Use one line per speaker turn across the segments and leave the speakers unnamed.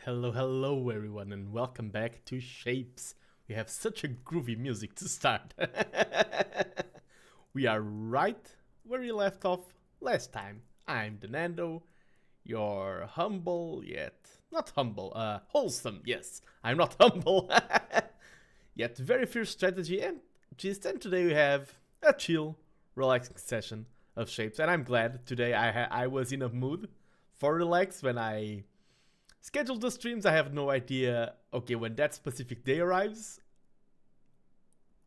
Hello everyone, and welcome back to Shapez. We have such a groovy music to start. We are right where we left off last time. I'm TheNando, your humble yet not humble, wholesome, yes, I'm not humble, yet very fierce strategy and gist, and today we have a chill, relaxing session of Shapez, and I'm glad today I was in a mood for relax when I scheduled the streams. I have no idea, okay, when that specific day arrives,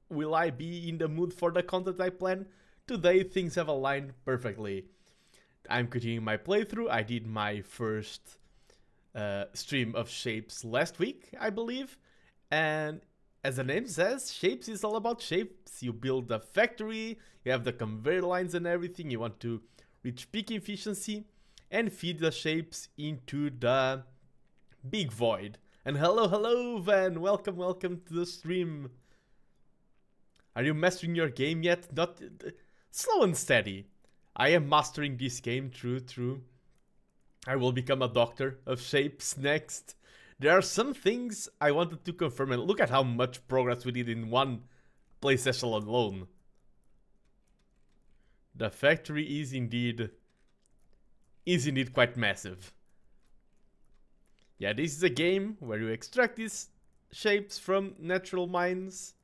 will I be in the mood for the content I plan? Today things have aligned perfectly. I'm continuing my playthrough. I did my first stream of Shapez last week, I believe, and as the name says, Shapes is all about shapes. You build a factory, you have the conveyor lines and everything, you want to reach peak efficiency and feed the shapes into the big void. And hello Van, welcome to the stream. Are you mastering your game yet? Not slow and steady. I am mastering this game, true. I will become a doctor of shapes next. There are some things I wanted to confirm, and look at how much progress we did in one play session alone. The factory is indeed quite massive. Yeah, this is a game where you extract these shapes from natural mines.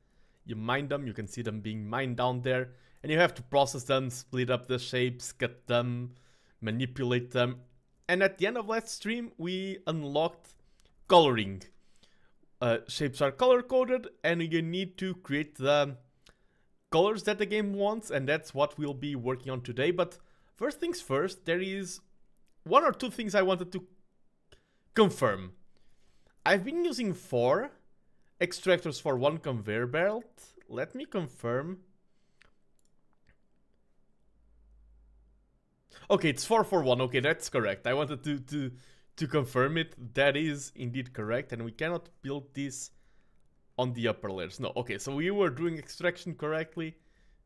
You mine them, you can see them being mined down there, and you have to process them, split up the shapes, cut them, manipulate them. And at the end of last stream, we unlocked coloring. Shapes are color coded, and you need to create the colors that the game wants, and that's what we'll be working on today. But first things first, there is one or two things I wanted to confirm. I've been using 4 extractors for 1 conveyor belt. Let me confirm. Okay, it's 4 for 1. Okay, that's correct. I wanted to confirm it. That is indeed correct, and we cannot build this on the upper layers. No, okay, so we were doing extraction correctly.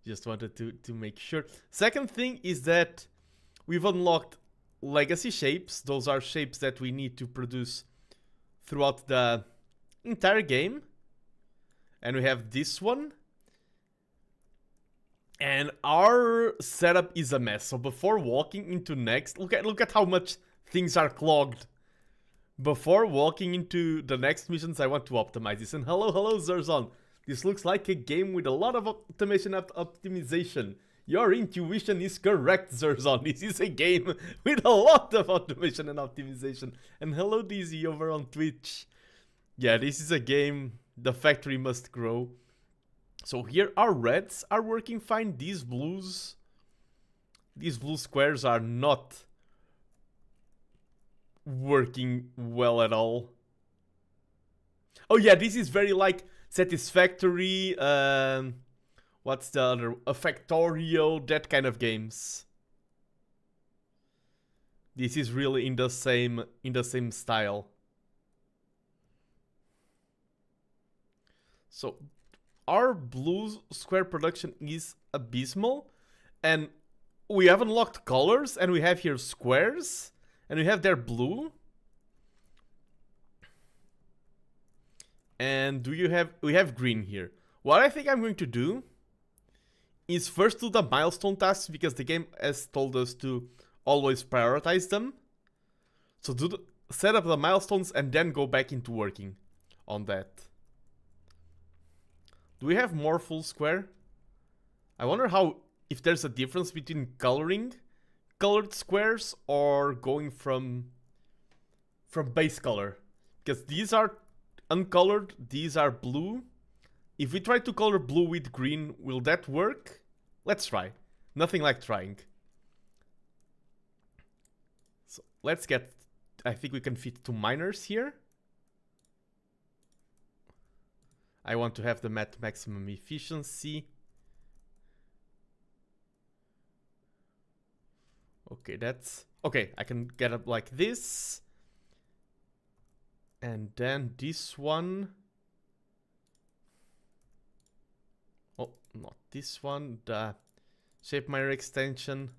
Just wanted to make sure. Second thing is that we've unlocked legacy shapes. Those are shapes that we need to produce throughout the entire game. And we have this one. And our setup is a mess. So before walking into next, look at how much things are clogged. Before walking into the next missions, I want to optimize this. And hello Zerzon. This looks like a game with a lot of automation and optimization. Your intuition is correct, Zerzon. This is a game with a lot of automation and optimization. And hello DZ over on Twitch. Yeah, this is a game the factory must grow. So here our reds are working fine. These blue squares are not working well at all. Oh yeah, this is very like Satisfactory, what's the other? A Factorio, that kind of games. This is really in the same style. So our blue square production is abysmal, and we have unlocked colors, and we have here squares, and we have their blue. And we have green here. What I think I'm going to do is first do the milestone tasks, because the game has told us to always prioritize them. So set up the milestones and then go back into working on that. Do we have more full square? I wonder if there's a difference between coloring colored squares or going from base color. Because these are uncolored, these are blue. If we try to color blue with green, will that work? Let's try. Nothing like trying. So let's get, I think we can fit 2 miners here. I want to have them at maximum efficiency. Okay, okay, I can get up like this. And then this one. Oh, not this one. The shape miner extension.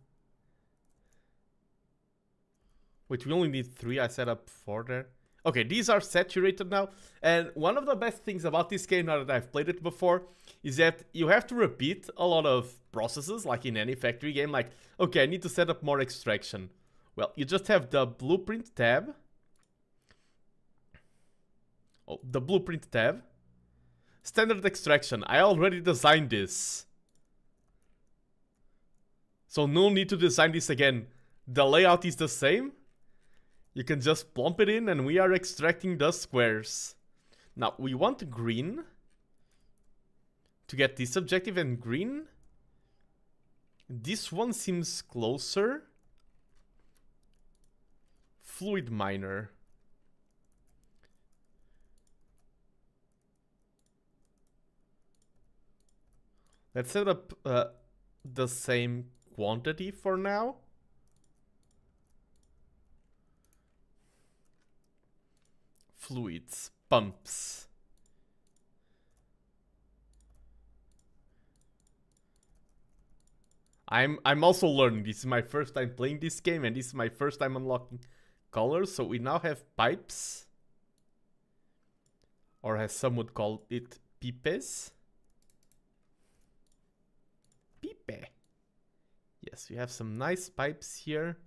Wait, we only need 3. I set up 4 there. Okay, these are saturated now. And one of the best things about this game, now that I've played it before, is that you have to repeat a lot of processes, like in any factory game. Like, okay, I need to set up more extraction. Well, you just have the blueprint tab. Oh, the blueprint tab. Standard extraction. I already designed this. So no need to design this again. The layout is the same. You can just plump it in and we are extracting the squares. Now, we want green to get this objective, and green. This one seems closer. Fluid miner. Let's set up the same quantity for now. Fluids, pumps. I'm also learning. This is my first time playing this game, and this is my first time unlocking colors. So we now have pipes, or as some would call it, pipes. Pipe. Yes, we have some nice pipes here.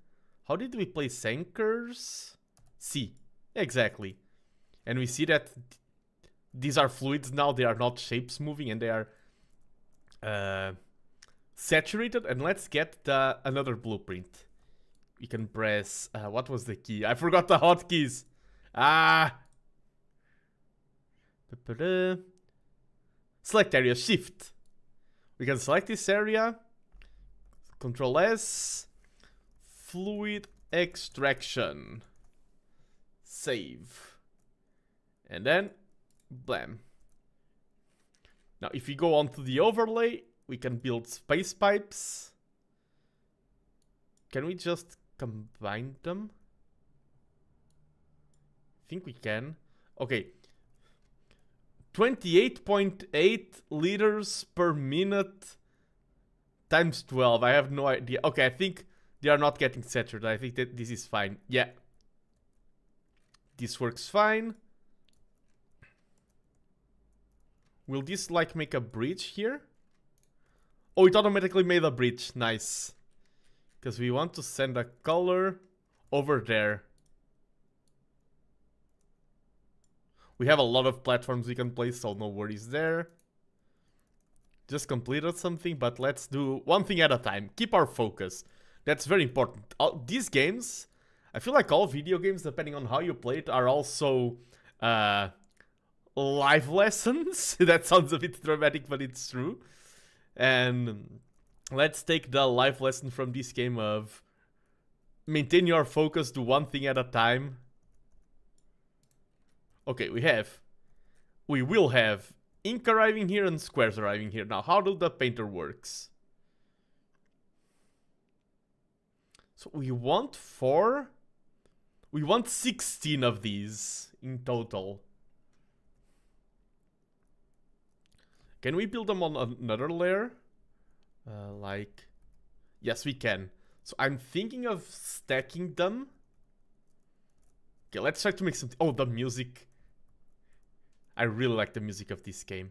How did we place anchors? C, exactly. And we see that these are fluids now. They are not shapes moving, and they are saturated. And let's get another blueprint. We can press what was the key? I forgot the hotkeys. Select area, shift. We can select this area. Control S. Fluid extraction. Save. And then blam. Now if we go onto the overlay, we can build space pipes. Can we just combine them? I think we can. Okay. 28.8 liters per minute times 12. I have no idea. Okay, I think they are not getting saturated. I think that this is fine. Yeah. This works fine. Will this like make a bridge here? Oh, it automatically made a bridge. Nice. Because we want to send a color over there. We have a lot of platforms we can place, so no worries there. Just completed something, but let's do one thing at a time. Keep our focus. That's very important. These games, I feel like all video games, depending on how you play it, are also life lessons. That sounds a bit dramatic, but it's true. And let's take the life lesson from this game of maintain your focus, do one thing at a time. Okay, we will have ink arriving here and squares arriving here. Now, how do the painter works? So we want 16 of these in total. Can we build them on another layer? Yes, we can. So I'm thinking of stacking them. Okay, let's try to make something. Oh, the music. I really like the music of this game.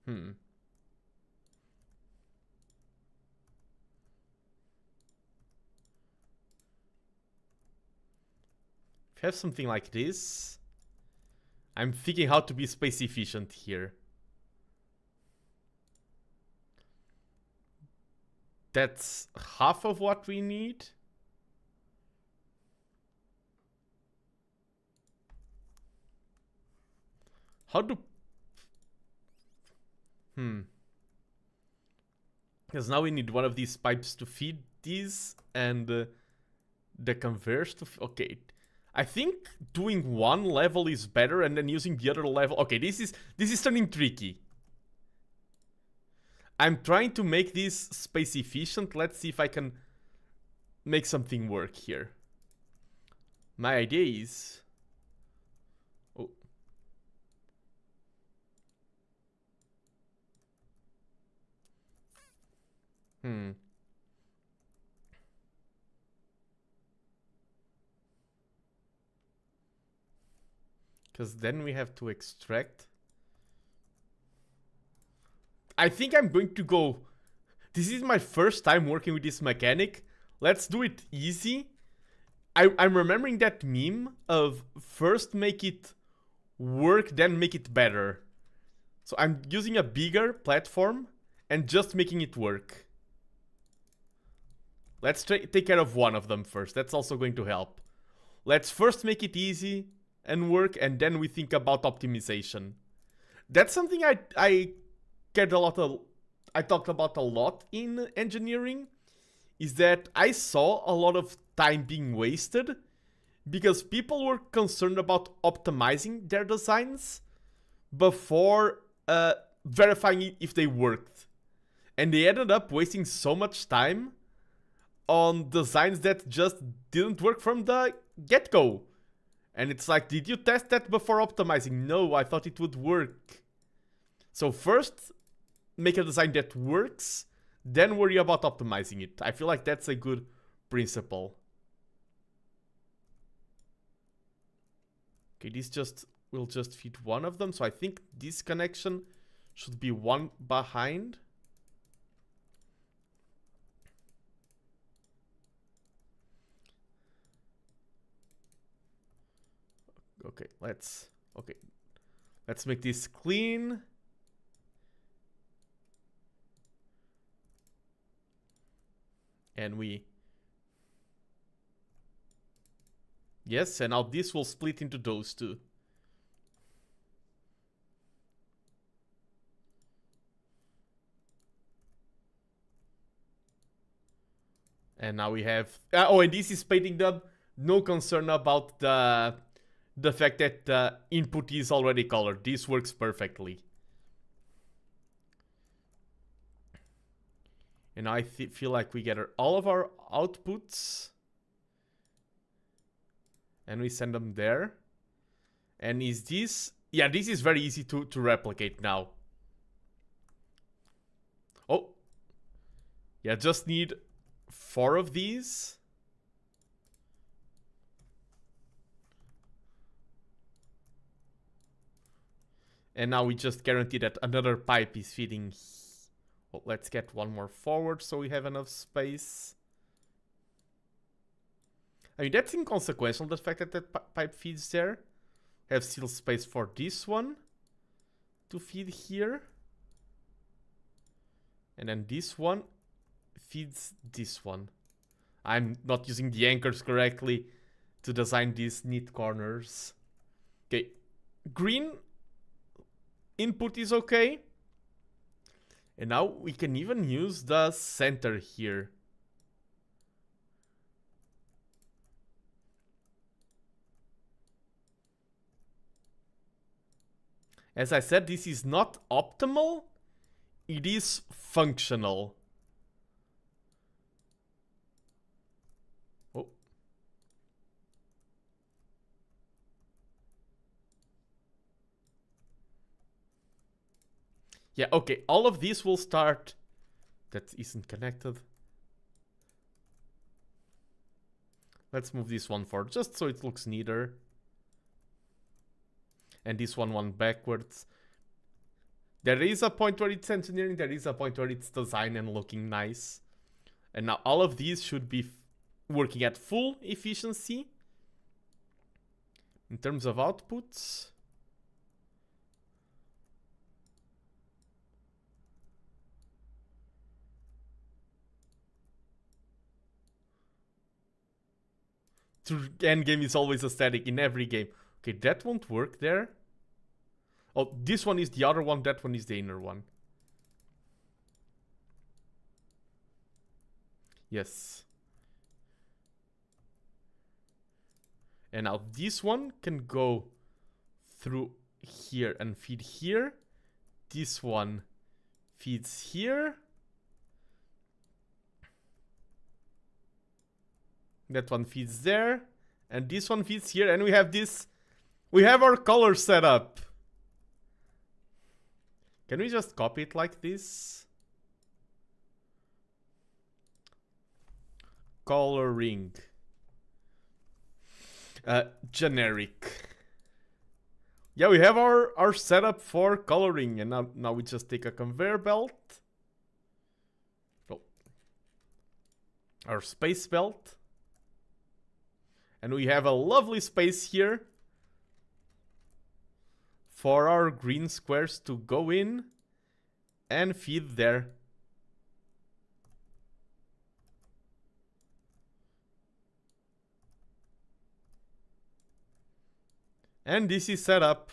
If you have something like this, I'm thinking how to be space efficient here. That's half of what we need. How do... Because now we need one of these pipes to feed these, and the converse to... Okay. I think doing one level is better, and then using the other level... Okay, this is turning tricky. I'm trying to make this space efficient. Let's see if I can make something work here. My idea is... Oh. Because then we have to extract. I think I'm going to go... This is my first time working with this mechanic. Let's do it easy. I'm remembering that meme of first make it work, then make it better. So I'm using a bigger platform and just making it work. Let's take care of one of them first. That's also going to help. Let's first make it easy and work, and then we think about optimization. That's something I cared a lot of, I talked about a lot in engineering, is that I saw a lot of time being wasted because people were concerned about optimizing their designs before verifying if they worked. And they ended up wasting so much time on designs that just didn't work from the get-go. And it's like, did you test that before optimizing? No, I thought it would work. So first, make a design that works, then worry about optimizing it. I feel like that's a good principle. Okay, this will just feed one of them. So I think this connection should be one behind. Okay, let's make this clean. And yes, and now this will split into those two. And now we have oh, and this is painting them. No concern about the fact that the input is already colored. This works perfectly. And I feel like we get all of our outputs. And we send them there. And is this... Yeah, this is very easy to replicate now. Oh. Yeah, just need 4 of these. And now we just guarantee that another pipe is feeding. Well, let's get one more forward so we have enough space. I mean, that's inconsequential, the fact that that pipe feeds there. Have still space for this one to feed here. And then this one feeds this one. I'm not using the anchors correctly to design these neat corners. Okay, green input is okay. And now we can even use the center here. As I said, this is not optimal. It is functional. Oh. Yeah, okay. All of these will start... That isn't connected. Let's move this one forward, just so it looks neater. And this one backwards. There is a point where it's engineering, there is a point where it's design and looking nice. And now all of these should be working at full efficiency. In terms of outputs. Endgame is always a static in every game. Okay, that won't work there. Oh, this one is the outer one, that one is the inner one. Yes. And now this one can go through here and feed here. This one feeds here. That one feeds there. And this one feeds here. And we have this. We have our color set up. Can we just copy it like this? Coloring. Generic. Yeah, we have our setup for coloring. And now we just take a conveyor belt. Oh. Our space belt. And we have a lovely space here for our green squares to go in and feed there. And this is set up.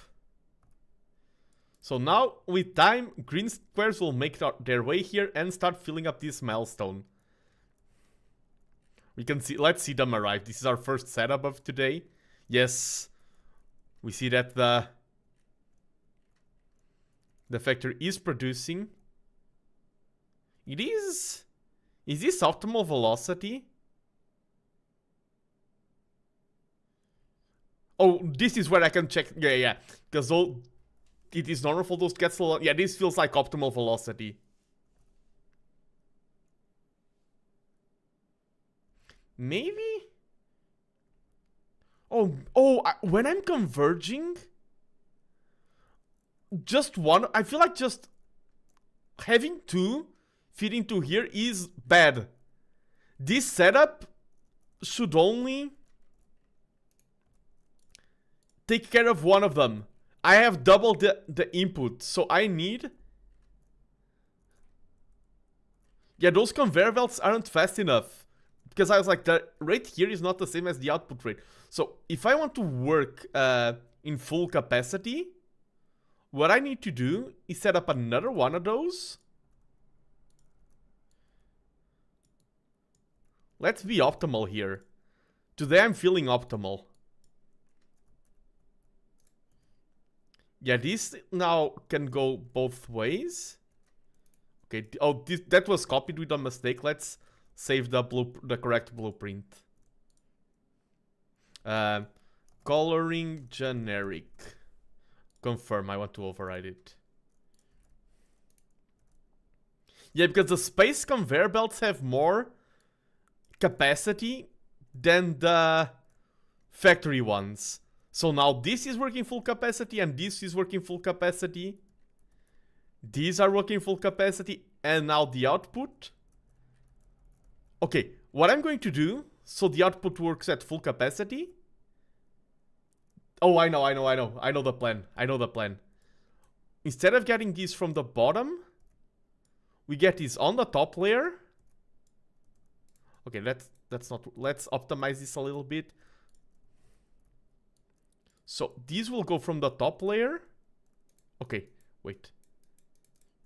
So now, with time, green squares will make their way here and start filling up this milestone. We can see, let's see them arrive. This is our first setup of today. Yes, we see that The factory is producing. It is... Is this optimal velocity? Oh, this is where I can check. Yeah. Because it is normal for those cats. Yeah, this feels like optimal velocity. Maybe? When I'm converging, just one. I feel like just having two feed into here is bad. This setup should only take care of one of them. I have double the input, so I need... Yeah, those conveyor belts aren't fast enough. Because I was like, the rate here is not the same as the output rate. So if I want to work in full capacity, what I need to do is set up another one of those. Let's be optimal here. Today I'm feeling optimal. Yeah, this now can go both ways. Okay, that was copied with a mistake. Let's save the correct blueprint. Coloring generic. Confirm, I want to override it. Yeah, because the space conveyor belts have more capacity than the factory ones. So now this is working full capacity and this is working full capacity. These are working full capacity and now the output. Okay, what I'm going to do so the output works at full capacity. Oh, I know the plan. Instead of getting these from the bottom, we get these on the top layer. Okay, let's optimize this a little bit. So these will go from the top layer. Okay, wait.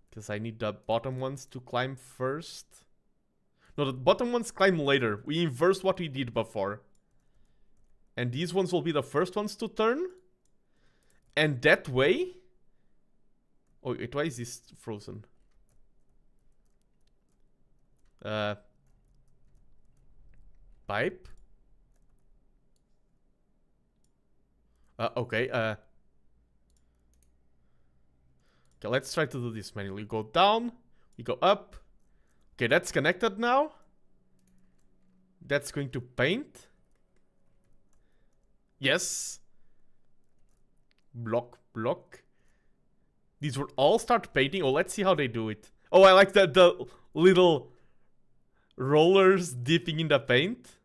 Because I need the bottom ones to climb first. No, the bottom ones climb later. We inverse what we did before. And these ones will be the first ones to turn. And that way... Oh, wait, why is this frozen? Pipe? Okay, okay, let's try to do this manually. We go down, we go up. Okay, that's connected now. That's going to paint. Yes. Block. These will all start painting. Oh, let's see how they do it. Oh, I like the little rollers dipping in the paint.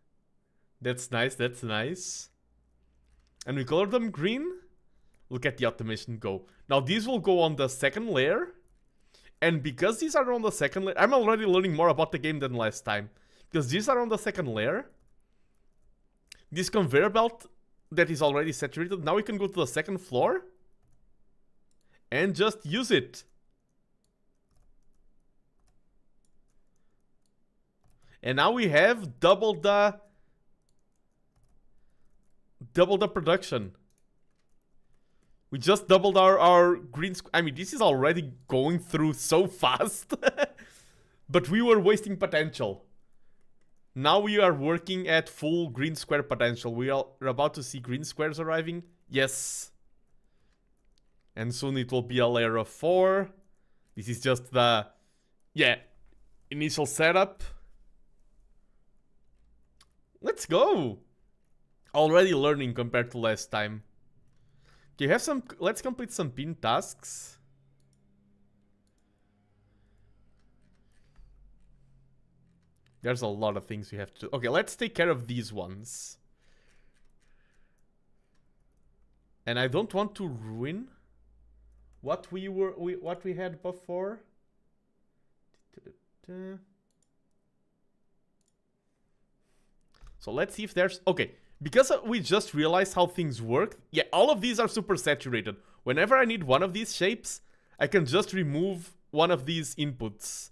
That's nice. And we color them green. Look at the automation go. Now these will go on the second layer. And because these are on the second layer, I'm already learning more about the game than last time. Because these are on the second layer. This conveyor belt that is already saturated. Now we can go to the second floor. And just use it. And now we have double the production. We just doubled our green square. I mean, this is already going through so fast. But we were wasting potential. Now we are working at full green square potential. We are about to see green squares arriving. Yes. And soon it will be a layer of 4. This is just the... Yeah. Initial setup. Let's go. Already learning compared to last time. Okay, let's complete some pin tasks. There's a lot of things we have to do. Okay, let's take care of these ones. And I don't want to ruin what we had before. So let's see if there's... Okay, because we just realized how things work. Yeah, all of these are super saturated. Whenever I need one of these shapes, I can just remove one of these inputs.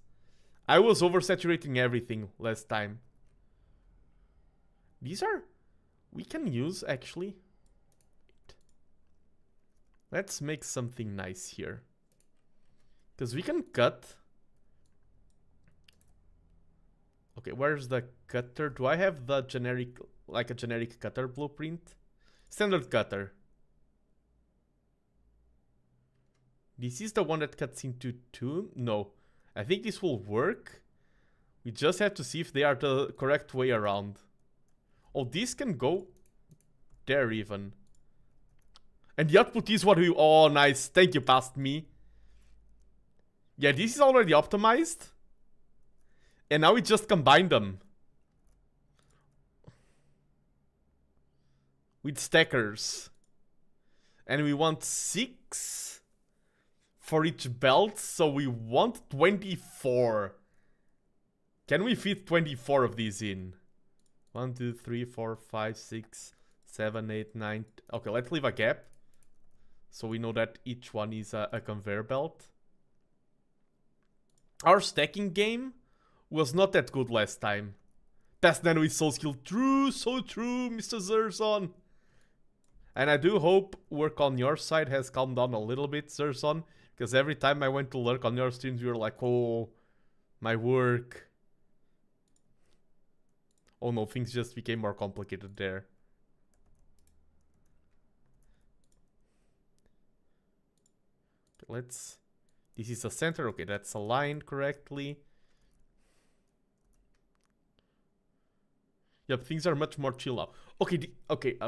I was oversaturating everything last time. These are... We can use, actually. Let's make something nice here. Because we can cut. Okay, where's the cutter? Do I have the generic, like a generic cutter blueprint? Standard cutter. This is the one that cuts into two? No. I think this will work. We just have to see if they are the correct way around. Oh, this can go there even. And the output is what we... Oh, nice. Thank you, past me. Yeah, this is already optimized. And now we just combine them. With stackers. And we want 6 for each belt. So we want 24. Can we fit 24 of these in? 1, 2, 3, 4, 5, 6, 7, 8, 9. Okay, let's leave a gap. So we know that each one is a conveyor belt. Our stacking game was not that good last time. TheNando is so skilled. True, so true, Mr. Zerzon. And I do hope work on your side has calmed down a little bit, Zerzon. Because every time I went to lurk on your streams, you were like, oh, my work. Oh no, things just became more complicated there. Okay, let's... This is the center. Okay, that's aligned correctly. Yep, things are much more chill now. Okay, okay.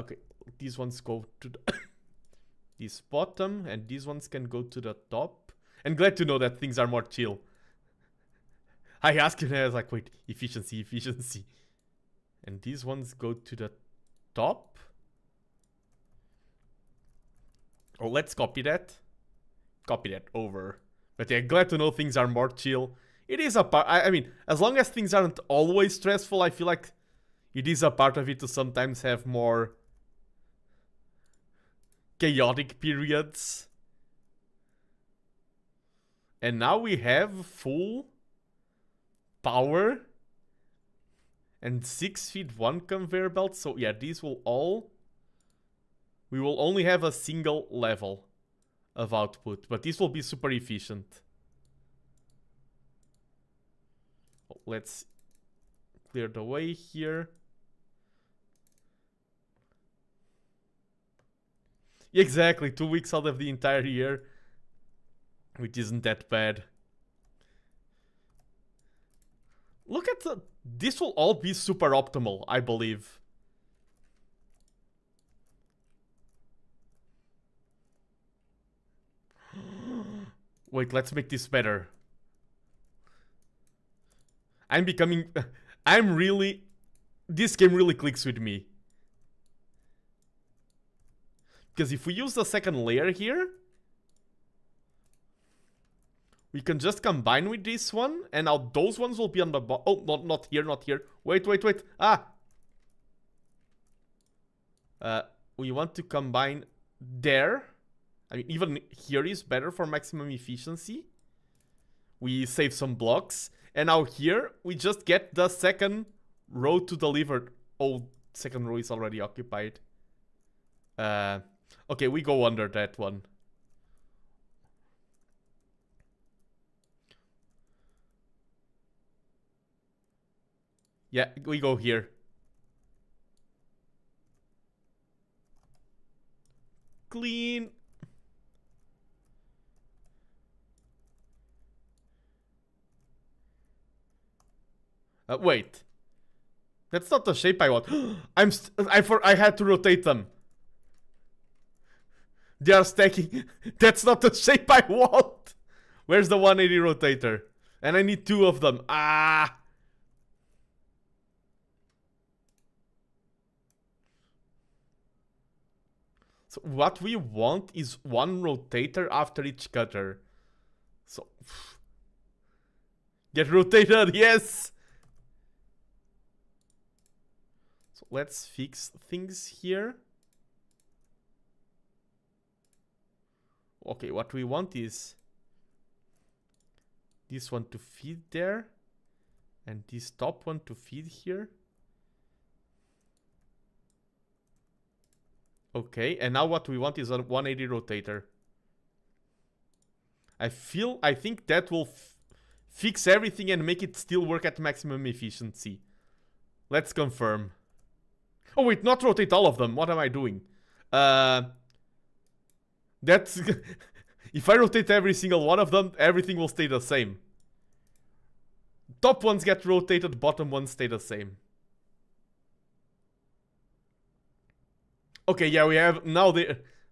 These ones go to the this bottom, and these ones can go to the top. And glad to know that things are more chill. I asked you and I was like, wait, efficiency. And these ones go to the top. Oh, let's copy that. Copy that over. But yeah, glad to know things are more chill. It is a part... I mean, as long as things aren't always stressful, I feel like it is a part of it to sometimes have more chaotic periods. And now we have full power and 6 feet 1 conveyor belt. So yeah, these will all... We will only have a single level of output, but this will be super efficient. Let's clear the way here. Exactly, 2 weeks out of the entire year, which isn't that bad. Look at the... This will all be super optimal, I believe. Wait, let's make this better. I'm becoming... I'm really... This game really clicks with me. Because if we use the second layer here, we can just combine with this one, and now those ones will be on the bottom. Oh, not here, not here. Wait. Ah! We want to combine there. I mean, even here is better for maximum efficiency. We save some blocks. And now here, we just get the second row to deliver. Oh, second row is already occupied. Okay, we go under that one. Yeah, we go here. Clean. Wait. That's not the shape I want. I had to rotate them. They are stacking. That's not the shape I want. Where's the 180 rotator? And I need 2 of them. Ah. So what we want is 1 rotator after each cutter. So get rotated, yes. So let's fix things here. Okay, what we want is this one to feed there, and this top one to feed here. Okay, and now what we want is a 180 rotator. I think that will fix everything and make it still work at maximum efficiency. Let's confirm. Oh wait, not rotate all of them. What am I doing? That's... If I rotate every single one of them, everything will stay the same. Top ones get rotated, bottom ones stay the same. Okay, yeah, we have... Now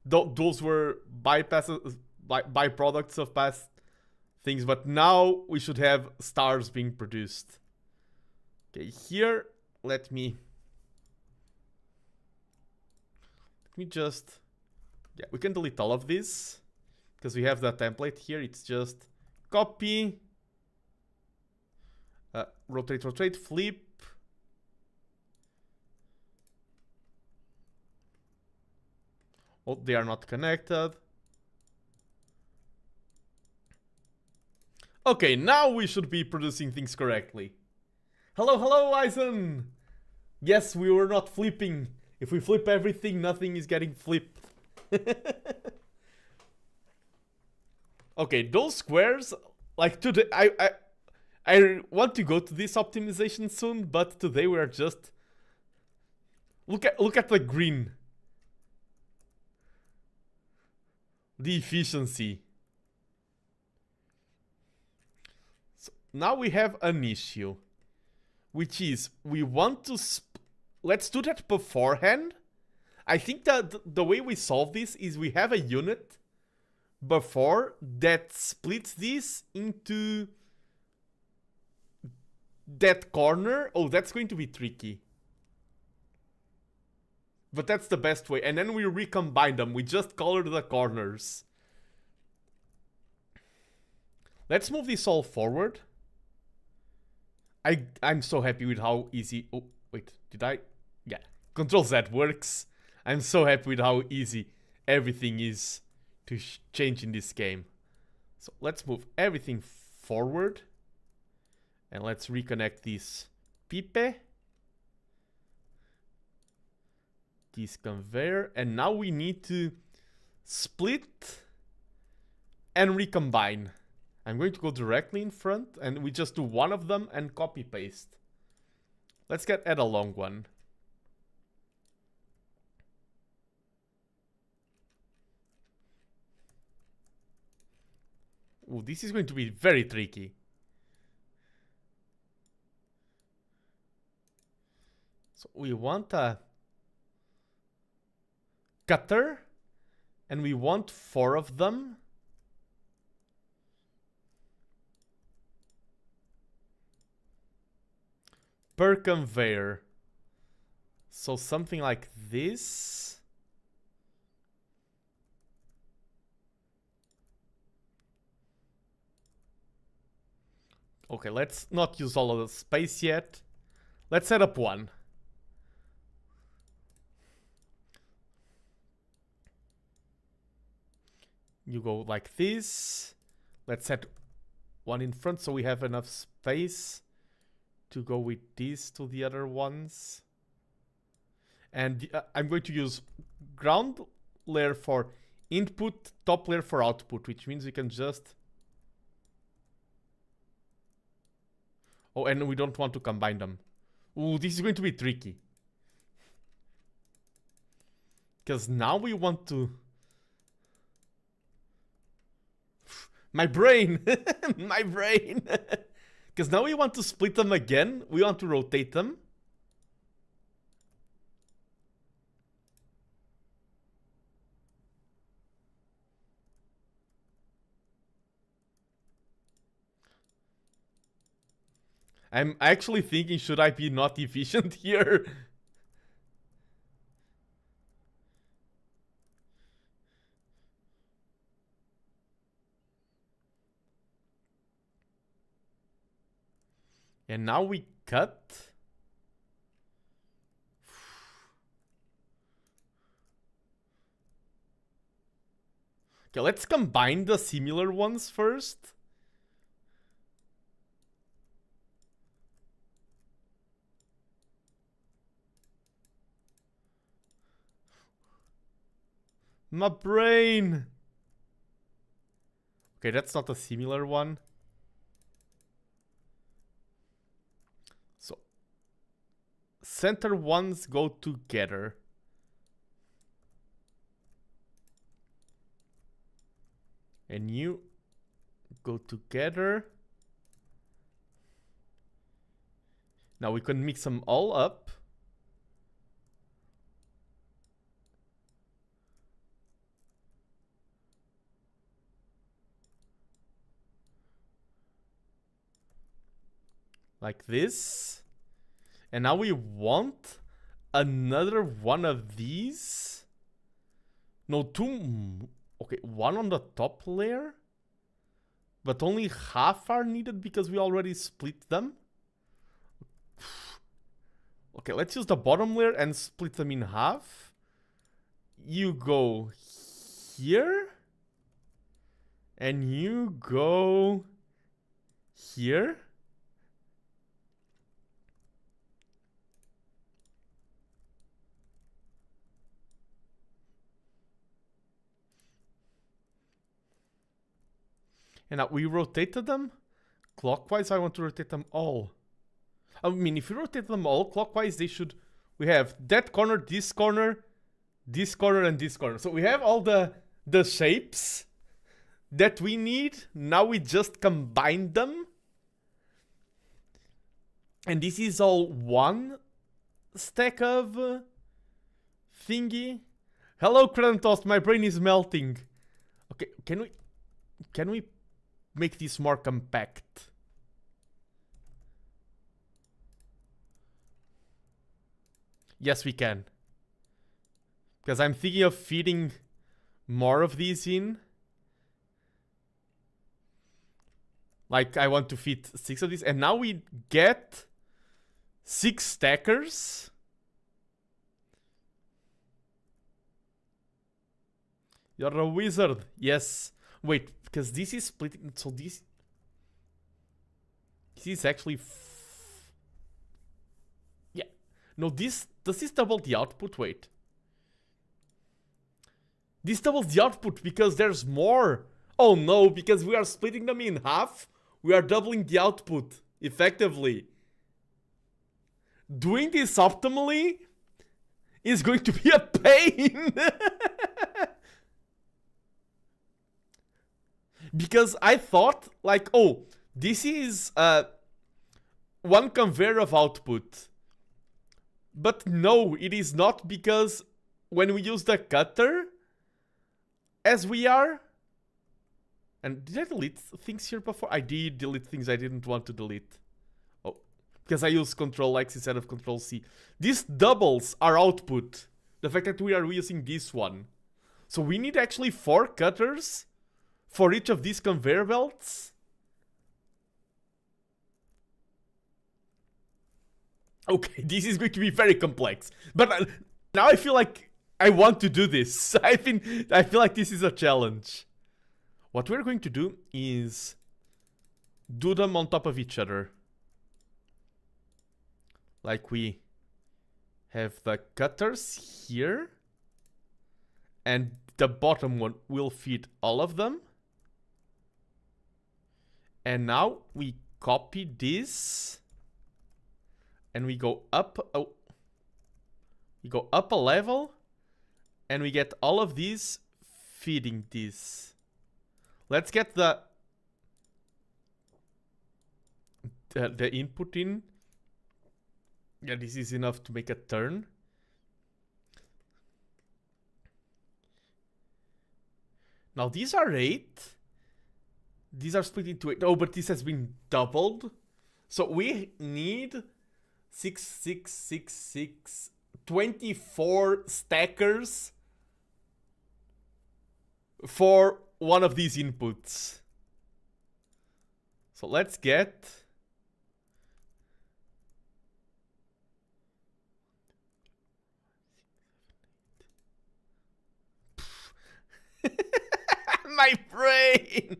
those were byproducts of past things, but now we should have stars being produced. Okay, here, let me just... Yeah, we can delete all of this, because we have the template here. It's just copy, rotate, flip. Oh, they are not connected. Okay, now we should be producing things correctly. Hello, Eisen! Yes, we were not flipping. If we flip everything, nothing is getting flipped. Okay, those squares, like today, I want to go to this optimization soon, but today we are just... Look at the green. The efficiency. So now we have an issue, which is we want to... Let's do that beforehand. I think that the way we solve this is we have a unit before that splits this into that corner. Oh, that's going to be tricky. But that's the best way. And then we recombine them. We just color the corners. Let's move this all forward. I'm so happy with how easy... Oh, wait. Did I... Yeah. Control Z works. I'm so happy with how easy everything is to change in this game. So let's move everything forward. And let's reconnect this pipe. This conveyor. And now we need to split and recombine. I'm going to go directly in front and we just do one of them and copy paste. Let's add a long one. Ooh, this is going to be very tricky. So we want a cutter and we want 4 of them. Per conveyor. So something like this. Okay, let's not use all of the space yet. Let's set up one. You go like this. Let's set one in front so we have enough space to go with these to the other ones. And I'm going to use ground layer for input, top layer for output, which means we can just... Oh, and we don't want to combine them. Ooh, this is going to be tricky. Because now we want to... My brain! My brain! Because now we want to split them again. We want to rotate them. I'm actually thinking, should I be not efficient here? And now we cut. Okay, let's combine the similar ones first. My brain. Okay, that's not a similar one. So, center ones go together. And you go together. Now we can mix them all up. Like this. And now we want another one of these. No, two. Okay, one on the top layer. But only half are needed because we already split them. Okay, let's use the bottom layer and split them in half. You go here. And you go here. And now we rotated them clockwise. I want to rotate them all. I mean, if we rotate them all clockwise, they should... We have that corner, this corner, this corner, and this corner. So we have all the shapes that we need. Now we just combine them. And this is all one stack of thingy. Hello, Kratos, my brain is melting. Okay, can we make this more compact? Yes, we can. Because I'm thinking of feeding more of these in. Like, I want to feed 6 of these. And now we get 6 stackers. You're a wizard. Yes. Wait, because this is splitting. So this is actually... yeah. No, does this double the output? Wait. This doubles the output because there's more. Oh no, because we are splitting them in half. We are doubling the output, effectively. Doing this optimally is going to be a pain. Because I thought, like, oh, this is one conveyor of output. But no, it is not, because when we use the cutter, as we are... And did I delete things here before? I did delete things I didn't want to delete. Oh, because I use Control X instead of Control C. This doubles our output. The fact that we are using this one. So we need actually 4 cutters for each of these conveyor belts. Okay, this is going to be very complex. But now I feel like I want to do this. I feel like this is a challenge. What we're going to do is do them on top of each other. Like we have the cutters here. And the bottom one will feed all of them. And now we copy this. And we go up. Oh. We go up a level. And we get all of these feeding this. Let's get the input in. Yeah, this is enough to make a turn. Now these are 8. These are split into 8. Oh, but this has been doubled. So we need 6, 6, 6, 6, 24 stackers for one of these inputs. So let's get... My brain!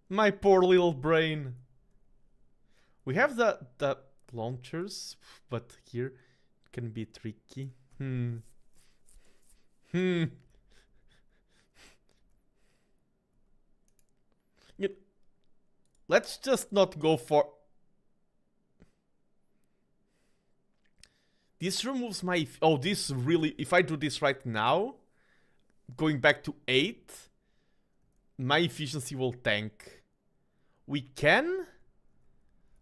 My poor little brain. We have the launchers, but here it can be tricky. Let's just not go for... This removes my... Oh, this really... If I do this right now, going back to 8, my efficiency will tank. We can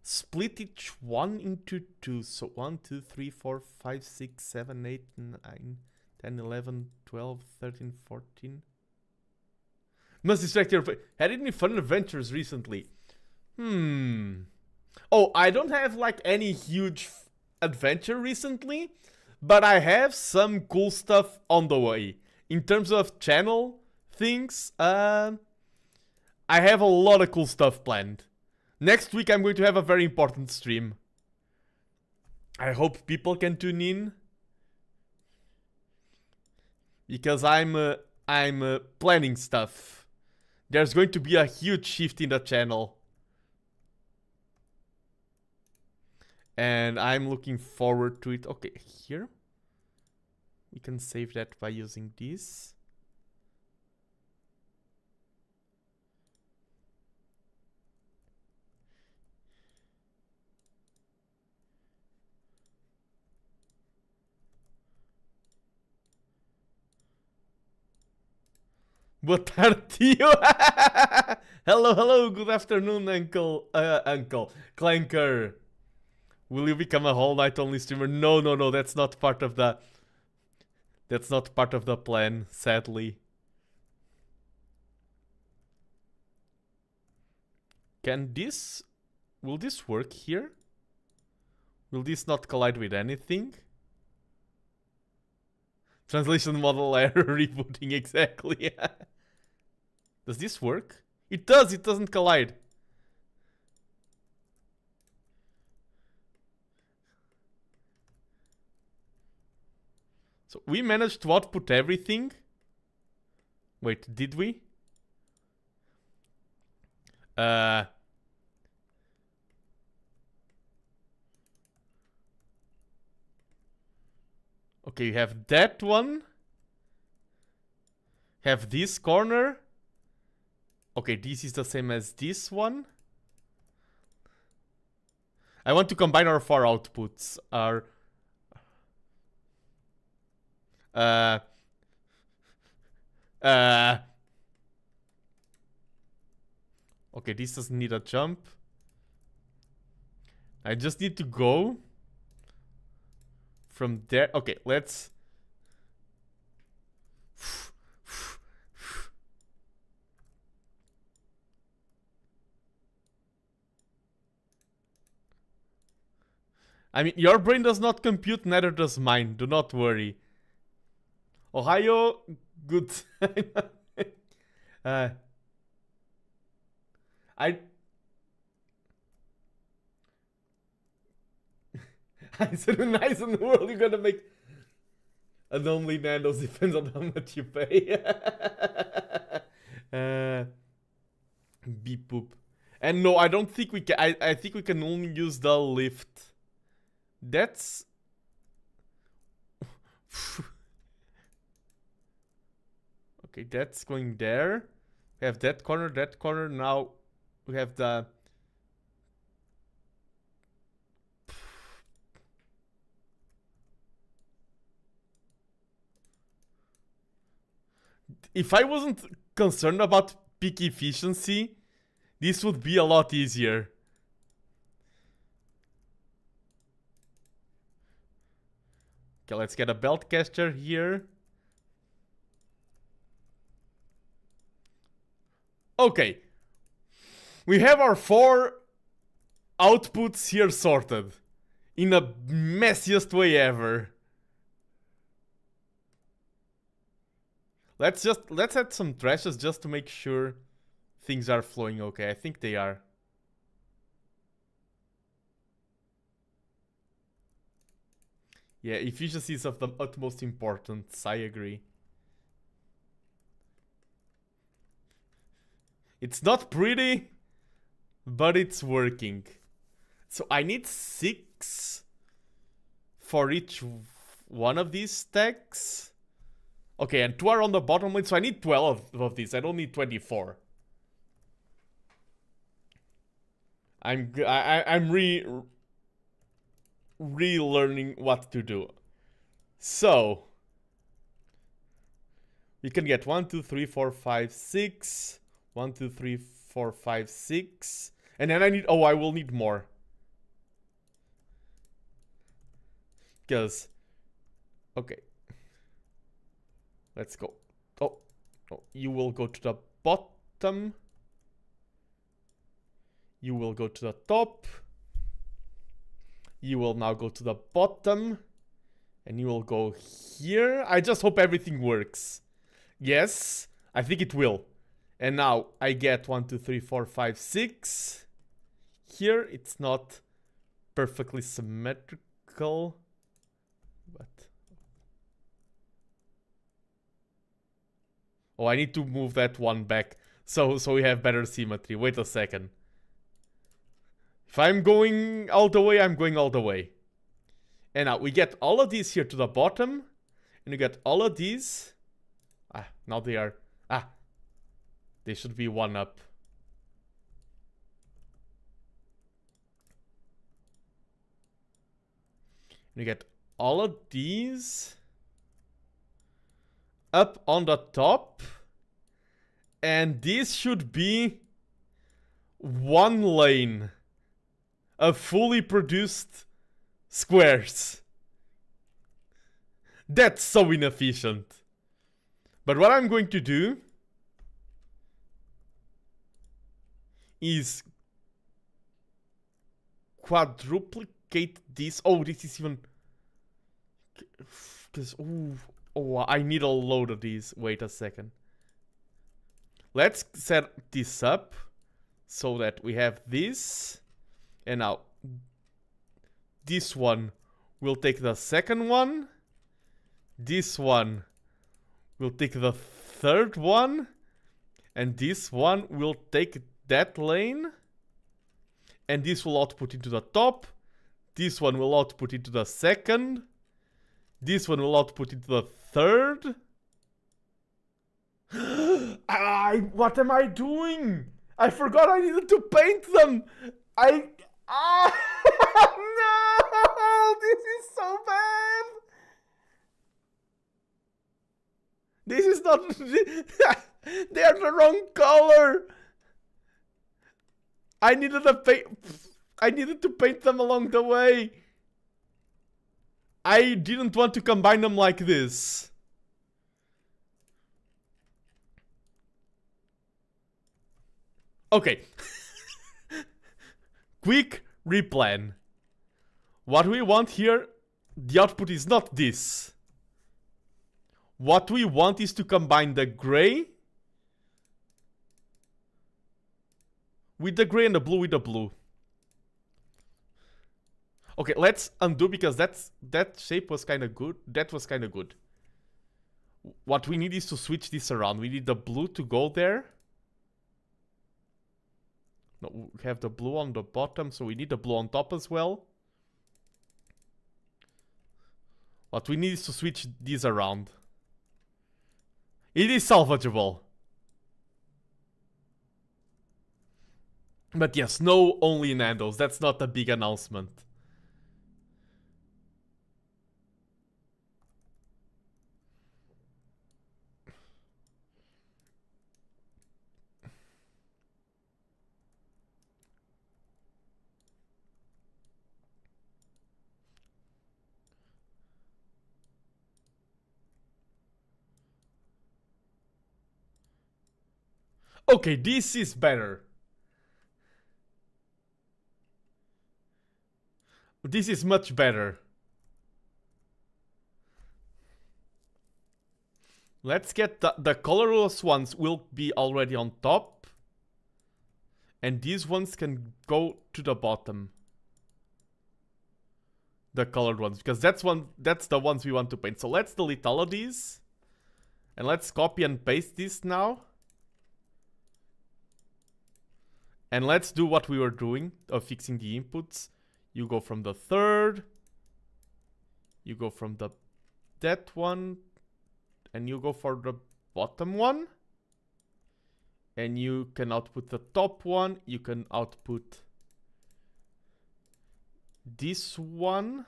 split each one into 2. So 1, 2, 3, 4, 5, 6, 7, 8, 9, 10, 11, 12, 13, 14. Must distract your... Had any fun adventures recently? Oh, I don't have like any huge adventure recently, but I have some cool stuff on the way. In terms of channel things, I have a lot of cool stuff planned. Next week I'm going to have a very important stream. I hope people can tune in, because I'm planning stuff. There's going to be a huge shift in the channel, and I'm looking forward to it. Okay, here we can save that by using this. Boa tarde, tio. Hello, hello. Good afternoon, Uncle Clanker. Will you become a whole night only streamer? No, no, no. That's not part of the... That's not part of the plan, sadly. Can this... Will this work here? Will this not collide with anything? Translation model error, rebooting, exactly. Does this work? It does, it doesn't collide. So we managed to output everything. Wait, did we? Okay, you have that one. Have this corner. Okay, this is the same as this one. I want to combine our 4 outputs. Our... Okay, this doesn't need a jump. I just need to go from there. Okay, let's... I mean, your brain does not compute, neither does mine. Do not worry. Ohio, good time. I said, nice in the world, you're gonna make... And only Nando's depends on how much you pay. Beep poop. And no, I don't think we can... I think we can only use the lift. That's... Okay, that's going there. We have that corner, now we have the... If I wasn't concerned about peak efficiency, this would be a lot easier. Okay, let's get a belt caster here. Okay. We have our 4 outputs here sorted. In the messiest way ever. Let's add some trashes just to make sure things are flowing okay. I think they are. Yeah, efficiency is of the utmost importance. I agree. It's not pretty, but it's working. So I need 6 for each one of these stacks. Okay, and 2 are on the bottom lane, so I need 12 of these. I don't need 24. I'm relearning what to do. So we can get 1, 2, 3, 4, 5, 6. 1, 2, 3, 4, 5, 6. And then I need, oh, I will need more. Because, okay. Let's go. Oh, you will go to the bottom. You will go to the top. You will now go to the bottom. And you will go here. I just hope everything works. Yes, I think it will. And now I get 1, 2, 3, 4, 5, 6. Here it's not perfectly symmetrical. But oh, I need to move that one back so we have better symmetry. Wait a second. If I'm going all the way, I'm going all the way. And now we get all of these here to the bottom. And we get all of these. Now they are... they should be one up. And we get all of these up on the top. And this should be one lane of fully produced squares. That's so inefficient. But what I'm going to do is quadruplicate this. Oh, this is even... Because, oh, I need a load of these. Wait a second. Let's set this up so that we have this. And now, this one will take the second one. This one will take the third one. And this one will take that lane. And this will output into the top. This one will output into the second. This one will output into the third. What am I doing? I forgot I needed to paint them. No! This is so bad. This is not... They are the wrong color. I needed to paint them along the way. I didn't want to combine them like this. Okay. Quick replan. What we want here, the output is not this. What we want is to combine the gray with the gray and the blue with the blue. Okay, let's undo because that shape was kind of good. That was kind of good. What we need is to switch this around. We need the blue to go there. No, we have the blue on the bottom, so we need the blue on top as well. What we need is to switch these around. It is salvageable. But yes, no only Nandos. That's not a big announcement. Okay, this is better. This is much better. Let's get the colorless ones will be already on top. And these ones can go to the bottom. The colored ones, because that's the ones we want to paint. So let's delete all of these. And let's copy and paste this now. And let's do what we were doing of fixing the inputs. You go from the third. You go from that one. And you go for the bottom one. And you can output the top one. You can output this one.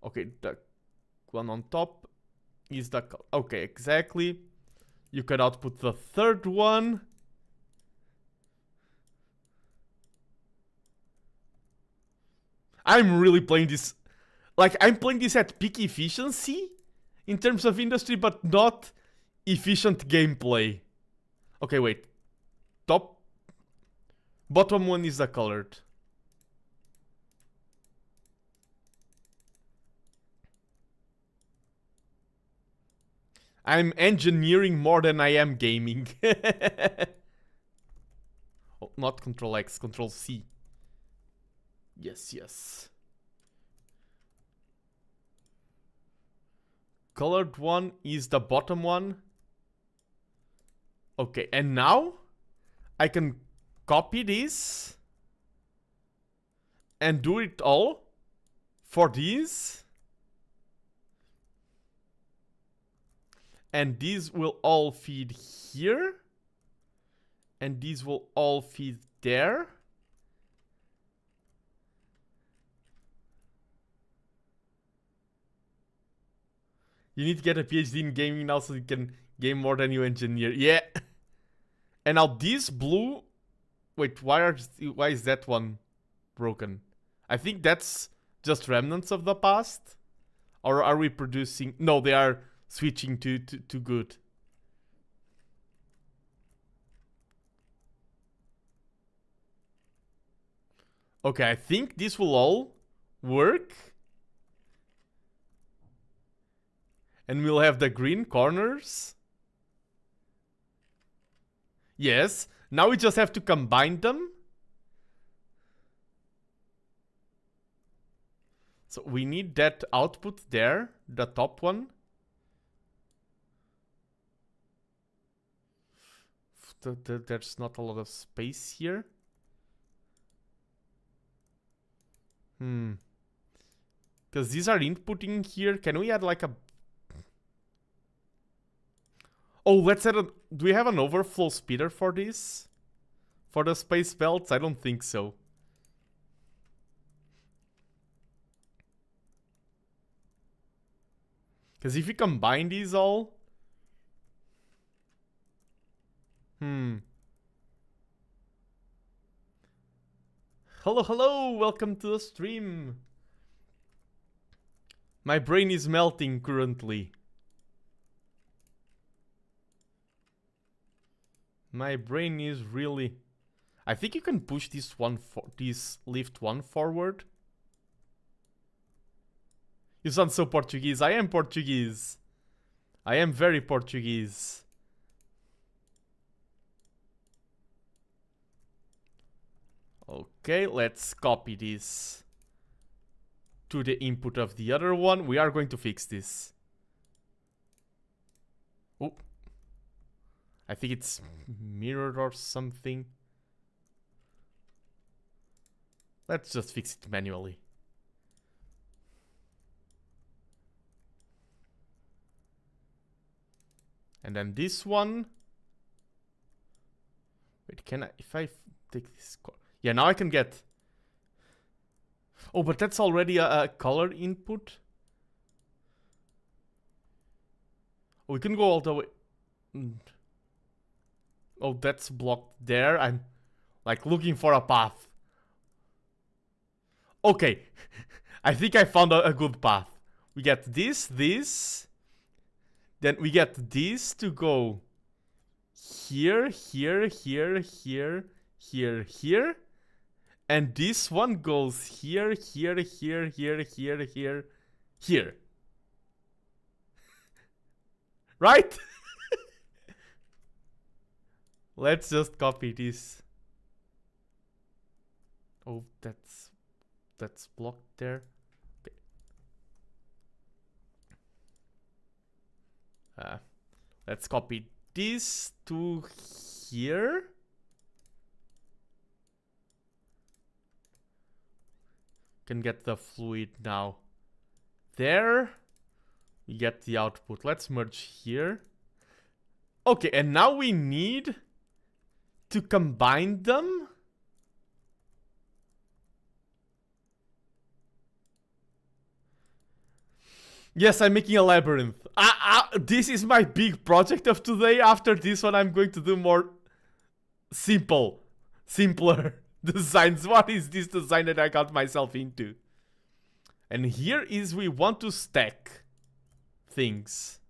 Okay, the one on top is the... Okay, exactly. You can output the third one. I'm really playing this... Like, I'm playing this at peak efficiency in terms of industry, but not efficient gameplay. Okay, wait. Bottom one is the colored. I'm engineering more than I am gaming. Oh, not Control X, Control C. Yes, yes. Colored one is the bottom one. Okay, and now I can copy this and do it all for these. And these will all feed here. And these will all feed there. You need to get a PhD in gaming now so you can game more than you engineer. Yeah. And now this blue... Wait, why is that one broken? I think that's just remnants of the past. Or are we producing... No, they are switching to good. Okay, I think this will all work. And we'll have the green corners. Yes. Now we just have to combine them. So we need that output there. The top one. There's not a lot of space here. Because these are inputting here. Can we add like a... Oh, let's add a... Do we have an overflow speeder for this? For the space belts? I don't think so. Because if you combine these all... Hello, hello! Welcome to the stream! My brain is melting currently. My brain is really... I think you can push this lift one forward. You sound so Portuguese. I am Portuguese. I am very Portuguese. Okay, let's copy this to the input of the other one. We are going to fix this. Oh. I think it's mirrored or something. Let's just fix it manually. And then this one. Wait, can I... If I take this... Yeah, now I can get... Oh, but that's already a color input. Oh, we can go all the way... Oh, that's blocked there. I'm like looking for a path. Okay. I think I found a good path. We get this. Then we get this to go here. And this one goes here. Right? Let's just copy this. Oh, that's blocked there. Okay. Let's copy this to here. can get the fluid now. There. We get the output. Let's merge here. Okay, and now we need to combine them. Yes, I'm making a labyrinth. This is my big project of today. After this one, I'm going to do more simpler designs. What is this design that I got myself into? And here is we want to stack things.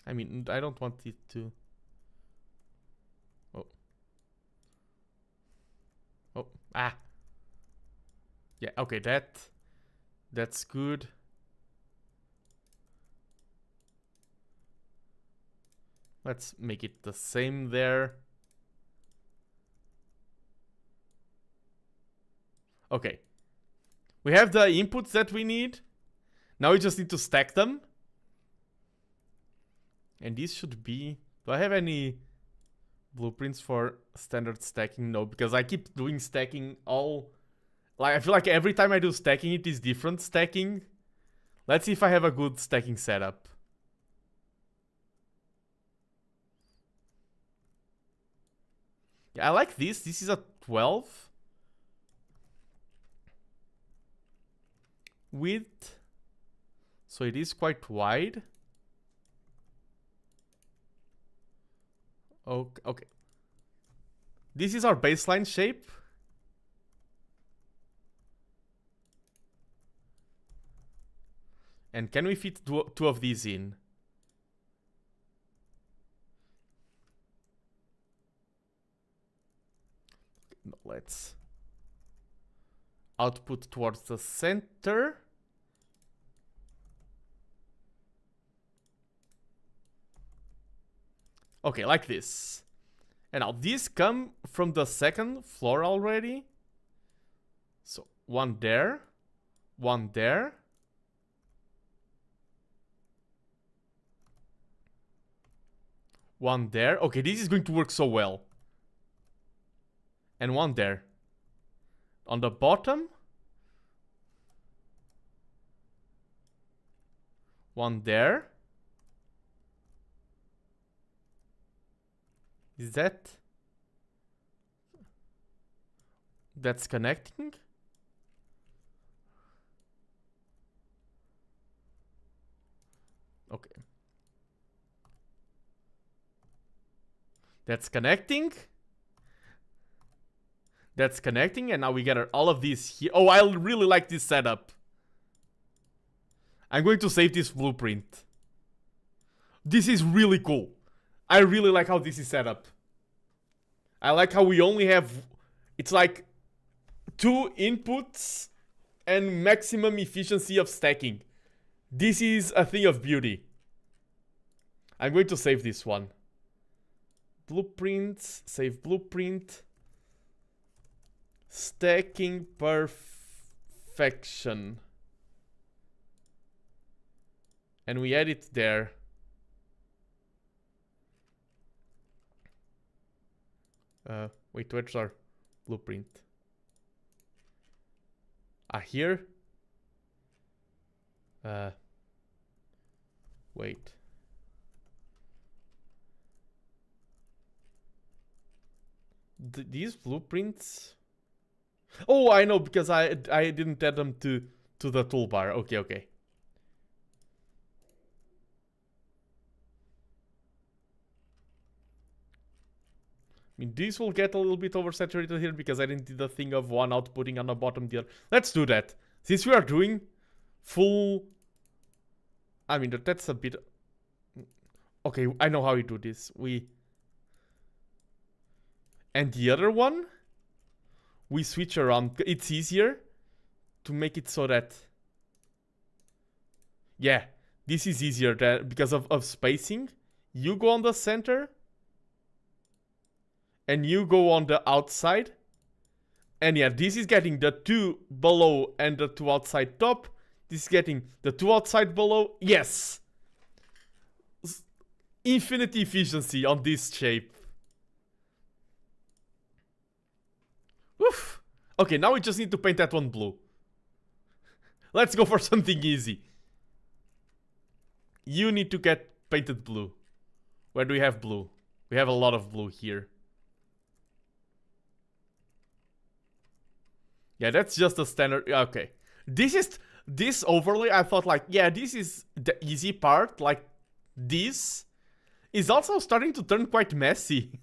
I mean, I don't want it to... Oh, yeah, okay, that's good. Let's make it the same there. Okay. We have the inputs that we need. Now we just need to stack them. And these should be... Do I have any blueprints for standard stacking? No, because I keep doing stacking all... Like, I feel like every time I do stacking, it is different stacking. Let's see if I have a good stacking setup. Yeah, I like this. This is a 12. Width. So it is quite wide. Okay. This is our baseline shape. And can we fit two of these in? Let's output towards the center. Okay, like this. And now these come from the second floor already. So one there, one there. One there. Okay, this is going to work so well. And one there. On the bottom. One there. Is that... That's connecting? Okay. That's connecting. That's connecting, and now we get all of these here. Oh, I really like this setup. I'm going to save this blueprint. This is really cool. I really like how this is set up. I like how we only have... It's like 2 inputs and maximum efficiency of stacking. This is a thing of beauty. I'm going to save this one. Blueprints, save blueprint. Stacking perfection. And we add it there. Wait, where's our blueprint? Here? Wait. These blueprints... Oh, I know, because I didn't add them to the toolbar. Okay. I mean, these will get a little bit oversaturated here because I didn't do the thing of one outputting on the bottom the other. Let's do that. Since we are doing full... I mean, that's a bit... Okay, I know how we do this. And the other one, we switch around. It's easier to make it so that... Yeah, this is easier because of spacing. You go on the center... And you go on the outside. And yeah, this is getting the 2 below and the 2 outside top. This is getting the 2 outside below. Yes! infinite efficiency on this shape. Woof. Okay, now we just need to paint that one blue. Let's go for something easy. You need to get painted blue. Where do we have blue? We have a lot of blue here. Yeah, that's just a standard. Okay. This overlay, I thought like, yeah, this is the easy part. Like, this is also starting to turn quite messy.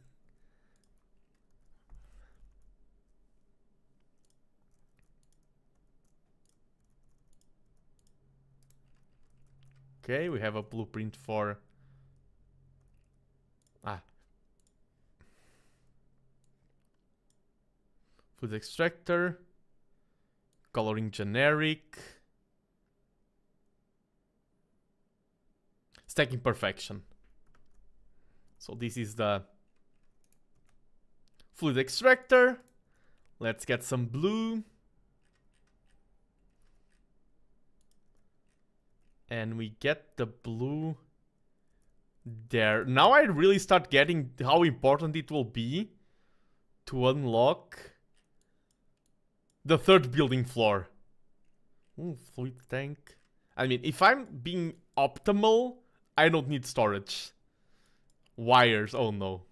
Okay, we have a blueprint for... Food extractor. Coloring generic. Stacking perfection. So this is the fluid extractor. Let's get some blue. And we get the blue there. Now I really start getting how important it will be to unlock the third building floor. Ooh, fluid tank. I mean, if I'm being optimal, I don't need storage. Wires, oh no.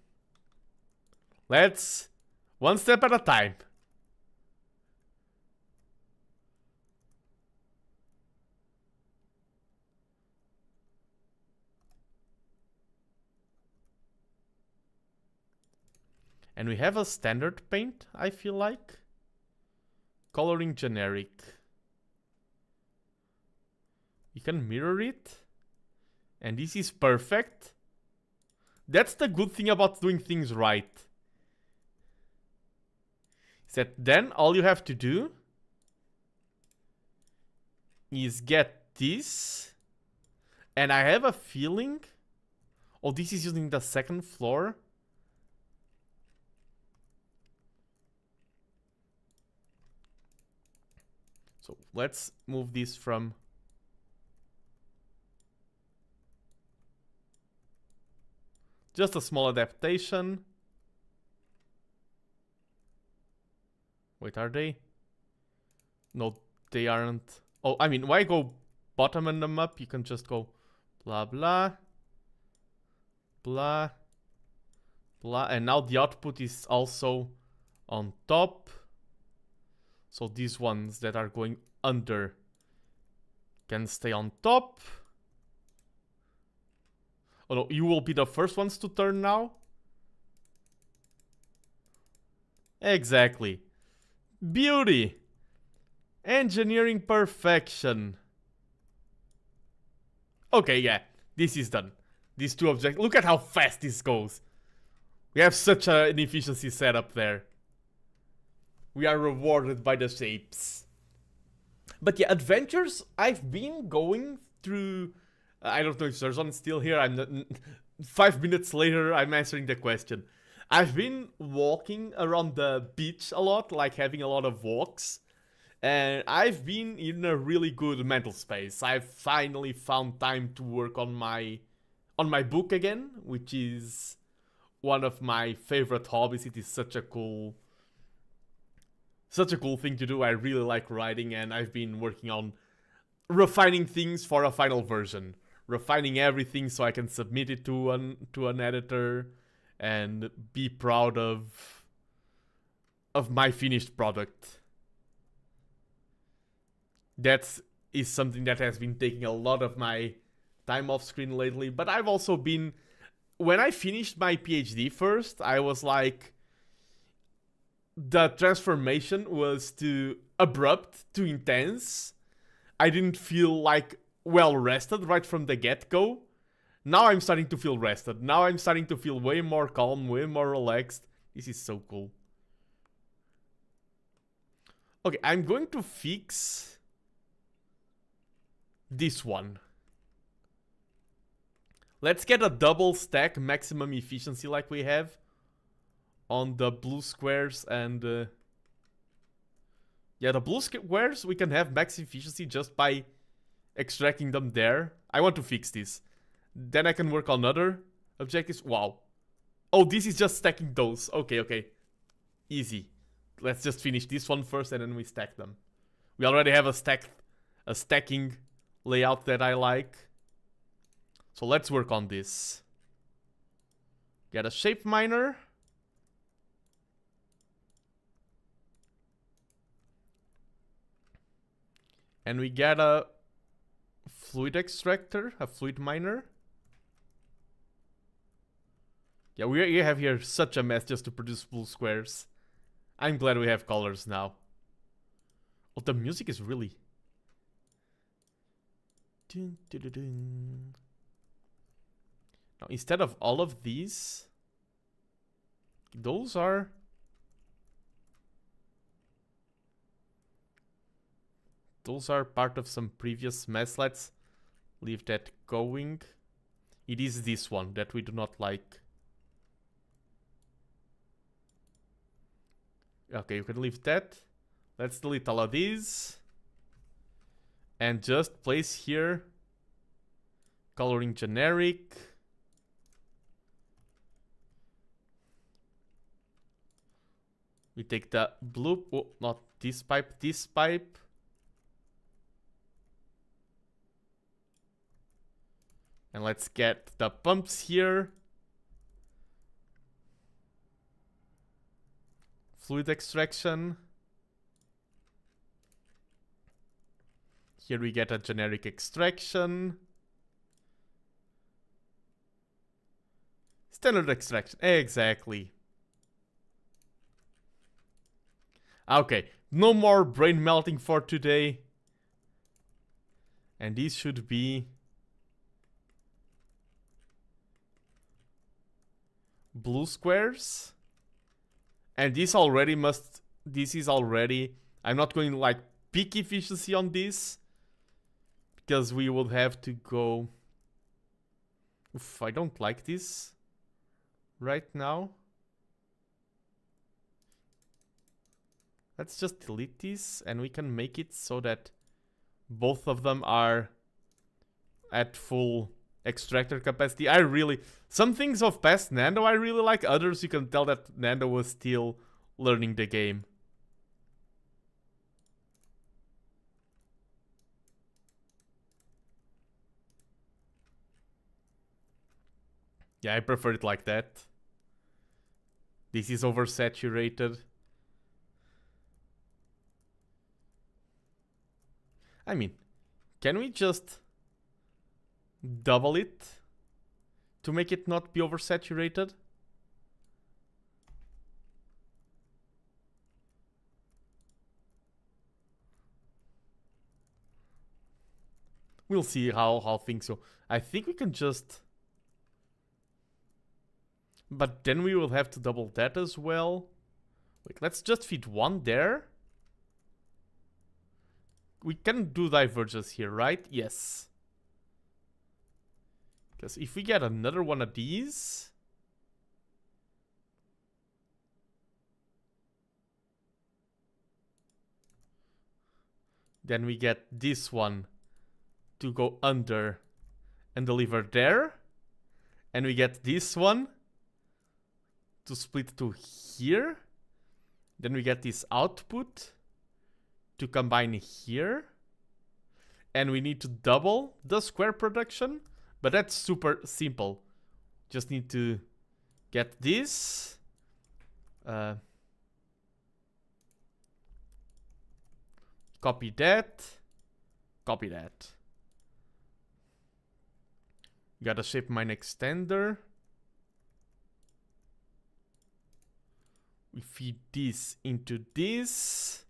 Let's one step at a time. And we have a standard paint, I feel like. Coloring generic. You can mirror it. And this is perfect. That's the good thing about doing things right. Is that then all you have to do is get this. And I have a feeling... Oh, this is using the second floor. So let's move this from... Just a small adaptation. Wait, are they? No, they aren't. Oh, I mean, why go bottom and them up? You can just go blah, blah, blah, blah. And now the output is also on top. So these ones that are going under can stay on top. Oh no, you will be the first ones to turn now? Exactly. Beauty. Engineering perfection. Okay, yeah. This is done. These two objects. Look at how fast this goes. We have such an efficiency setup there. We are rewarded by the shapes. But yeah, adventures, I've been going through... I don't know if there's one still here. 5 minutes later, I'm answering the question. I've been walking around the beach a lot, like having a lot of walks. And I've been in a really good mental space. I've finally found time to work on my book again, which is one of my favorite hobbies. It is such a cool thing to do. I really like writing, and I've been working on refining things for a final version. Refining everything so I can submit it to an editor and be proud of my finished product. That is something that has been taking a lot of my time off screen lately, but I've also been... When I finished my PhD first, I was like... The transformation was too abrupt, too intense. I didn't feel like well rested right from the get-go. Now I'm starting to feel rested. Now I'm starting to feel way more calm, way more relaxed. This is so cool. Okay, I'm going to fix this one. Let's get a double stack maximum efficiency like we have on the blue squares and... yeah, the blue squares we can have max efficiency just by extracting them there. I want to fix this. Then I can work on other Objectives. Wow. Oh, this is just stacking those. Okay, okay. Easy. Let's just finish this one first and then we stack them. We already have a stacking layout that I like. So let's work on this. Get a shape miner. And we get a fluid extractor, a fluid miner. Yeah, we have here such a mess just to produce blue squares. I'm glad we have colors now. Oh, the music is really... Dun, dun, dun, dun. Now, instead of all of these, those are... Those are part of some previous mess. Let's leave that going. It is this one that we do not like. Okay, you can leave that. Let's delete all of these. And just place here coloring generic. We take the blue, oh, not this pipe, this pipe. And let's get the pumps here. Fluid extraction. Here we get a generic extraction. Standard extraction, exactly. Okay, no more brain melting for today. And these should be blue squares. And this already must... This is already... I'm not going to like peak efficiency on this. Because we would have to go... Oof, I don't like this right now. Let's just delete this and we can make it so that both of them are at full extractor capacity. I really... Some things of past Nando I really like. Others you can tell that Nando was still learning the game. Yeah, I prefer it like that. This is oversaturated. I mean, can we just double it to make it not be oversaturated? We'll see how things go. I think we can just... But then we will have to double that as well. Wait, let's just feed one there. We can do divergence here, right? Yes. Because if we get another one of these... Then we get this one to go under and deliver there. And we get this one to split to here. Then we get this output to combine here. And we need to double the square production. But that's super simple. Just need to get this. Copy that. Copy that. Gotta shape mine extender. We feed this into this.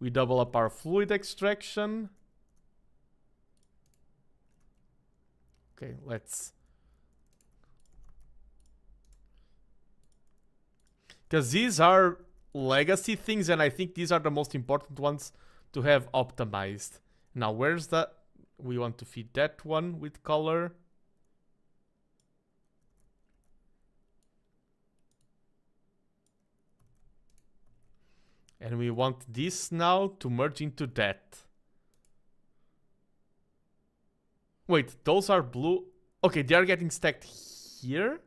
We double up our fluid extraction. Okay, let's... Because these are legacy things, and I think these are the most important ones to have optimized. Now, where's the... We want to feed that one with color. And we want this now to merge into that. Wait, those are blue. Okay, they are getting stacked here.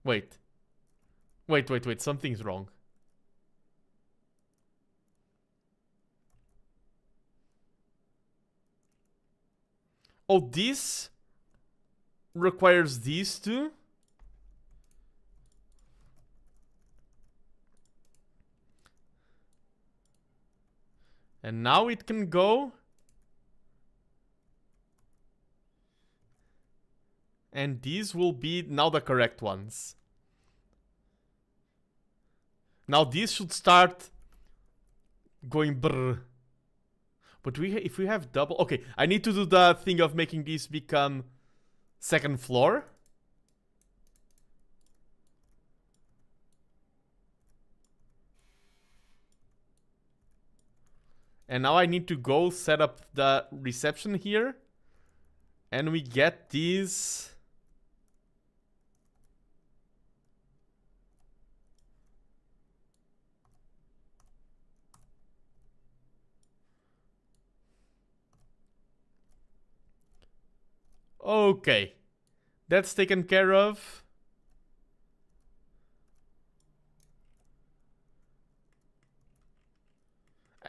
Wait. Wait. Something's wrong. Oh, this requires these two. And now it can go. And these will be now the correct ones. Now these should start going brr. But if we have double... Okay, I need to do the thing of making these become second floor. And now I need to go set up the reception here. And we get these... Okay. That's taken care of.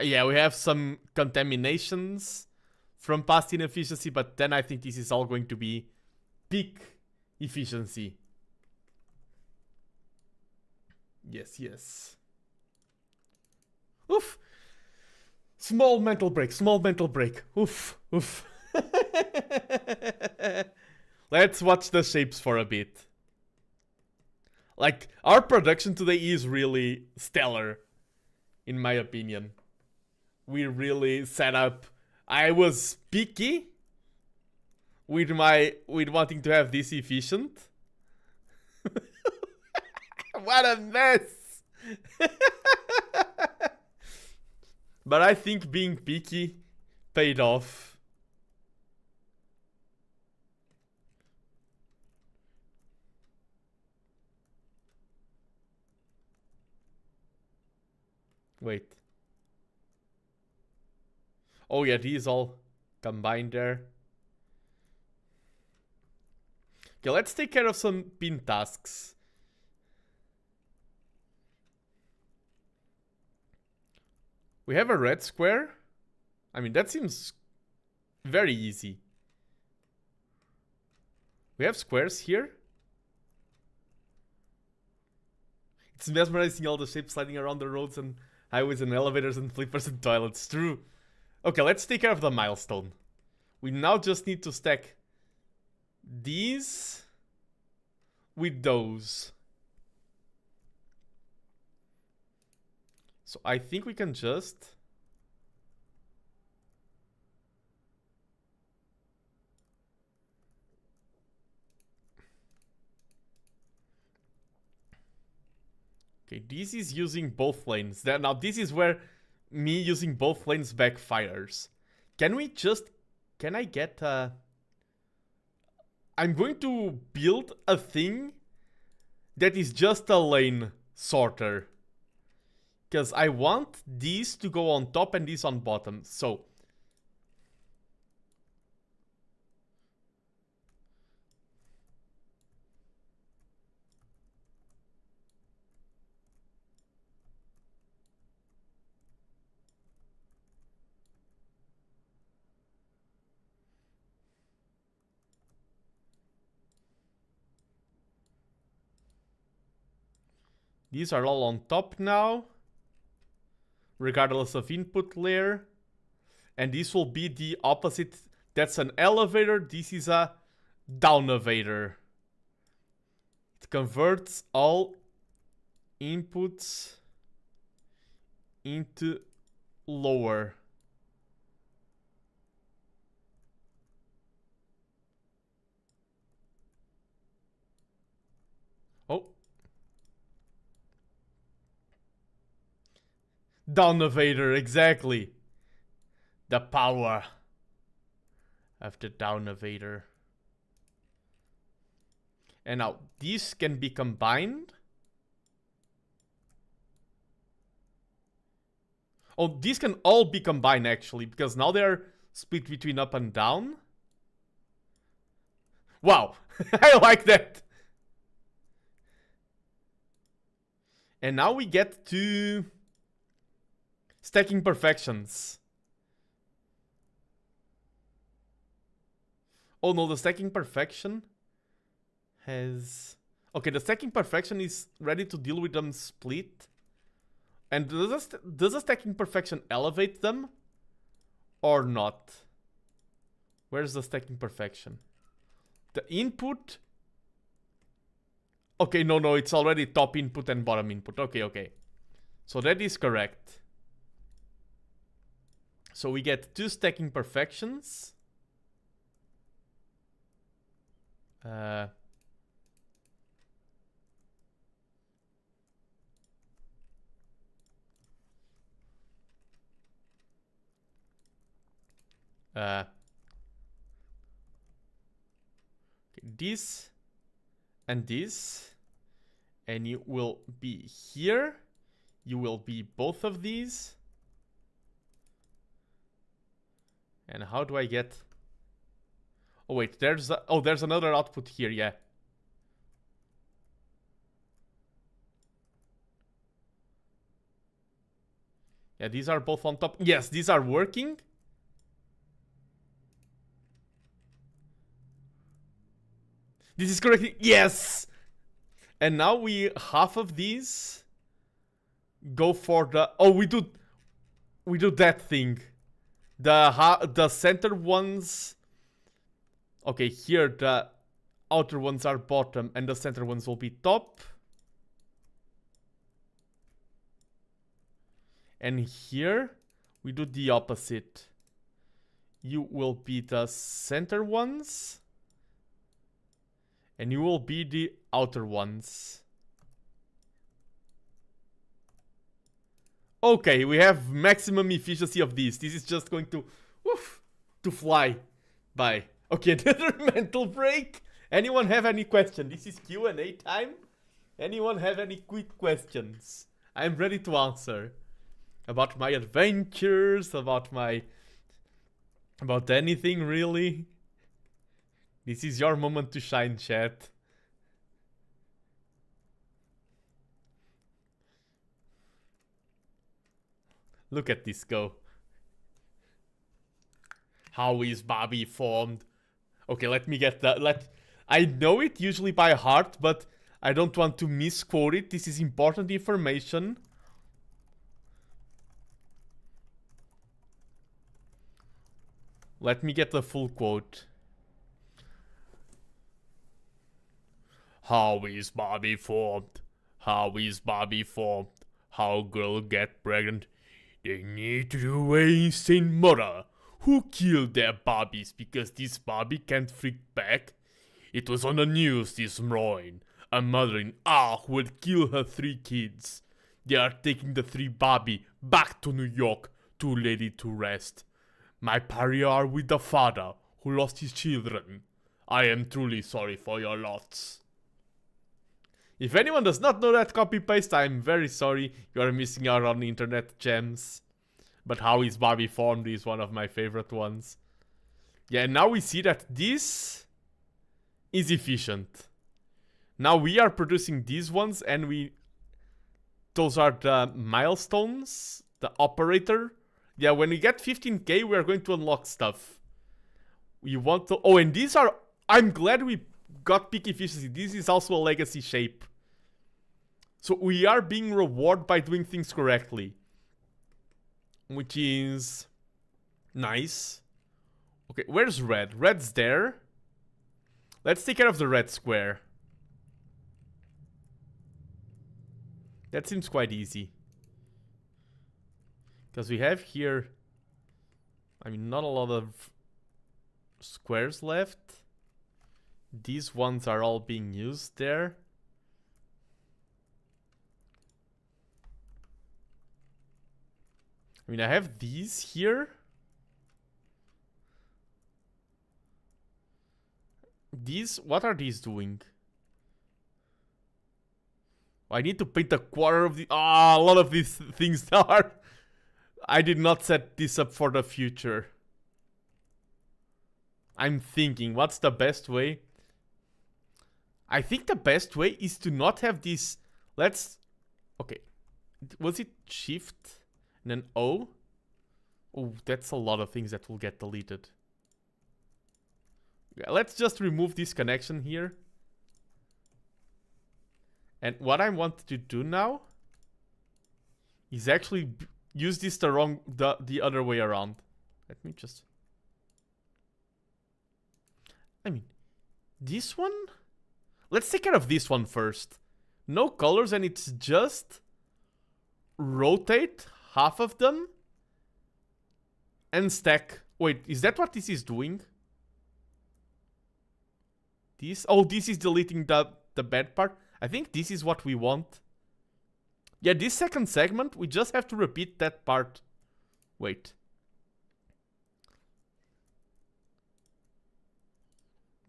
Yeah, we have some contaminations from past inefficiency, but then I think this is all going to be peak efficiency. Yes. Oof. Small mental break. Oof. Let's watch the shapes for a bit. Like, our production today is really stellar, in my opinion. We really set up. I was picky with wanting to have this efficient. What a mess! But I think being picky paid off. Wait. Oh yeah, these all combined there. Okay, let's take care of some pin tasks. We have a red square. I mean, that seems very easy. We have squares here. It's mesmerizing, all the shapes sliding around the roads and highways and elevators and flippers and toilets. True. Okay, let's take care of the milestone. We now just need to stack these with those. So I think we can just... Okay, this is using both lanes. Now this is where me using both lanes backfires. Can we just... Can I get... I'm going to build a thing that is just a lane sorter. Because I want these to go on top and these on bottom. So... These are all on top now, regardless of input layer. And this will be the opposite. That's an elevator. This is a downovator. It converts all inputs into lower. Oh. Downovator, exactly. The power of the downovator. And now these can be combined. Oh, these can all be combined actually, because now they're split between up and down. Wow, I like that. And now we get to stacking perfections. Oh no, the stacking perfection has... Okay, the stacking perfection is ready to deal with them split. And does a stacking perfection elevate them? Or not? Where's the stacking perfection? The input... Okay, no, it's already top input and bottom input. Okay. So that is correct. So we get 2 stacking perfections. This and this, and you will be here. You will be both of these. And how do I get... Oh wait, there's another output here, yeah. Yeah, these are both on top. Yes, these are working. This is correct. Yes! And now half of these go for the... Oh, we do that thing. The center ones... Okay, here the outer ones are bottom and the center ones will be top. And here we do the opposite. You will be the center ones. And you will be the outer ones. Okay, we have maximum efficiency of these. This is just going to... Woof, to fly by. Okay, another mental break. Anyone have any question? This is Q&A time. Anyone have any quick questions? I'm ready to answer. About my adventures, about anything really. This is your moment to shine, chat. Look at this go. How is Bobby formed? Okay, let me get that. I know it usually by heart, but I don't want to misquote it. This is important information. Let me get the full quote. How is Bobby formed? How is Bobby formed? How girl get pregnant? They need to waste in mother who killed their Bobbies because this Bobby can't freak back. It was on the news this morning. A mother in would kill her 3 kids. They are taking the 3 Bobby back to New York to lay it to rest. My pariah are with the father who lost his children. I am truly sorry for your loss. If anyone does not know that copy-paste, I am very sorry. You are missing out on internet gems. But how is Bobby formed is one of my favorite ones. Yeah, and now we see that this is efficient. Now we are producing these ones and those are the milestones, the operator. Yeah, when we get 15k, we are going to unlock stuff. We want to... Oh, and these are... I'm glad we got peak efficiency. This is also a legacy shape. So we are being rewarded by doing things correctly. Which is... nice. Okay, where's red? Red's there. Let's take care of the red square. That seems quite easy. Because we have here... I mean, not a lot of squares left. These ones are all being used there. I mean, I have these here. These, what are these doing? I need to paint a quarter of the... Ah, a lot of these things are... I did not set this up for the future. I'm thinking, what's the best way? I think the best way is to not have this. Let's. Okay. Was it shift and then O? Oh, that's a lot of things that will get deleted. Yeah, let's just remove this connection here. And what I want to do now is actually use this the other way around. Let me just. I mean, this one. Let's take care of this one first. No colors, and it's just rotate half of them and stack. Wait, is that what this is doing? This? Oh, this is deleting the bad part. I think this is what we want. Yeah, this second segment, we just have to repeat that part. Wait.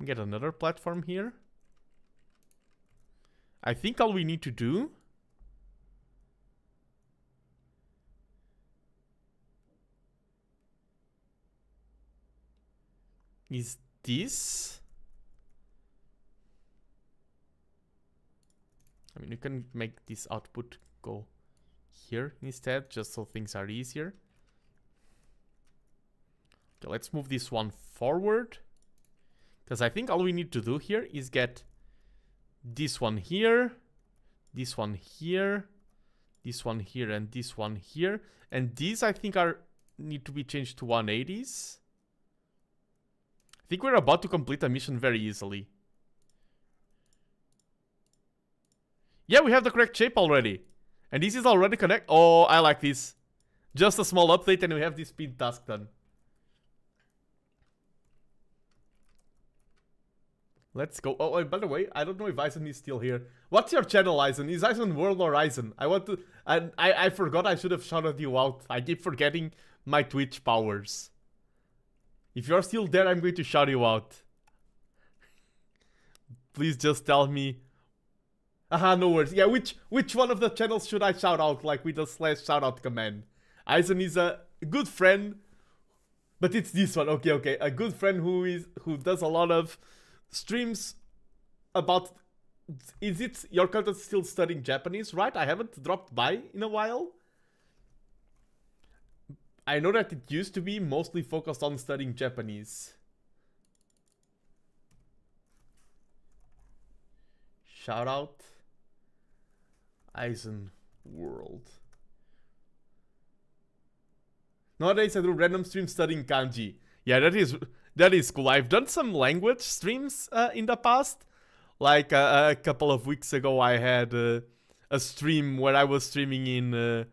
Get another platform here. I think all we need to do is this. I mean, you can make this output go here instead, just so things are easier. Okay, let's move this one forward. Because I think all we need to do here is get this one here, this one here, this one here, and this one here. And these, I think, need to be changed to 180s. I think we're about to complete a mission very easily. Yeah, we have the correct shape already. And this is already connected. Oh, I like this. Just a small update and we have this speed task done. Let's go. Oh, by the way, I don't know if Eisen is still here. What's your channel, Eisen? Is Eisen World or Eisen? I want to... And I forgot I should have shouted you out. I keep forgetting my Twitch powers. If you're still there, I'm going to shout you out. Please just tell me... Aha, no worries. Yeah, which one of the channels should I shout out, like with the / shoutout command? Eisen is a good friend, but it's this one. Okay. A good friend who does a lot of streams about... Is it your content still studying Japanese, right? I haven't dropped by in a while. I know that it used to be mostly focused on studying Japanese. Shout out Eisen World. Nowadays I do random streams studying kanji. Yeah, that is cool. I've done some language streams in the past. Like a couple of weeks ago I had a stream where I was streaming in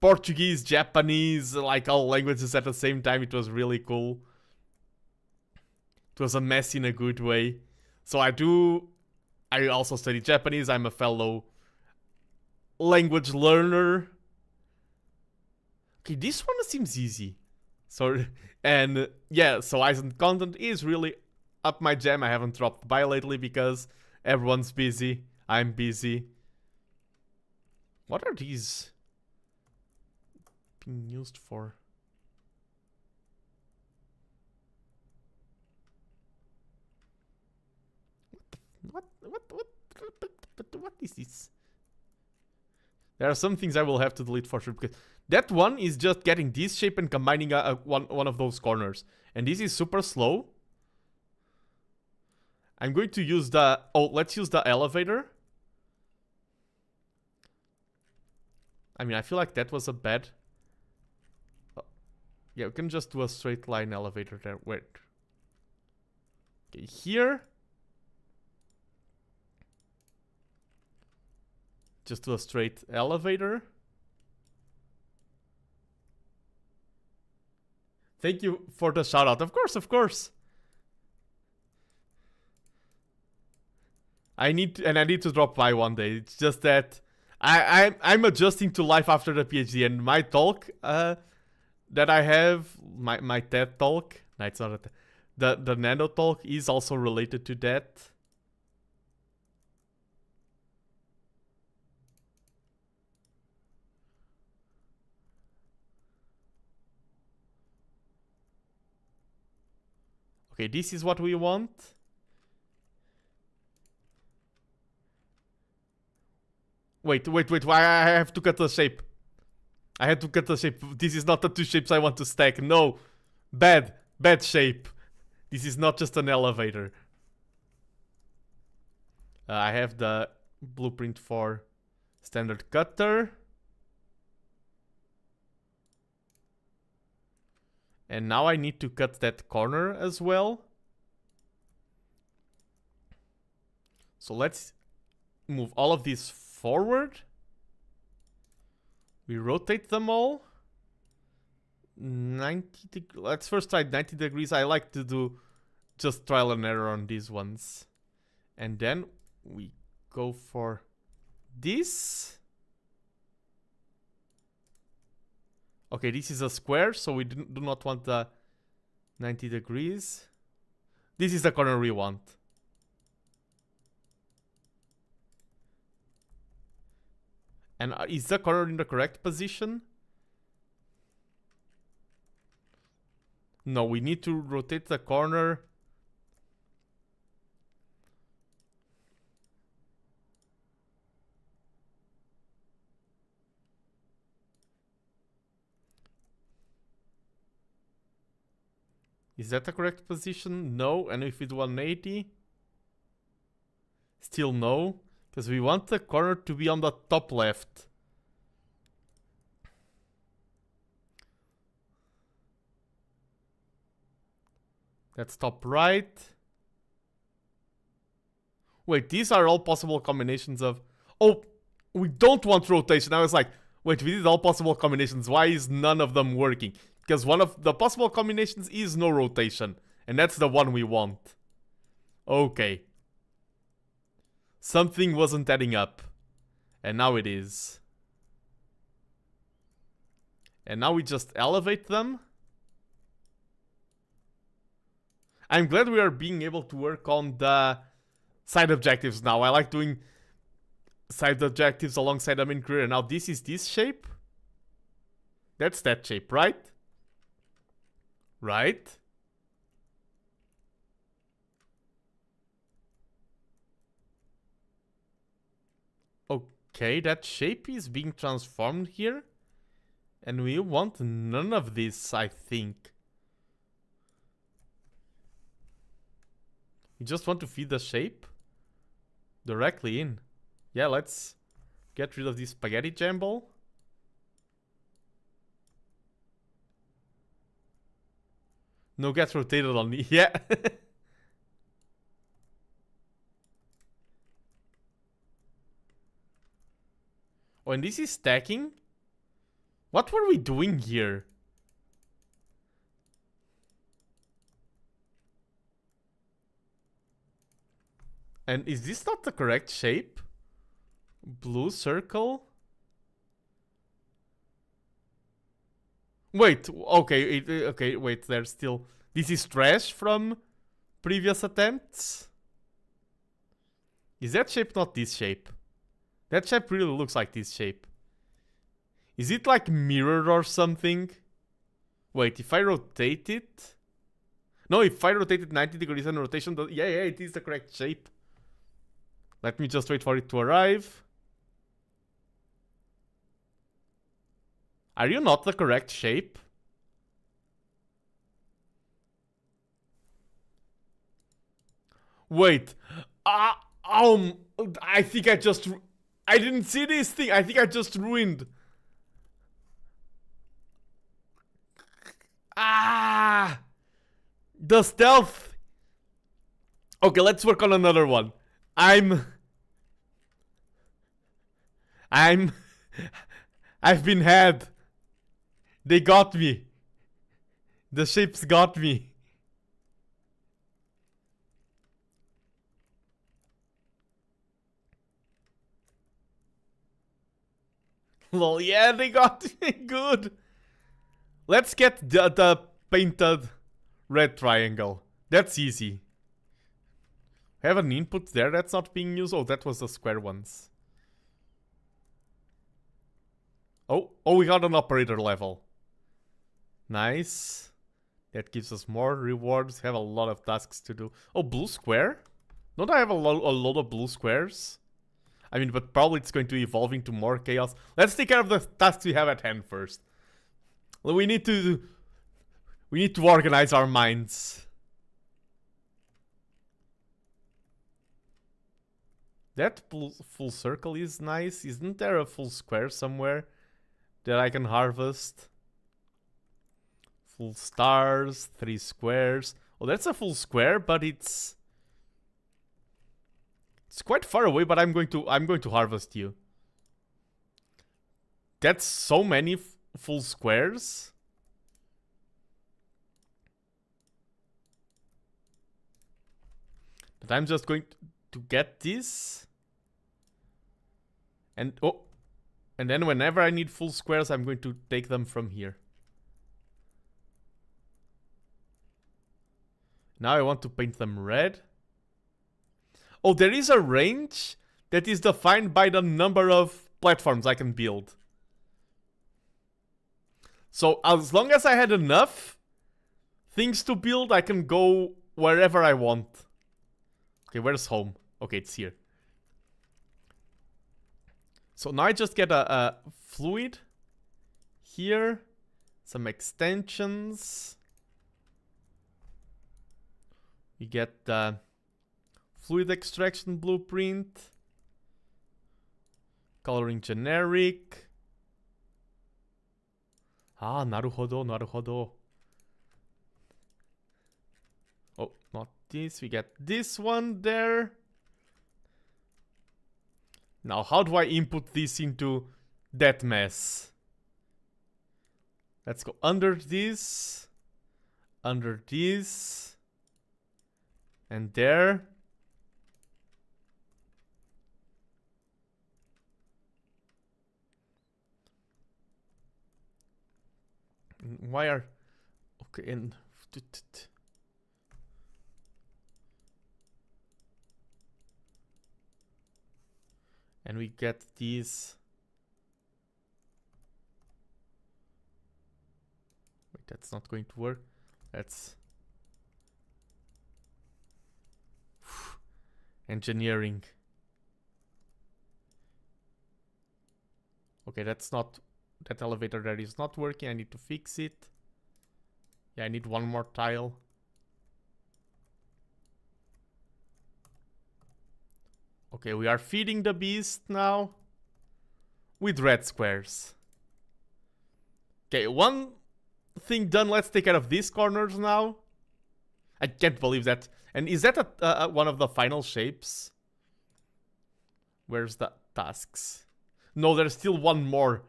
Portuguese, Japanese, like all languages at the same time. It was really cool. It was a mess in a good way. So I also study Japanese. I'm a fellow language learner. Okay, this one seems easy. So, and yeah, so Eisen content is really up my jam. I haven't dropped by lately because everyone's busy. I'm busy. What are these being used for? What is this? There are some things I will have to delete for sure, because that one is just getting this shape and combining one of those corners. And this is super slow. I'm going to use the... Oh, let's use the elevator. I mean, I feel like that was a bad... Yeah, we can just do a straight line elevator there. Wait. Okay, here. Just do a straight elevator. Thank you for the shout out. Of course, of course. I need to drop by one day. It's just that I'm adjusting to life after the PhD, and my talk that I have, my TED talk. No, it's not the Nando talk is also related to that. Okay, this is what we want. Wait, why I have to cut the shape? I had to cut the shape. This is not the two shapes I want to stack. No. Bad shape. This is not just an elevator. I have the blueprint for standard cutter. And now I need to cut that corner as well. So let's move all of these forward. We rotate them all. 90 degrees. Let's first try 90 degrees. I like to do just trial and error on these ones. And then we go for this. Okay, this is a square, so we do not want the 90 degrees. This is the corner we want. And is the corner in the correct position? No, we need to rotate the corner. Is that the correct position? No. And if it's 180? Still no. Because we want the corner to be on the top left. That's top right. Wait, these are all possible combinations of... Oh, we don't want rotation. I was like, wait, we did all possible combinations. Why is none of them working? Because one of the possible combinations is no rotation. And that's the one we want. Okay. Something wasn't adding up. And now it is. And now we just elevate them. I'm glad we are being able to work on the side objectives now. I like doing side objectives alongside the main career. Now this is this shape. That's that shape, right? Right? Okay, that shape is being transformed here. And we want none of this, I think. We just want to feed the shape directly in. Yeah, let's get rid of this spaghetti jumble. No, gets rotated on me. Yeah. Oh, and this is stacking? What were we doing here? And is this not the correct shape? Blue circle? Wait, okay, okay, wait, there's still... This is trash from previous attempts? Is that shape not this shape? That shape really looks like this shape. Is it like mirrored or something? Wait, if I rotate it... No, if I rotate it 90 degrees and rotation... Yeah, it is the correct shape. Let me just wait for it to arrive. Are you not the correct shape? Wait. I think I just... I didn't see this thing. I think I just ruined. The stealth. Okay, let's work on another one. I've been had. They got me. The shapes got me. Lol, yeah, they got me. Good. Let's get the painted red triangle. That's easy. Have an input there that's not being used. Oh, that was the square ones. Oh, we got an operator level. Nice. That gives us more rewards. Have a lot of tasks to do. Oh, blue square? Don't I have a lot of blue squares? I mean, but probably it's going to evolve into more chaos. Let's take care of the tasks we have at hand first. Well, we need to organize our minds. That full circle is nice. Isn't there a full square somewhere that I can harvest? Full stars, 3 squares. Oh, that's a full square, but it's quite far away. But I'm going to harvest you. That's so many full squares. But I'm just going to get this. And and then whenever I need full squares, I'm going to take them from here. Now I want to paint them red. Oh, there is a range that is defined by the number of platforms I can build. So as long as I had enough things to build, I can go wherever I want. Okay, where's home? Okay, it's here. So now I just get a fluid here, some extensions. We get the fluid extraction blueprint, coloring generic. Ah, naruhodo, naruhodo. Oh, not this. We get this one there. Now, how do I input this into that mess? Let's go under this, and there. Why are... Okay, and... And we get these... Wait, that's not going to work. That's... Engineering. Okay, that's not... That elevator there is not working. I need to fix it. Yeah, I need one more tile. Okay, we are feeding the beast now with red squares. Okay, one thing done. Let's take care of these corners now. I can't believe that. And is that one of the final shapes? Where's the tasks? No, there's still one more.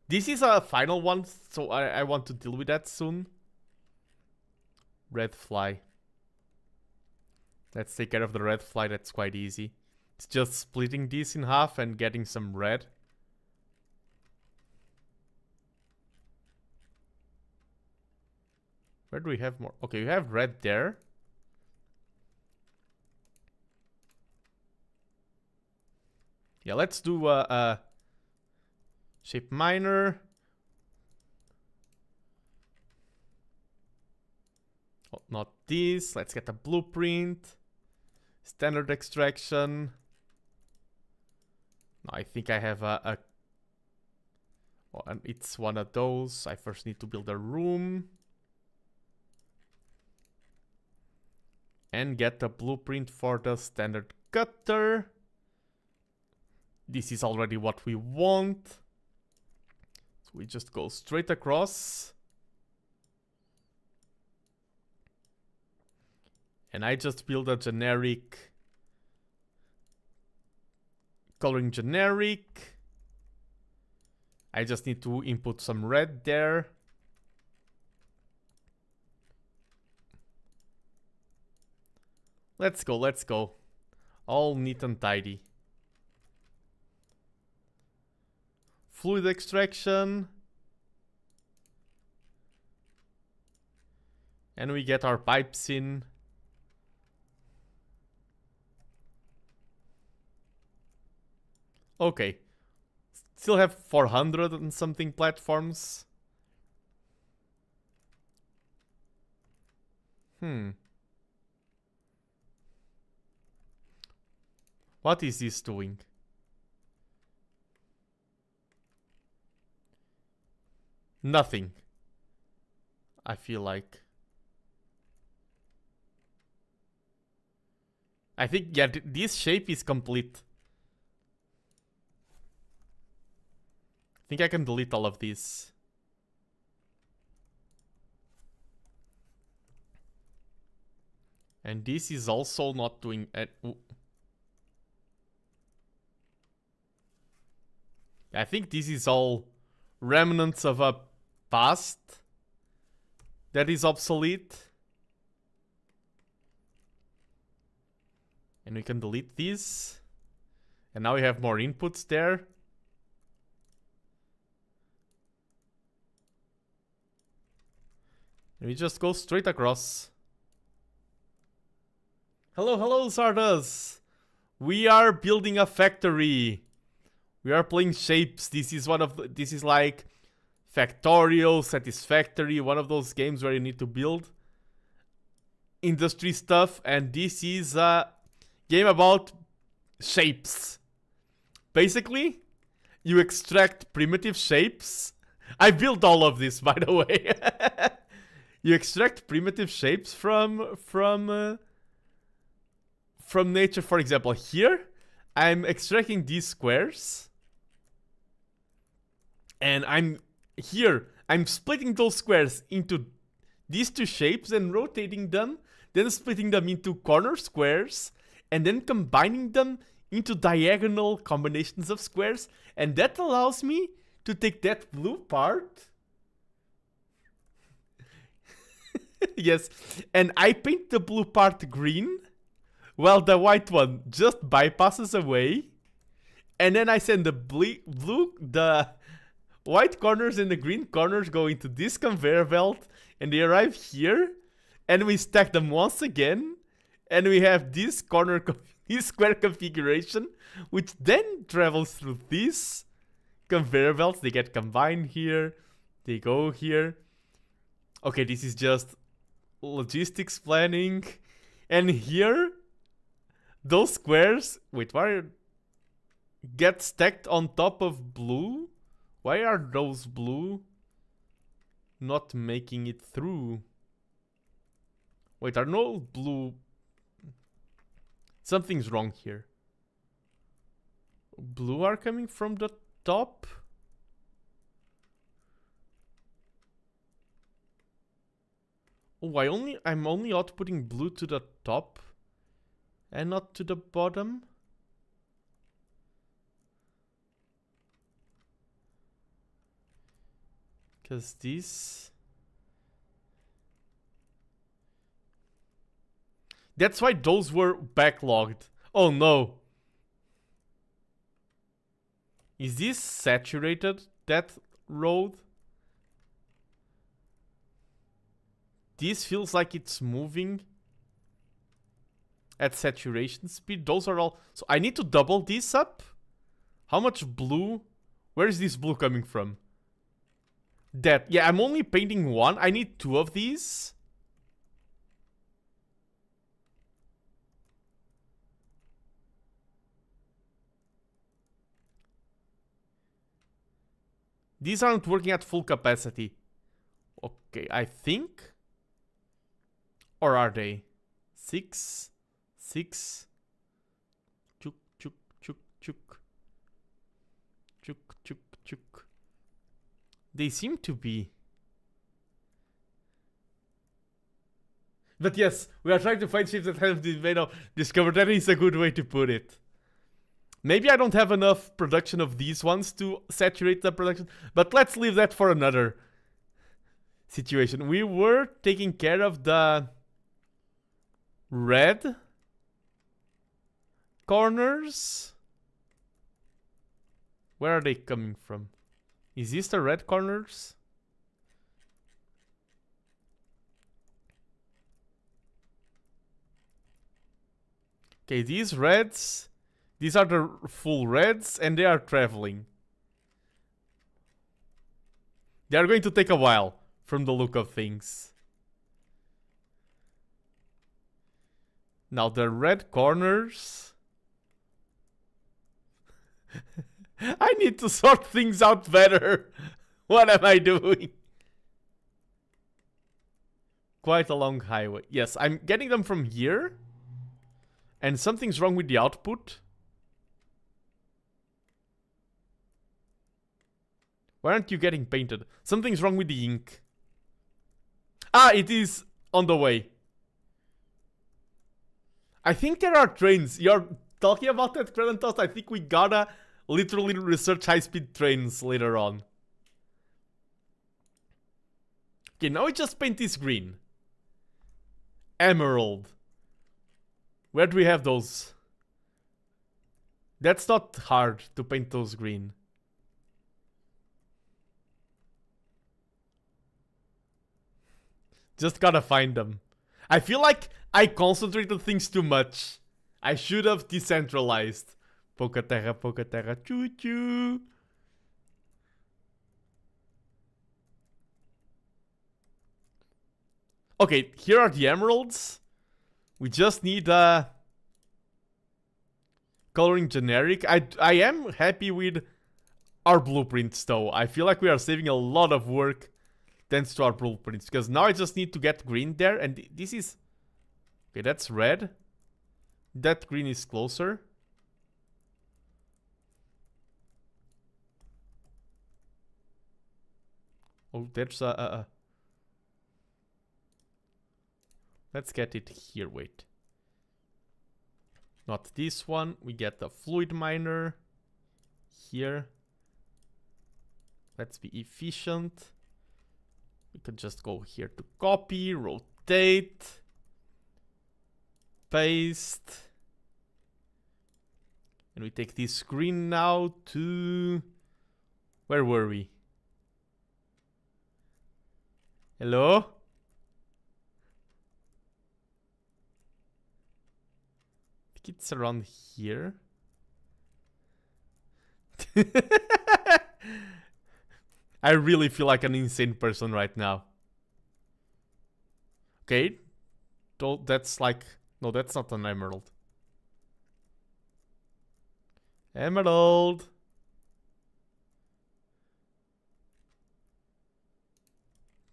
This is a final one, so I want to deal with that soon. Red fly. Let's take care of the red fly. That's quite easy. It's just splitting this in half and getting some red. Where do we have more? Okay, we have red there. Yeah, let's do a shape miner. Oh, not this. Let's get a blueprint. Standard extraction. No, I think I have a oh, and it's one of those. I first need to build a room. And get the blueprint for the standard cutter. This is already what we want. So we just go straight across. And I just build a generic coloring generic. I just need to input some red there. Let's go, let's go. All neat and tidy. Fluid extraction. And we get our pipes in. Okay. Still have 400 and something platforms. What is this doing? Nothing. I feel like. I think, yeah, this shape is complete. I think I can delete all of these. And this is also not doing it. I think this is all remnants of a past that is obsolete. And we can delete these. And now we have more inputs there. And we just go straight across. Hello, hello, Zardas! We are building a factory. We are playing Shapes. This is this is like Factorial, Satisfactory, one of those games where you need to build industry stuff, and this is a game about shapes. Basically, you extract primitive shapes. I built all of this, by the way. You extract primitive shapes from nature. For example, here I'm extracting these squares, and I'm splitting those squares into these two shapes and rotating them, then splitting them into corner squares, and then combining them into diagonal combinations of squares, and that allows me to take that blue part. Yes, and I paint the blue part green, while the white one just bypasses away, and then I send the white corners and the green corners go into this conveyor belt, and they arrive here, and we stack them once again, and we have this this square configuration, which then travels through these conveyor belts. They get combined here, they go here. Okay, this is just logistics planning, and here those squares, wait, why get stacked on top of blue? Why are those blue not making it through? Wait, are no blue... Something's wrong here. Blue are coming from the top? Oh, I'm only outputting blue to the top and not to the bottom. Because this... That's why those were backlogged. Oh no. Is this saturated, that road? This feels like it's moving at saturation speed. Those are all... So I need to double this up. How much blue? Where is this blue coming from? That. Yeah, I'm only painting one. I need two of these. These aren't working at full capacity. Okay, I think. Or are they? 6. Chuk, chuk, chuk, chuk. Chuk, chuk, chuk. They seem to be. But yes, we are trying to find shapes that have been made of discovered. That is a good way to put it. Maybe I don't have enough production of these ones to saturate the production, but let's leave that for another situation. We were taking care of the red corners. Where are they coming from? Is this the red corners? Okay, these reds, these are the full reds, and they are traveling. They are going to take a while, from the look of things. Now the red corners. I need to sort things out better. What am I doing? Quite a long highway. Yes, I'm getting them from here. And something's wrong with the output. Why aren't you getting painted? Something's wrong with the ink. Ah, it is on the way. I think there are trains. You're talking about that, Kralentos? I think we gotta literally research high-speed trains later on. Okay, now we just paint this green. Emerald. Where do we have those? That's not hard to paint those green. Just gotta find them. I feel like I concentrated things too much. I should have decentralized. Pouca terra, choo choo. Okay, here are the emeralds. We just need coloring generic. I am happy with our blueprints though. I feel like we are saving a lot of work thanks to our blueprints. Because now I just need to get green there. And this is... Okay, that's red. That green is closer. Oh, there's a... Let's get it here, wait. Not this one. We get the fluid miner. Here. Let's be efficient. We could just go here to copy, rotate, paste. And we take this screen now to... Where were we? Hello? I think it's around here. I really feel like an insane person right now. Okay. That's like... No, that's not an emerald. Emerald.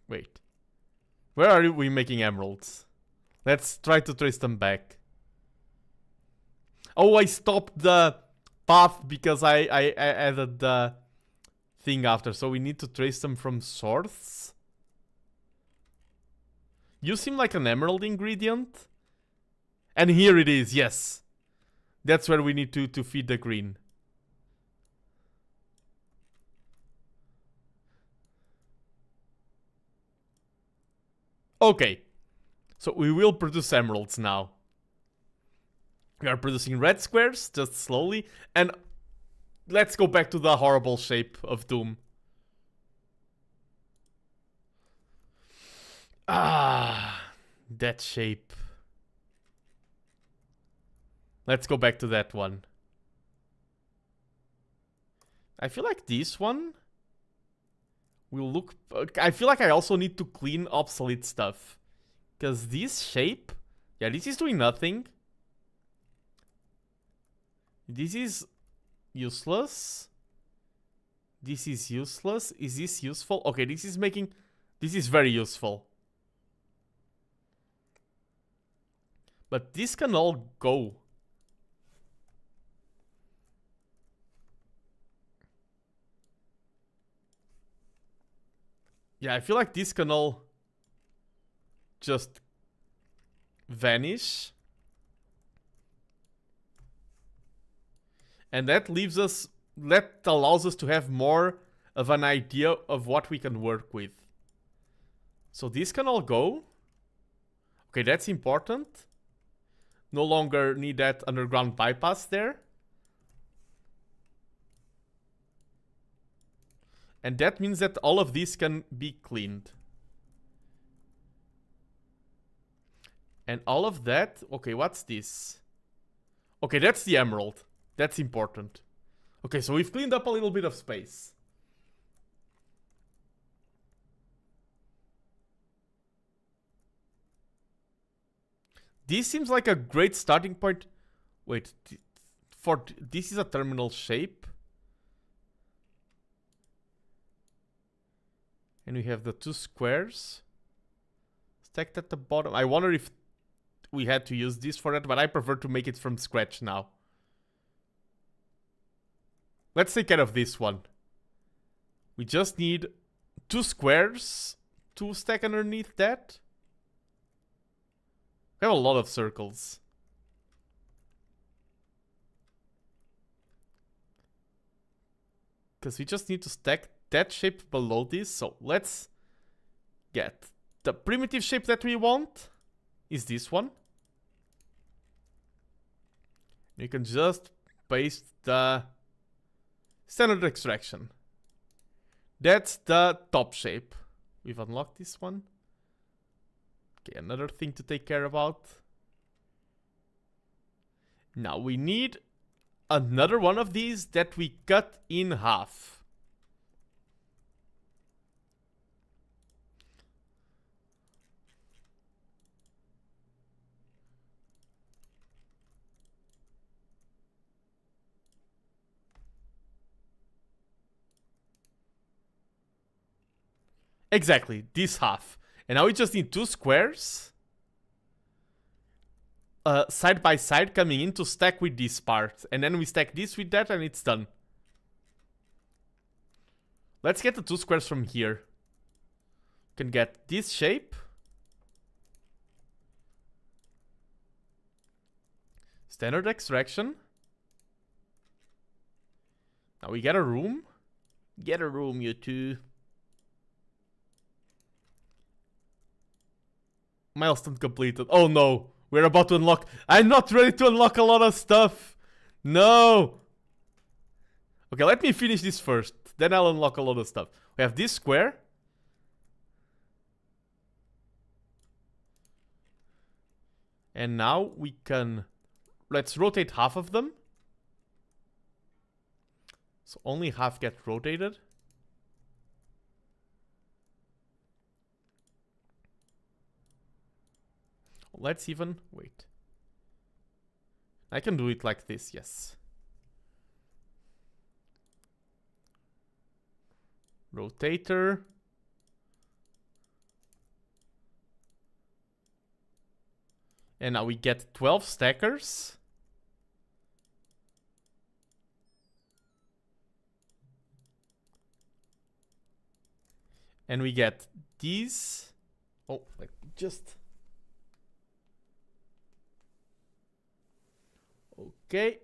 Wait. Where are we making emeralds? Let's try to trace them back. Oh, I stopped the path because I added the thing after. So we need to trace them from source. You seem like an emerald ingredient. And here it is, yes. That's where we need to feed the green. Okay. So we will produce emeralds now. We are producing red squares, just slowly. And let's go back to the horrible shape of Doom. Ah, that shape. Let's go back to that one. I feel like this one will look... I feel like I also need to clean obsolete stuff. Because this shape... Yeah, this is doing nothing. This is useless. This is useless. Is this useful? Okay, this is making... This is very useful. But this can all go. Yeah, I feel like this can all just vanish. And that leaves us, that allows us to have more of an idea of what we can work with. So this can all go. Okay, that's important. No longer need that underground bypass there. And that means that all of this can be cleaned. And all of that... Okay, what's this? Okay, that's the emerald. That's important. Okay, so we've cleaned up a little bit of space. This seems like a great starting point. Wait, this is a terminal shape. And we have the two squares stacked at the bottom. I wonder if we had to use this for that, but I prefer to make it from scratch now. Let's take care of this one. We just need two squares to stack underneath that. We have a lot of circles. Because we just need to stack that shape below this. So let's get the primitive shape that we want is this one. You can just paste the standard extraction. That's the top shape. We've unlocked this one. Okay, another thing to take care about. Now we need another one of these that we cut in half. Exactly, this half. And now we just need two squares side by side coming in to stack with this part. And then we stack this with that and it's done. Let's get the two squares from here. We can get this shape. Standard extraction. Now we get a room. Get a room, you two. Milestone completed. Oh no, we're about to unlock. I'm not ready to unlock a lot of stuff. No. Okay, let me finish this first. Then I'll unlock a lot of stuff. We have this square. And now we can... Let's rotate half of them. So only half get rotated. Let's even... Wait. I can do it like this, yes. Rotator. And now we get 12 stackers. And we get these. Oh, like just... Okay.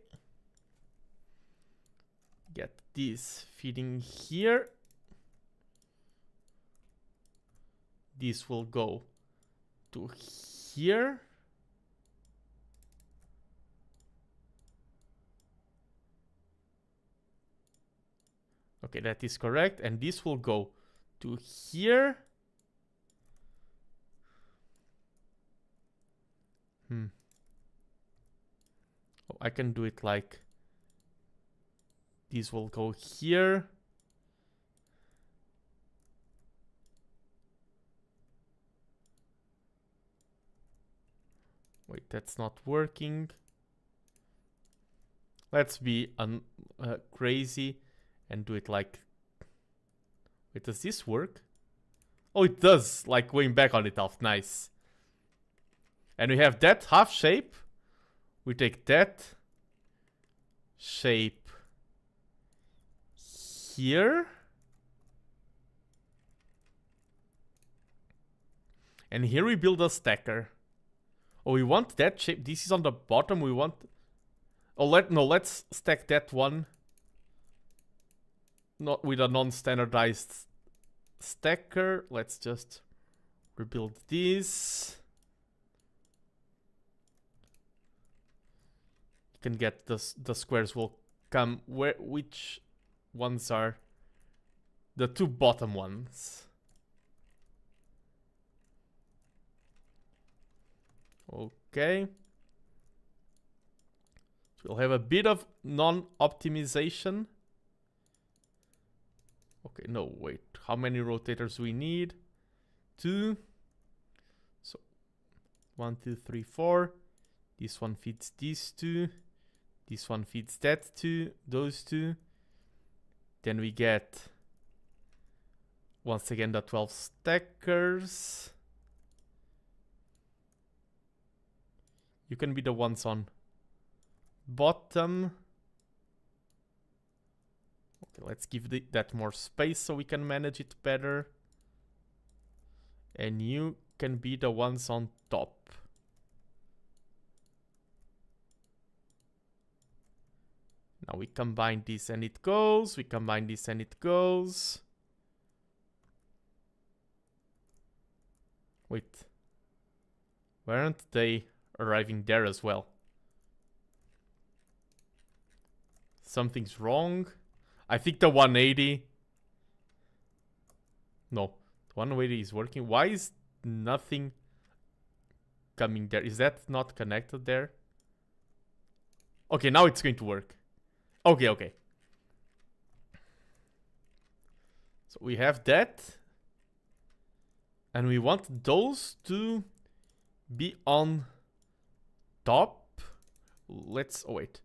Get this feeding here. This will go to here. Okay, that is correct. And this will go to here. Oh, I can do it like these will go here. Wait, that's not working. Let's be crazy and do it like... Wait, does this work? Oh, it does, like going back on it off. Nice. And we have that half shape. We take that shape here. And here we build a stacker. Oh, we want that shape. This is on the bottom. We want... Oh, let's stack that one. Not with a non-standardized stacker. Let's just rebuild this. You can get the squares will come which ones are the two bottom ones. Okay. So we'll have a bit of non-optimization. Okay, no, wait. How many rotators we need? 2. So 1, 2, 3, 4. This one feeds these two. This one feeds that two, those two. Then we get, once again, the 12 stackers. You can be the ones on bottom. Okay, let's give that more space so we can manage it better. And you can be the ones on top. Now we combine this and it goes. We combine this and it goes. Wait. Why aren't they arriving there as well? Something's wrong. I think the 180. No. The 180 is working. Why is nothing coming there? Is that not connected there? Okay, now it's going to work. Okay, okay. So we have that. And we want those to be on top. Let's... Oh, wait.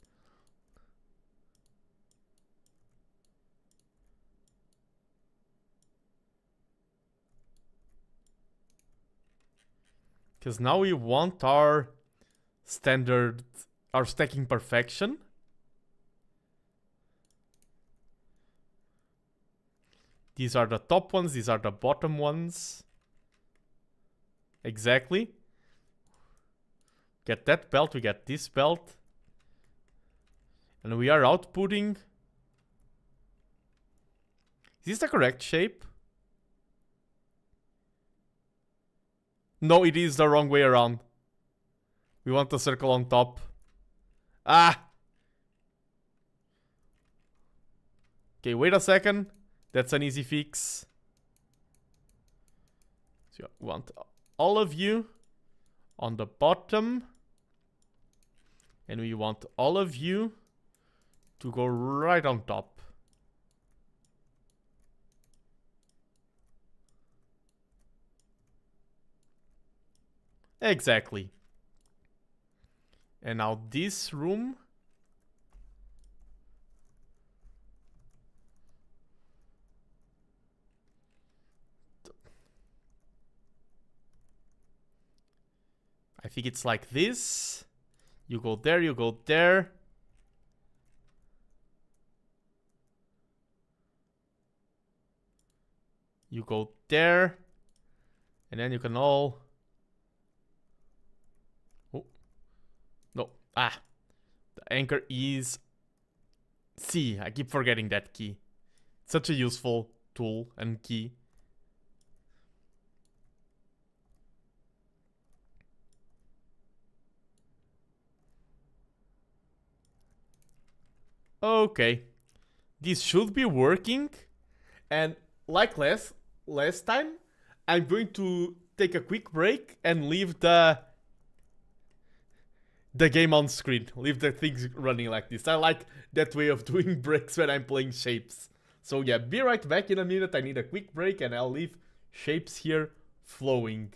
Because now we want our standard... Our stacking perfection. These are the top ones. These are the bottom ones. Exactly. Get that belt. We get this belt. And we are outputting. Is this the correct shape? No, it is the wrong way around. We want the circle on top. Ah! Okay, wait a second. That's an easy fix. So we want all of you on the bottom. And we want all of you to go right on top. Exactly. And now this room. I think it's like this. You go there, you go there. You go there. And then you can all... Oh. No. Ah. The anchor is C. I keep forgetting that key. Such a useful tool and key. Okay. This should be working. And like last time, I'm going to take a quick break and leave the game on screen. Leave the things running like this. I like that way of doing breaks when I'm playing Shapes. So yeah, be right back in a minute. I need a quick break and I'll leave Shapes here flowing.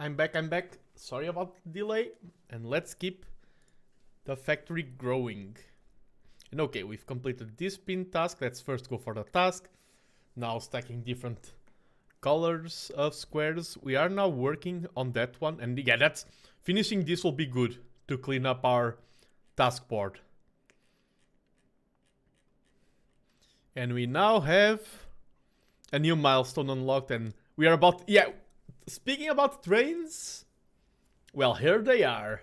I'm back. Sorry about the delay. And let's keep the factory growing. And okay, we've completed this pin task. Let's first go for the task. Now stacking different colors of squares. We are now working on that one. And yeah, that's finishing this will be good to clean up our task board. And we now have a new milestone unlocked, and we are about... Yeah, speaking about trains, well, here they are.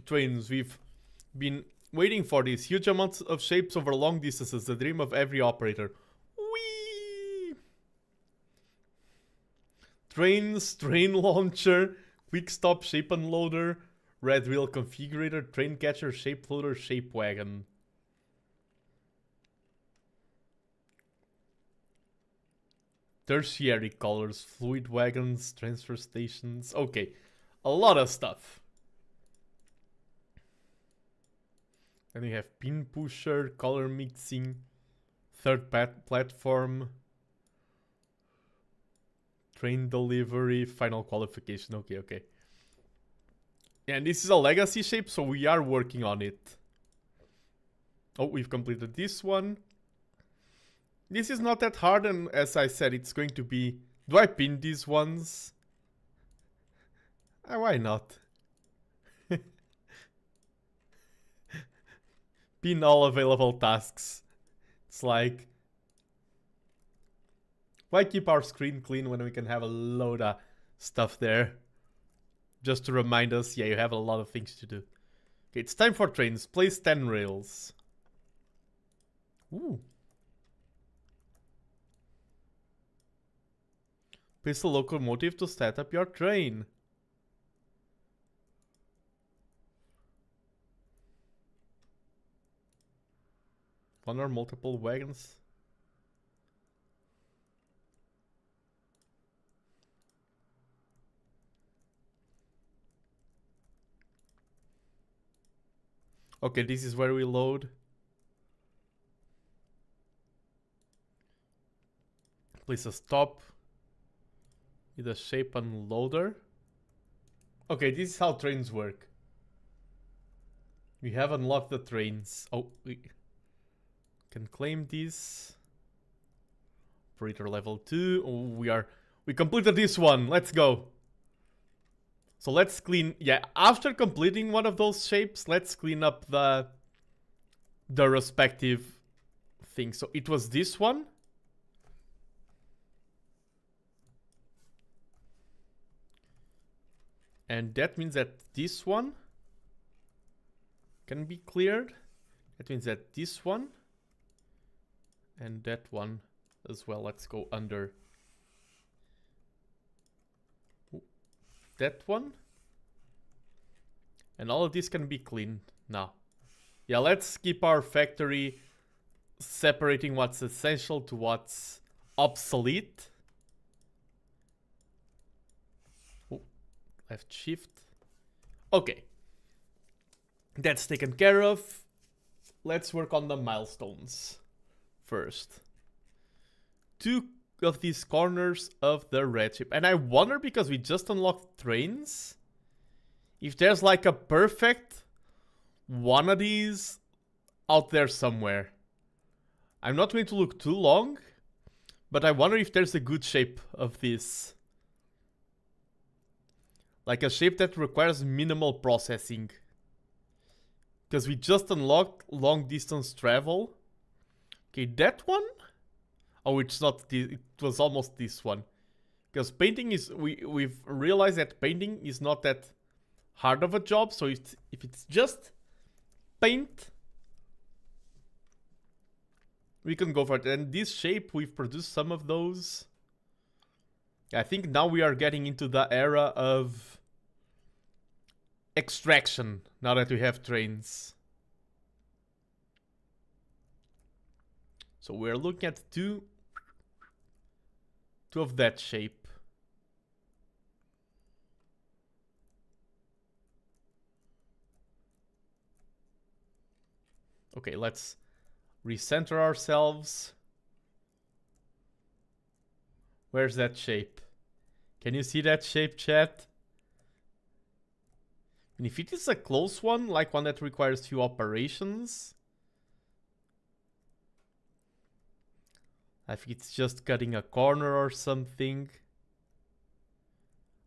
Trains, we've been waiting for these huge amounts of shapes over long distances, the dream of every operator. Whee! Trains, train launcher, quick stop shape unloader, red wheel configurator, train catcher, shape loader, shape wagon. Tertiary colors, fluid wagons, transfer stations. Okay, a lot of stuff. Then we have pin pusher, color mixing, third platform, train delivery, final qualification. Okay. And this is a legacy shape, so we are working on it. Oh, we've completed this one. This is not that hard, and as I said, it's going to be... Do I pin these ones? Why not? Pin all available tasks. It's like... Why keep our screen clean when we can have a load of stuff there? Just to remind us, yeah, you have a lot of things to do. Okay, it's time for trains. Place 10 rails. Ooh. Place a locomotive to set up your train. One or multiple wagons. Okay, this is where we load. Place a stop with a shape unloader. Okay, this is how trains work. We have unlocked the trains. Oh, we can claim this. Operator level 2. Oh, we completed this one. Let's go. So let's clean... Yeah, after completing one of those shapes, let's clean up the respective thing. So it was this one. And that means that this one can be cleared. That means that this one and that one as well. Let's go under that one. And all of this can be cleaned now. Yeah, let's keep our factory separating what's essential to what's obsolete. Left shift. Okay. That's taken care of. Let's work on the milestones first. 2 of these corners of the red ship. And I wonder, because we just unlocked trains, if there's like a perfect one of these out there somewhere. I'm not going to look too long, but I wonder if there's a good shape of this. Like a shape that requires minimal processing. Because we just unlocked long distance travel. Okay, that one? Oh, it's not this, it was almost this one. Because painting is, we've realized that painting is not that hard of a job. So if it's just paint, we can go for it. And this shape, we've produced some of those. I think now we are getting into the era of extraction, now that we have trains. So we're looking at two of that shape. Okay, let's recenter ourselves. Where's that shape? Can you see that shape, chat? And if it is a close one, like one that requires few operations, I think it's just cutting a corner or something.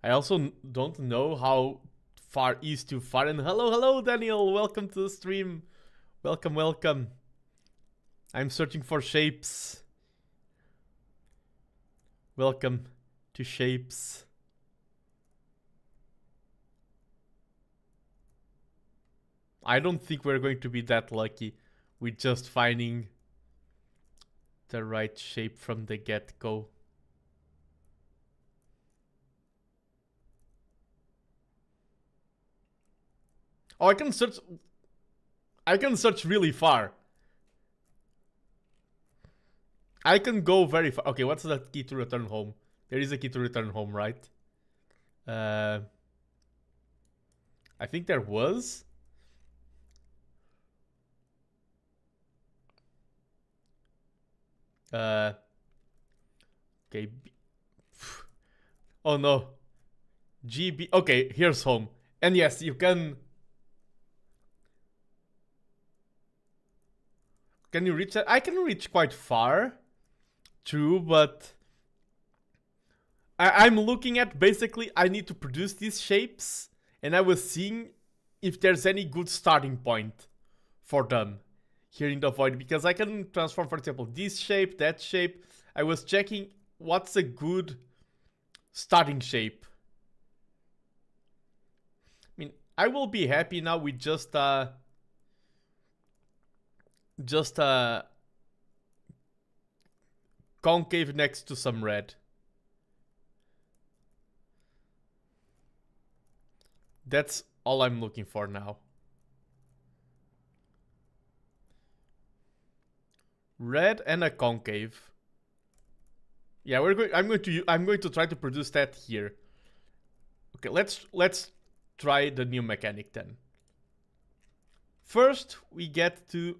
I also don't know how far is too far. And hello, Daniel. Welcome to the stream. Welcome. I'm searching for shapes. Welcome to shapes. I don't think we're going to be that lucky with just finding the right shape from the get-go. Oh, I can search really far. I can go very far. Okay, what's the key to return home? There is a key to return home, right? I think there was. Okay. Oh no. GB. Okay, here's home. And yes, you can. Can you reach that? I can reach quite far. True, but I'm looking at basically I need to produce these shapes, and I was seeing if there's any good starting point for them here in the void, because I can transform, for example, this shape, that shape. I was checking what's a good starting shape. I mean, I will be happy now with just concave next to some red. That's all I'm looking for now. Red and a concave. Yeah, I'm going to try to produce that here. Okay, let's try the new mechanic then. First, we get to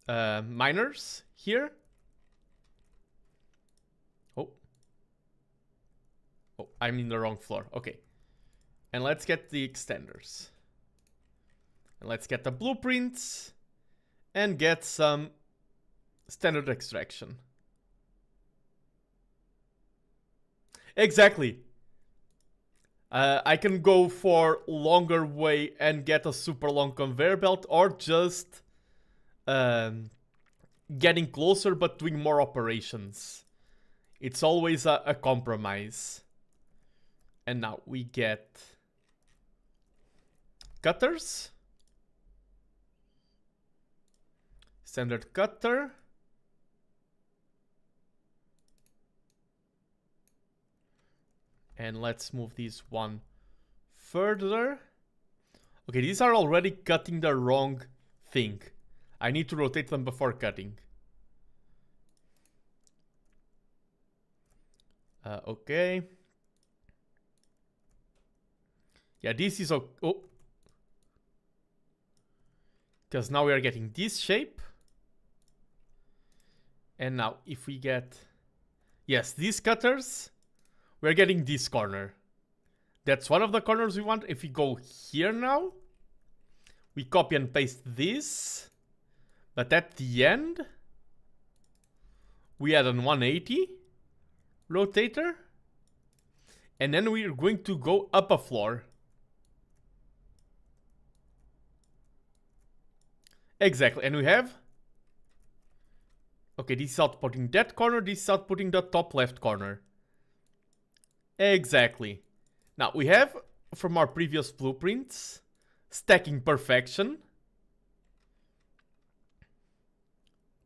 miners here. Oh, I'm in the wrong floor. Okay. And let's get the extenders. And let's get the blueprints. And get some standard extraction. Exactly. I can go for longer way and get a super long conveyor belt, or just getting closer but doing more operations. It's always a compromise. And now we get cutters. Standard cutter. And let's move this one further. Okay, these are already cutting the wrong thing. I need to rotate them before cutting. Okay. Yeah, this is... Oh. Because now we are getting this shape. And now if we get... Yes, these cutters... We're getting this corner. That's one of the corners we want. If we go here now... We copy and paste this. But at the end... We add an 180 rotator. And then we're going to go up a floor. Exactly, and we have... Okay, this is outputting that corner, this is outputting the top left corner. Exactly. Now, we have, from our previous blueprints, stacking perfection.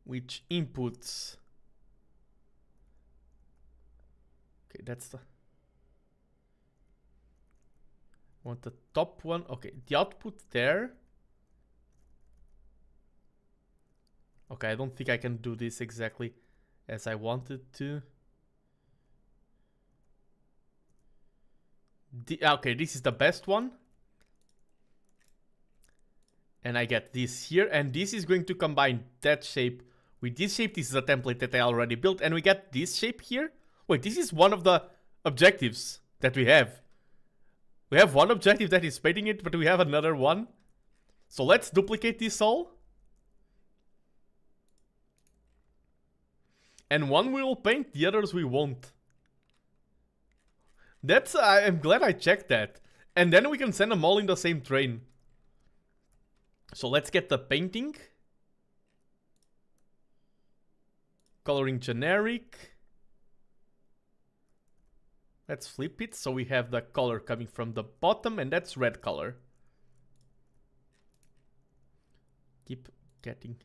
Which inputs... Okay, that's the... I want the top one. Okay, the output there... Okay, I don't think I can do this exactly as I wanted to. Okay, this is the best one. And I get this here. And this is going to combine that shape With this shape, this is a template that I already built, and we get this shape here. Wait, this is one of the objectives that we have. We have one objective that is painting it, but we have another one. So let's duplicate this all. And one we will paint, the others we won't. That's, I'm glad I checked that. And then we can send them all in the same train. So let's get the painting. Coloring generic. Let's flip it so we have the color coming from the bottom, and that's red color. Keep getting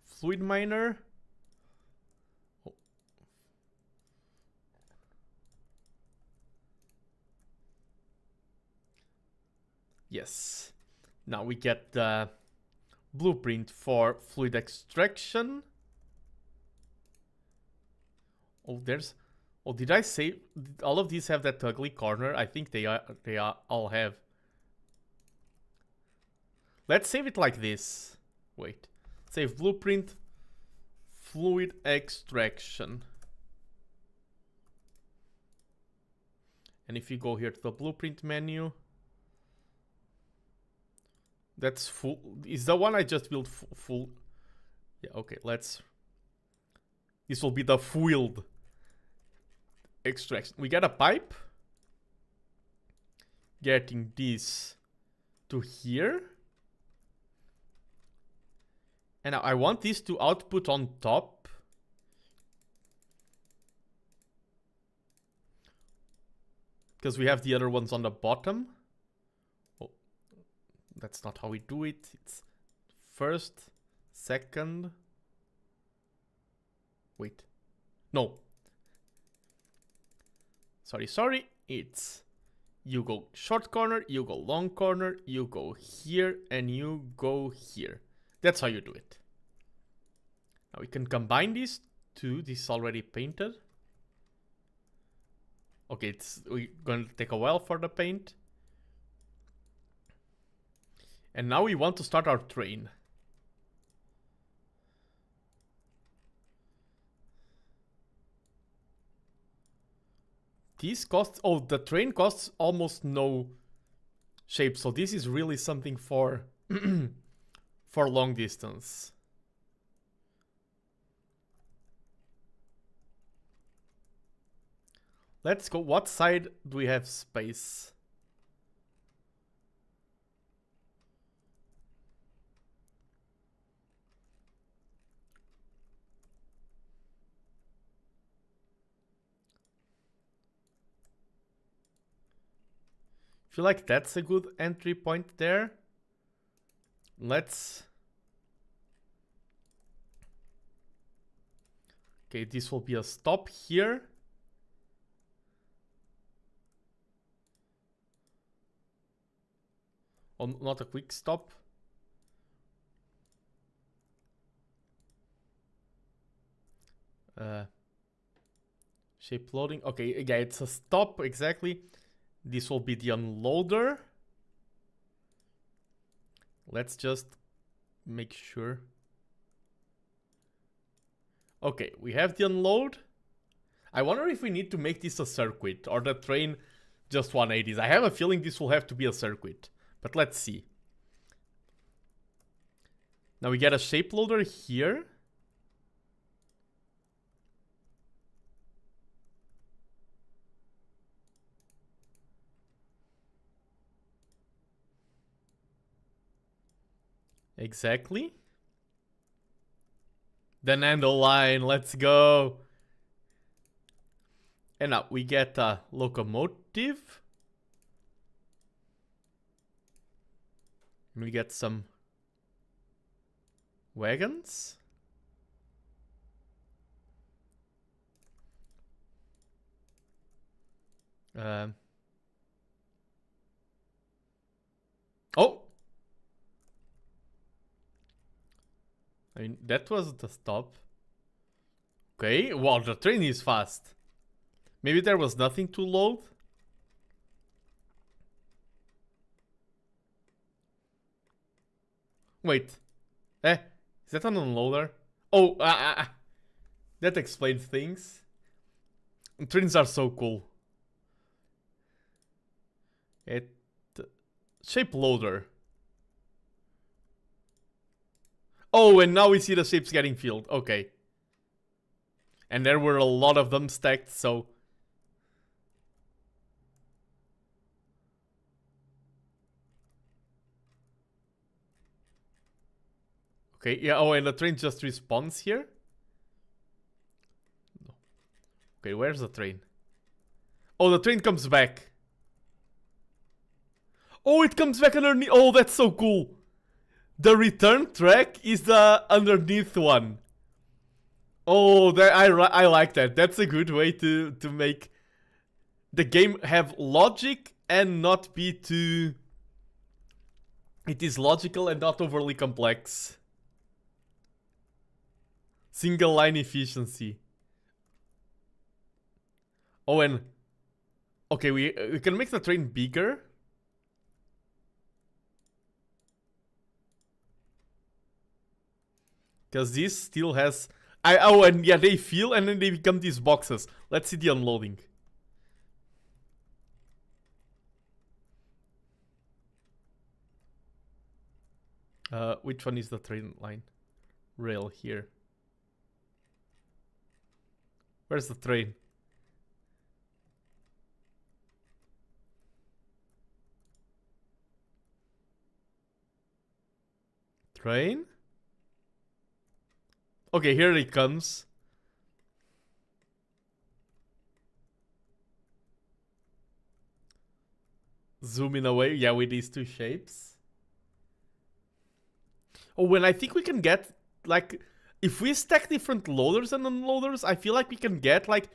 fluid miner. Oh. Yes. Now we get the blueprint for fluid extraction. Oh, there's... Oh, did I say all of these have that ugly corner? I think they all have. Let's save it like this. Wait. Save blueprint, fluid extraction. And if you go here to the blueprint menu, that's full. Is the one I just built full? Yeah, okay, let's. This will be the fluid extraction. We got a pipe. Getting this to here. And now I want this to output on top. Because we have the other ones on the bottom. Oh, that's not how we do it. It's first, second. Wait. No. Sorry. It's you go short corner, you go long corner, you go here, and you go here. That's how you do it. Now we can combine these two. This is already painted. Okay, we're going to take a while for the paint. And now we want to start our train. These costs... Oh, the train costs almost no shape. So this is really something for... for long distance. Let's go. What side do we have space? Feel like that's a good entry point there. Let's... Okay, this will be a stop here. Oh, not a quick stop. Shape loading. Okay, yeah, it's a stop, exactly. This will be the unloader. Let's just make sure. Okay, we have the unload. I wonder if we need to make this a circuit or the train just 180s. I have a feeling this will have to be a circuit, but let's see. Now we get a shape loader here. Exactly. TheNando line, let's go. And now we get a locomotive. And we get some wagons. Oh! I mean, that was the stop. Okay, wow, the train is fast. Maybe there was nothing to load. Wait. Is that an unloader? Oh, that explains things. Trains are so cool. Shape loader. Oh, and now we see the shapes getting filled. Okay. And there were a lot of them stacked, so... Okay, yeah, oh, and the train just respawns here? No. Okay, where's the train? Oh, the train comes back. Oh, it comes back underneath. Oh, that's so cool. The return track is the underneath one. Oh, I like that. That's a good way to make the game have logic and not be too... It is logical and not overly complex. Single line efficiency. Oh, and... Okay, we can make the train bigger. Because this still has... Oh, and yeah, they fill and then they become these boxes. Let's see the unloading. Which one is the train line? Rail here. Where's the train? Train? Okay, here it comes. Zoom in away, yeah, with these two shapes. Oh, and I think we can get, like, if we stack different loaders and unloaders, I feel like we can get, like,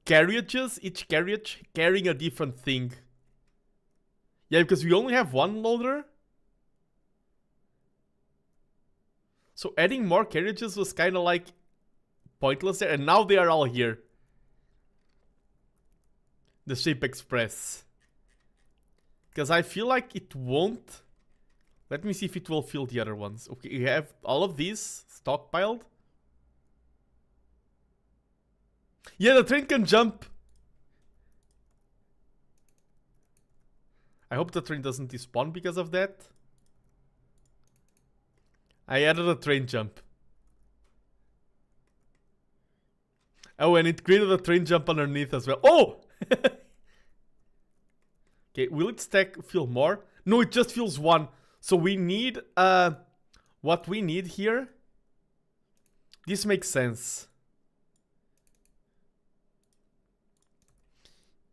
carriages, each carriage carrying a different thing. Yeah, because we only have one loader. So adding more carriages was kind of like pointless there, and now they are all here. The Shape Express. Because I feel like it won't. Let me see if it will fill the other ones. Okay, you have all of these stockpiled. Yeah, the train can jump. I hope the train doesn't despawn because of that. I added a train jump. Oh, and it created a train jump underneath as well. Oh! Okay, will it stack fill more? No, it just fills one. So we need, what we need here. This makes sense.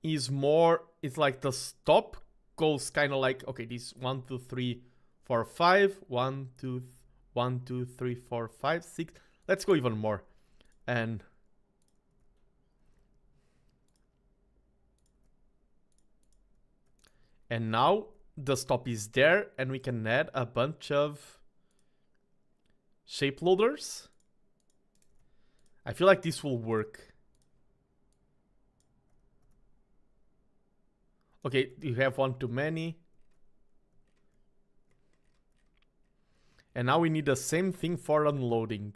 Is more, it's like the stop goes kind of like, okay, this 1, 2, 3, 4, 5. 1, 2, 1, 2, 3, 4, 5, 6. Let's go even more. And now the stop is there, and we can add a bunch of shape loaders. I feel like this will work. Okay, you have one too many. And now we need the same thing for unloading.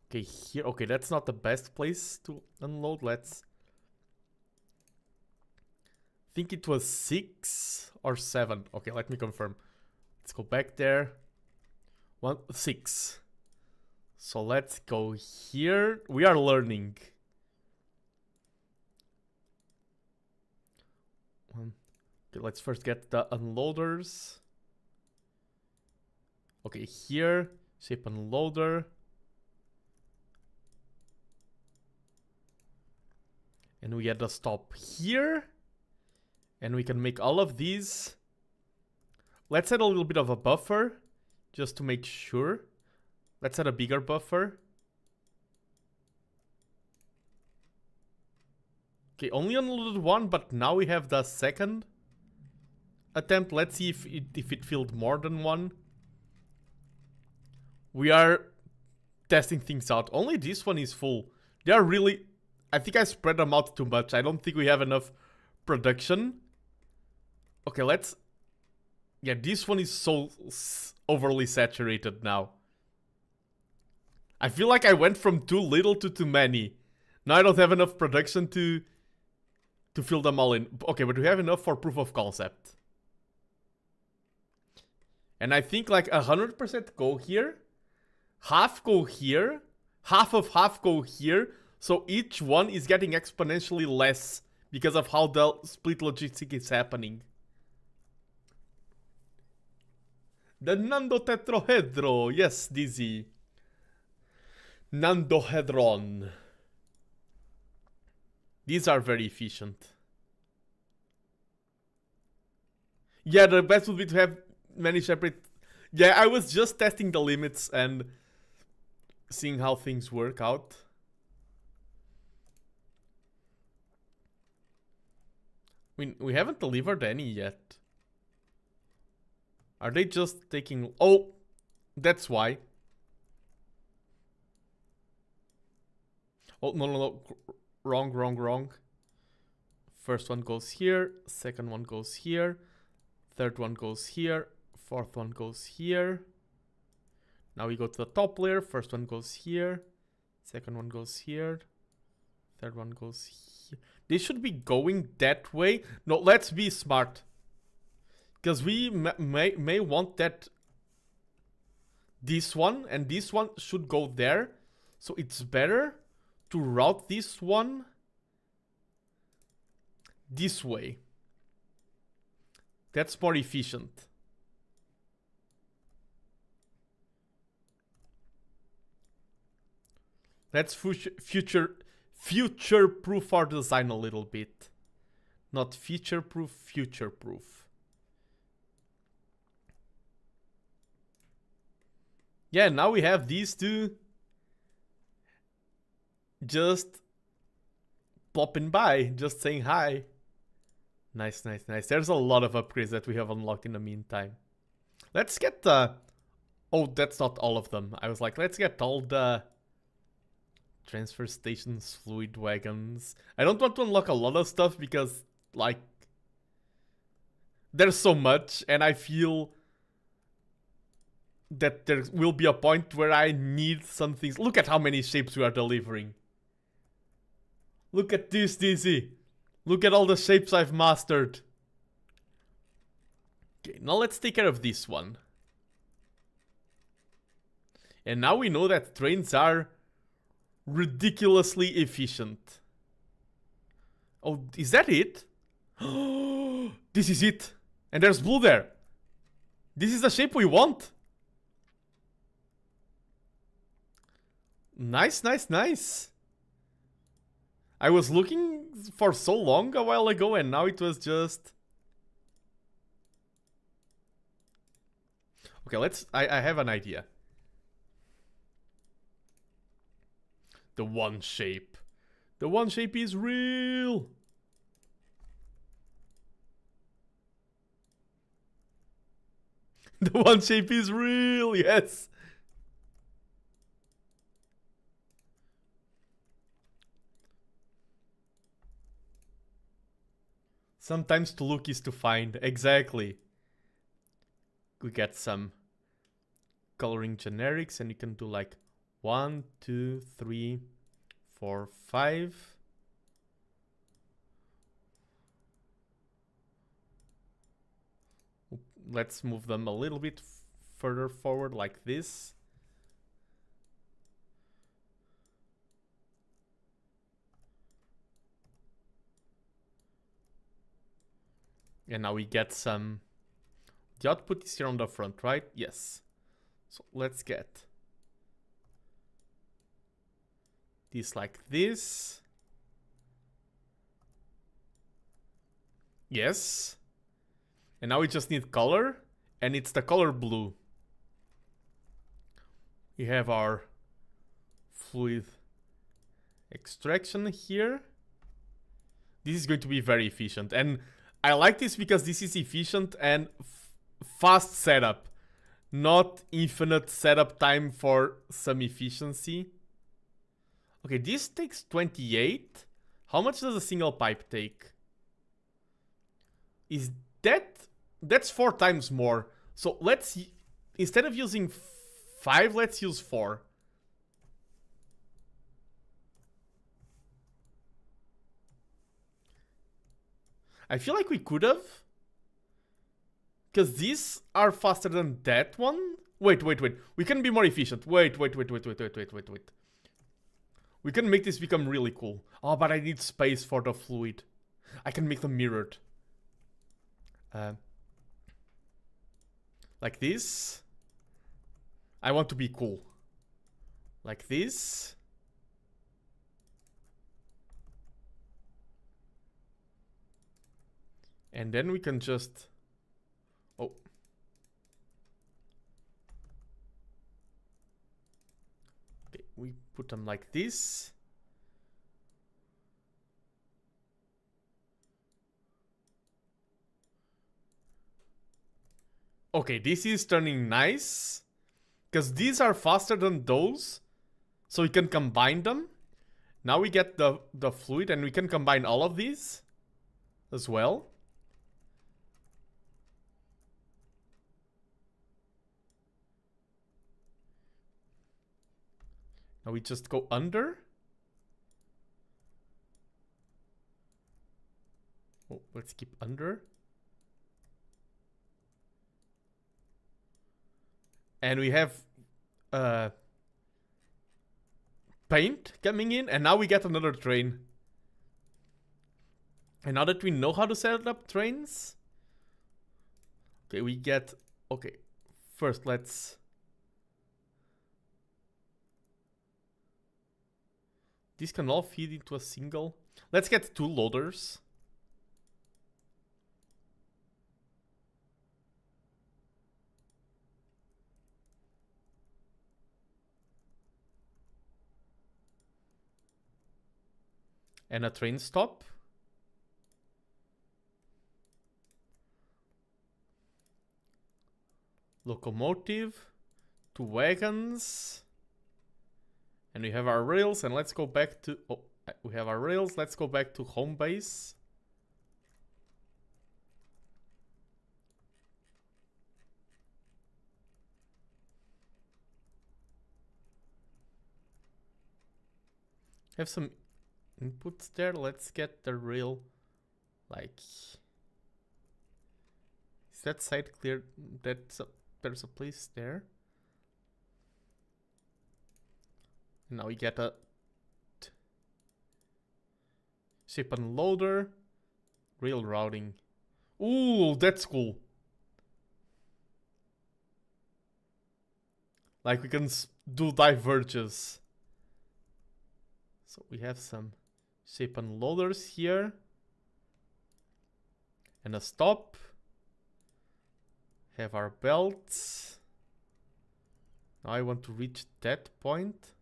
Okay, here. Okay, that's not the best place to unload. Let's... think it was 6 or 7. Okay, let me confirm. Let's go back there. 6. So let's go here. We are learning. Okay, let's first get the unloaders. Okay, here. Shape unloader. And we get the stop here. And we can make all of these. Let's add a little bit of a buffer, just to make sure. Let's add a bigger buffer. Okay, only unloaded one, but now we have the second attempt. Let's see if it filled more than one. We are testing things out. Only this one is full. They are really... I think I spread them out too much. I don't think we have enough production. Okay, let's... yeah, this one is so... overly saturated now. I feel like I went from too little to too many. Now I don't have enough production to fill them all in. Okay, but we have enough for proof of concept. And I think like 100% go here, half go here, half of half go here, so each one is getting exponentially less because of how the split logistic is happening. The Nando tetrahedro, yes, Dizzy. Nandohedron. These are very efficient. Yeah, the best would be to have many separate... Yeah, I was just testing the limits and seeing how things work out. I mean, we haven't delivered any yet. Are they just taking... Oh, that's why. Oh, no. Wrong. First one goes here. Second one goes here. Third one goes here. Fourth one goes here. Now we go to the top layer. First one goes here. Second one goes here. Third one goes here. They should be going that way. No, let's be smart. Because we may want that... This one and this one should go there. So it's better to route this one this way. That's more efficient. Let's future-proof our design a little bit. Not future-proof, future-proof. Yeah, now we have these two just popping by, just saying hi. Nice. There's a lot of upgrades that we have unlocked in the meantime. Let's get the... Oh, that's not all of them. I was like, let's get all the transfer stations, fluid wagons. I don't want to unlock a lot of stuff because, like, there's so much, and I feel that there will be a point where I need some things. Look at how many shapes we are delivering. Look at this, Dizzy. Look at all the shapes I've mastered. Okay, now let's take care of this one. And now we know that trains are ridiculously efficient. Oh, is that it? This is it. And there's blue there. This is the shape we want. Nice. I was looking for so long a while ago and now it was just... Okay, I have an idea. The one shape. The one shape is real. The one shape is real, yes. Sometimes to look is to find. Exactly. We get some coloring generics and you can do like 1, 2, 3, 4, 5. Let's move them a little bit further forward like this. And now we get some... The output is here on the front, right? Yes. So let's get this like this. Yes. And now we just need color, and it's the color blue. We have our fluid extraction here. This is going to be very efficient, and I like this because this is efficient and fast setup, not infinite setup time for some efficiency. Okay, this takes 28. How much does a single pipe take? Is that's 4 times more. So let's instead of using 5, let's use 4. I feel like we could have. Because these are faster than that one. Wait. We can be more efficient. Wait. We can make this become really cool. Oh, but I need space for the fluid. I can make them mirrored. Like this. I want to be cool. Like this. And then we can just... Oh. Okay, we put them like this. Okay, this is turning nice. Because these are faster than those. So we can combine them. Now we get the fluid and we can combine all of these as well. Now we just go under. Oh, let's keep under. And we have paint coming in, and now we get another train. And now that we know how to set up trains, okay, we get, okay, first let's, these can all feed into a single. Let's get 2 loaders. And a train stop. Locomotive. 2 wagons. And we have our rails, and let's go back to... Oh, we have our rails. Let's go back to home base. Have some inputs there. Let's get the rail, like... Is that side clear? There's a place there. And now we get a ship unloader, rail routing. Ooh, that's cool. Like we can do diverges. So we have some ship unloaders here. And a stop. Have our belts. Now I want to reach that point.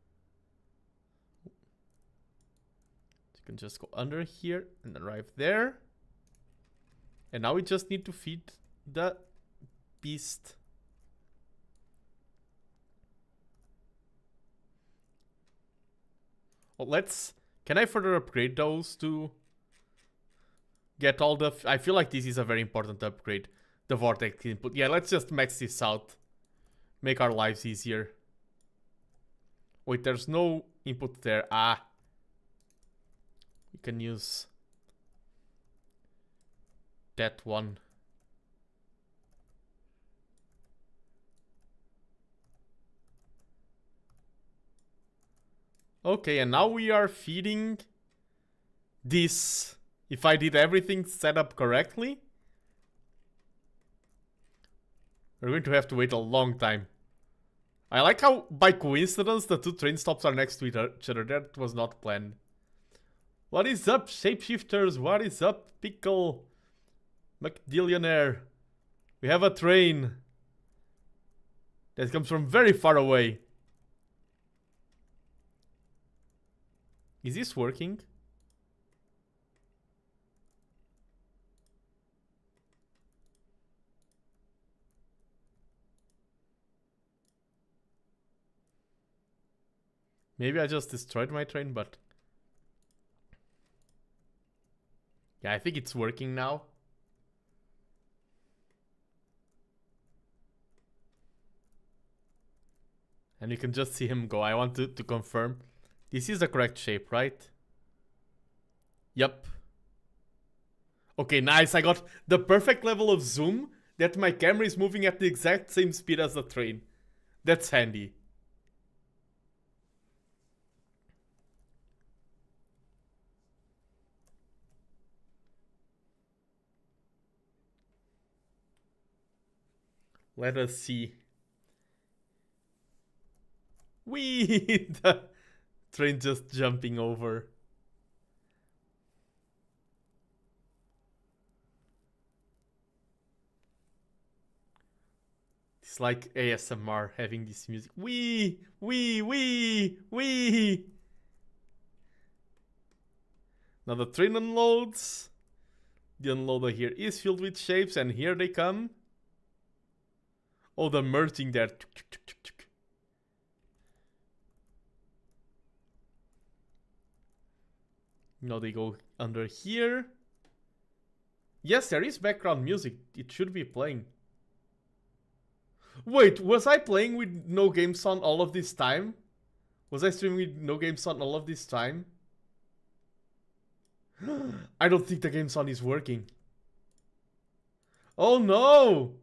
You can just go under here and arrive there. And now we just need to feed the beast. Well, let's... Can I further upgrade those to get all the... I feel like this is a very important upgrade. The vortex input. Yeah, let's just max this out. Make our lives easier. Wait, there's no input there. Ah. We can use that one. Okay, and now we are feeding this. If I did everything set up correctly, we're going to have to wait a long time. I like how, by coincidence, the 2 train stops are next to each other. That was not planned. What is up, shapeshifters? What is up, Pickle McDillionaire? We have a train that comes from very far away. Is this working? Maybe I just destroyed my train, but... Yeah, I think it's working now. And you can just see him go. I want to confirm. This is the correct shape, right? Yep. Okay, nice. I got the perfect level of zoom that my camera is moving at the exact same speed as the train. That's handy. Let us see. Whee! The train just jumping over. It's like ASMR having this music. Wee! Wee! Wee! Wee! Now the train unloads. The unloader here is filled with shapes, and here they come. Oh, the merging there. Now they go under here. Yes, there is background music. It should be playing. Wait, was I playing with no game sound all of this time? Was I streaming with no game sound all of this time? I don't think the game sound is working. Oh no!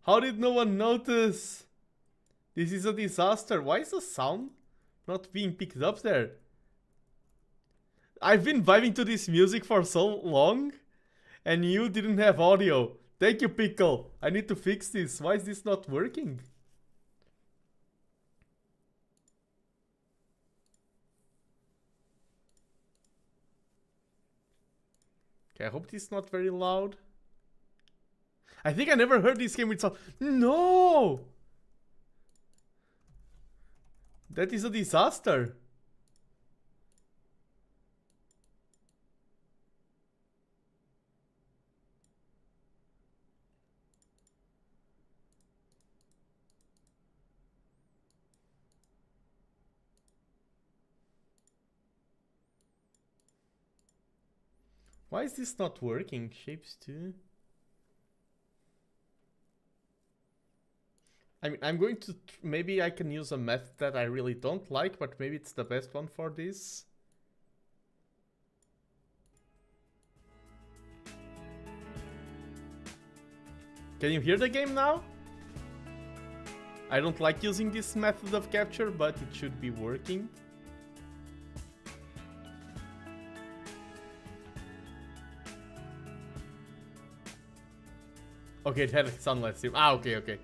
How did no one notice? This is a disaster. Why is the sound not being picked up there? I've been vibing to this music for so long, and you didn't have audio. Thank you, Pickle. I need to fix this. Why is this not working? Okay, I hope this is not very loud. I think I never heard this game with sound. No! That is a disaster. Why is this not working? Shapes too. I mean, I'm going to... maybe I can use a method that I really don't like, but maybe it's the best one for this. Can you hear the game now? I don't like using this method of capture, but it should be working. Okay, it had a sound last time. Ah, okay.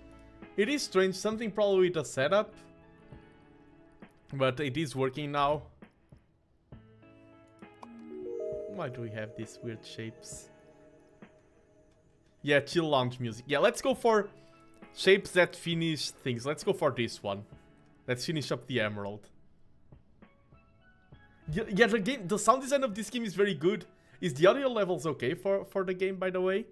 It is strange, something probably with the setup. But it is working now. Why do we have these weird shapes? Yeah, chill lounge music. Yeah, let's go for shapes that finish things. Let's go for this one. Let's finish up the emerald. Yeah, the sound design of this game is very good. Is the audio levels okay for the game, by the way?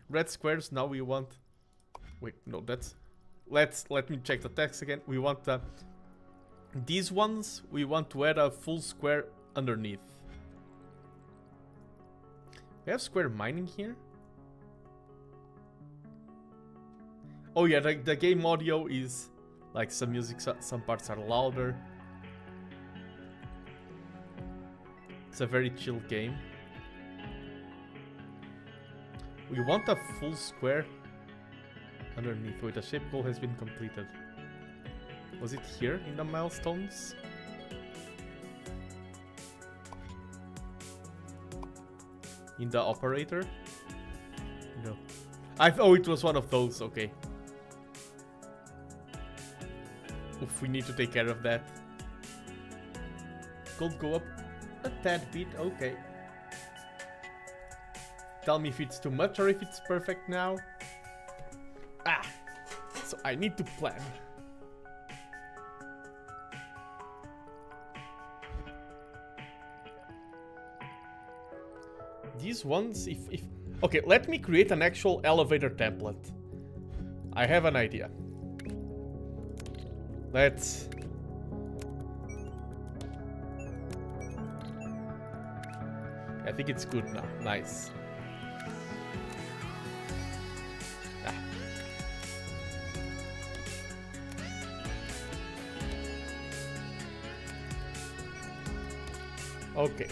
Red squares. Now we want... wait, no, that's... let me check the text again. We want these ones. We want to add a full square underneath. We have square mining here. Oh yeah, the game audio is like some music. Some parts are louder. It's a very chill game. We want a full square underneath. Wait, the shape goal has been completed. Was it here in the milestones? In the operator? No. Oh, it was one of those. Okay. Oof, we need to take care of that. Gold go up a tad bit. Okay. Tell me if it's too much or if it's perfect now. Ah! So I need to plan. These ones, if... okay, let me create an actual elevator template. I have an idea. I think it's good now. Nice. Ah. Okay.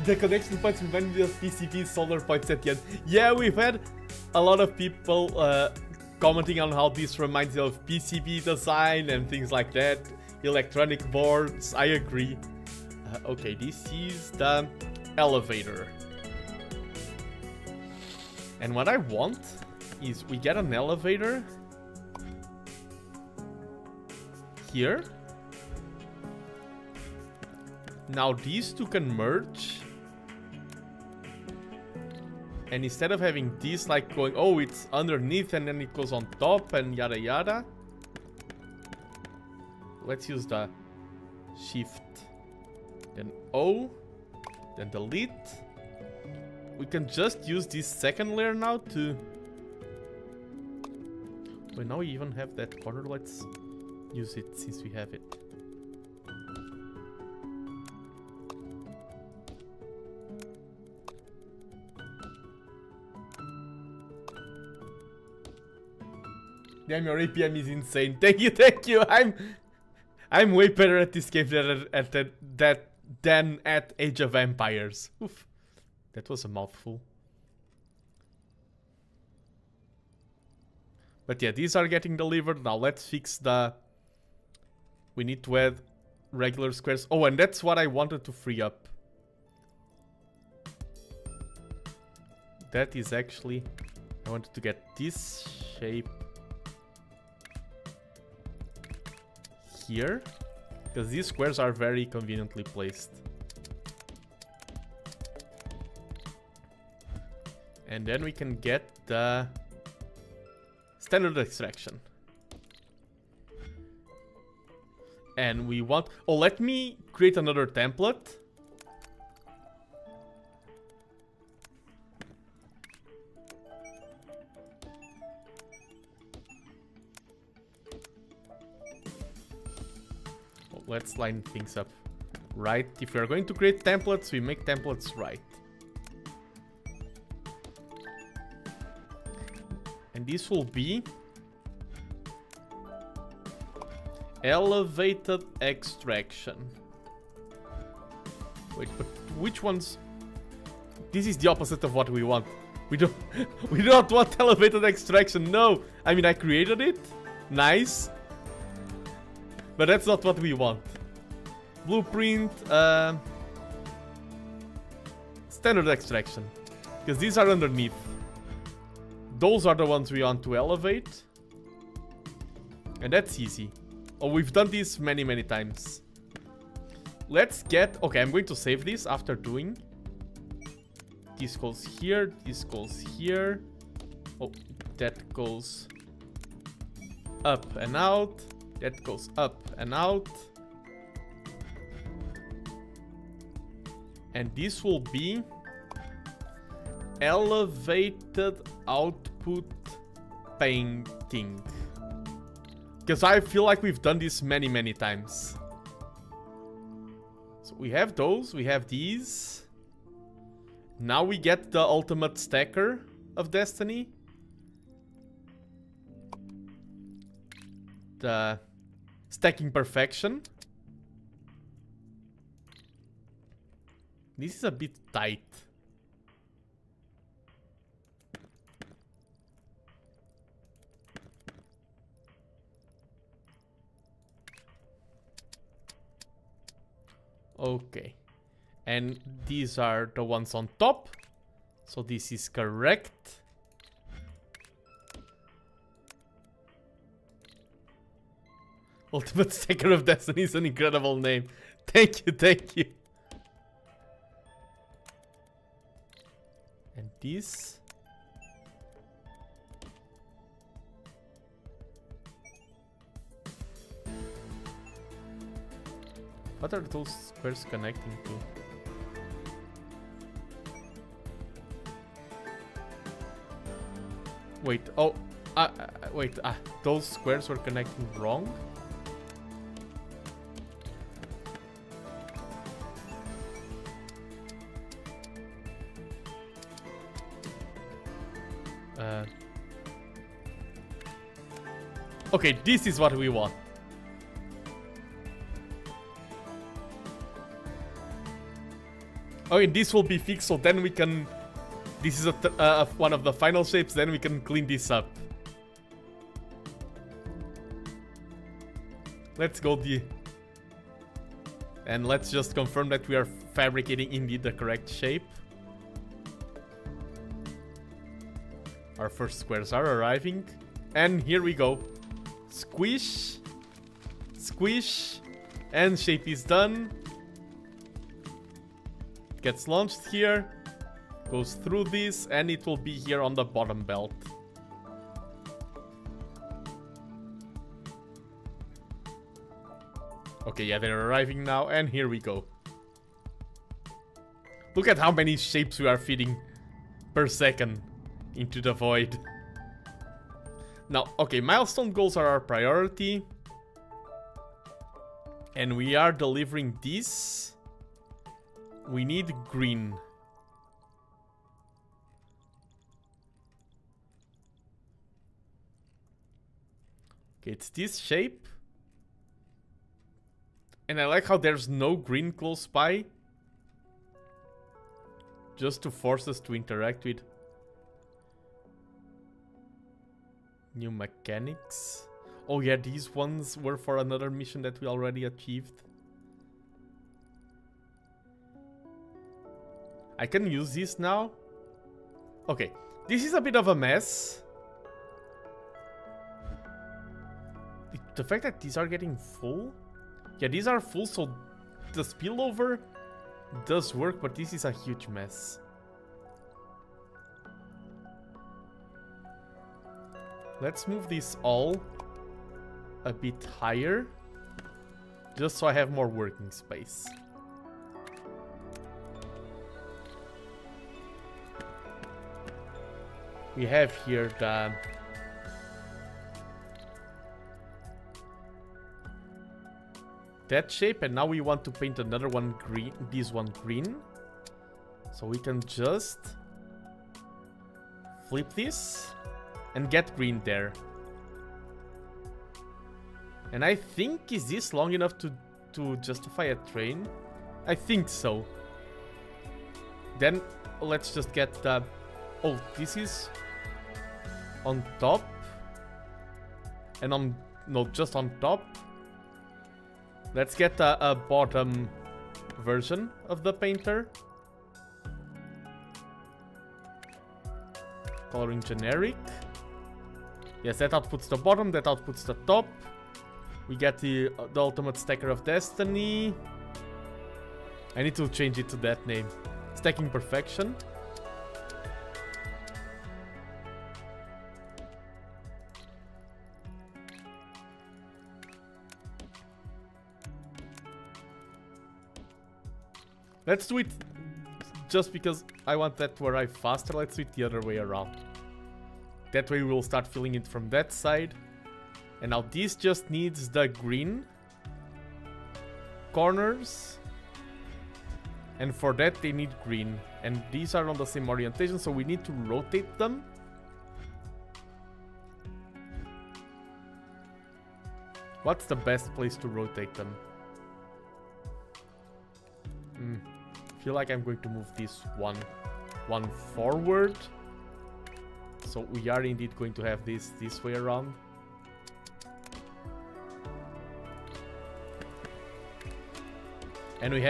The connection points remind me of PCB solder points at the end. Yeah, we've had a lot of people commenting on how this reminds you of PCB design and things like that. Electronic boards, I agree. Okay, this is the elevator. And what I want is we get an elevator here. Now these two can merge. And instead of having this like going, oh, it's underneath and then it goes on top and yada yada. Let's use the shift. Then O. Then delete. We can just use this second layer now to... Well, now we even have that corner. Let's use it since we have it. Damn, your APM is insane. Thank you, thank you. I'm way better at this game than at Age of Empires. Oof. That was a mouthful. But yeah, these are getting delivered. Now let's fix the... We need to add regular squares. Oh, and that's what I wanted to free up. That is actually... I wanted to get this shape here, because these squares are very conveniently placed. And then we can get the standard extraction. And we want... Oh, let me create another template. Let's line things up right. If we are going to create templates, we make templates right. And this will be elevated extraction. Wait, but which ones? This is the opposite of what we want. We do not want elevated extraction. No, I mean I created it. Nice. But that's not what we want. Blueprint, standard extraction. Because these are underneath. Those are the ones we want to elevate. And that's easy. Oh, we've done this many, many times. Let's get... Okay, I'm going to save this after doing. This goes here, this goes here. Oh, that goes up and out. That goes up and out. And this will be elevated output painting. Because I feel like we've done this many, many times. So we have those, we have these. Now we get the ultimate stacker of Destiny. The stacking perfection. This is a bit tight. Okay. And these are the ones on top. So this is correct. Ultimate Stacker of Destiny is an incredible name. Thank you, thank you. And this. What are those squares connecting to? Wait, oh, wait, those squares were connecting wrong? Okay, this is what we want. Okay, this will be fixed, so then we can... This is one of the final shapes, then we can clean this up. Let's go and let's just confirm that we are fabricating indeed the correct shape. Our first squares are arriving. And here we go. Squish. Squish. And shape is done. Gets launched here. Goes through this. And it will be here on the bottom belt. Okay, yeah, they're arriving now. And here we go. Look at how many shapes we are feeding per second into the void. Now, okay, milestone goals are our priority. And we are delivering this. We need green. Okay, it's this shape. And I like how there's no green close by. Just to force us to interact with new mechanics. Oh yeah, these ones were for another mission that we already achieved. I can use this now. Okay, this is a bit of a mess. The fact that these are getting full. Yeah, these are full, so the spillover does work, but this is a huge mess. Let's move this all a bit higher, just so I have more working space. We have here that shape, and now we want to paint another one green, this one green. So we can just flip this and get green there. And I think, is this long enough to justify a train? I think so. Then let's just get the... Oh, this is on top. And on... No, just on top. Let's get a bottom version of the painter. Coloring generic. Yes, that outputs the bottom, that outputs the top. We get the ultimate stacker of destiny. I need to change it to that name. Stacking perfection. Let's do it just because I want that to arrive faster. Let's do it the other way around. That way we'll start filling it from that side. And now this just needs the green corners. And for that they need green. And these are on the same orientation, so we need to rotate them. What's the best place to rotate them? I feel like I'm going to move this one forward. So we are indeed going to have this way around. And we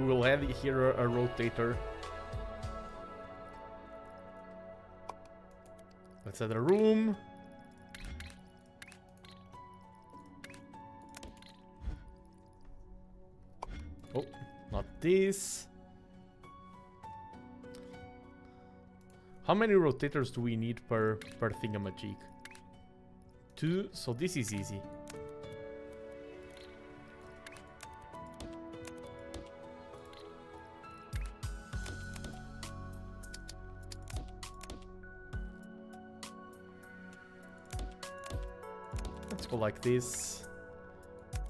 will have here a rotator. Let's add a room. Oh, not this. How many rotators do we need per thingamajig? 2, so this is easy. Let's go like this.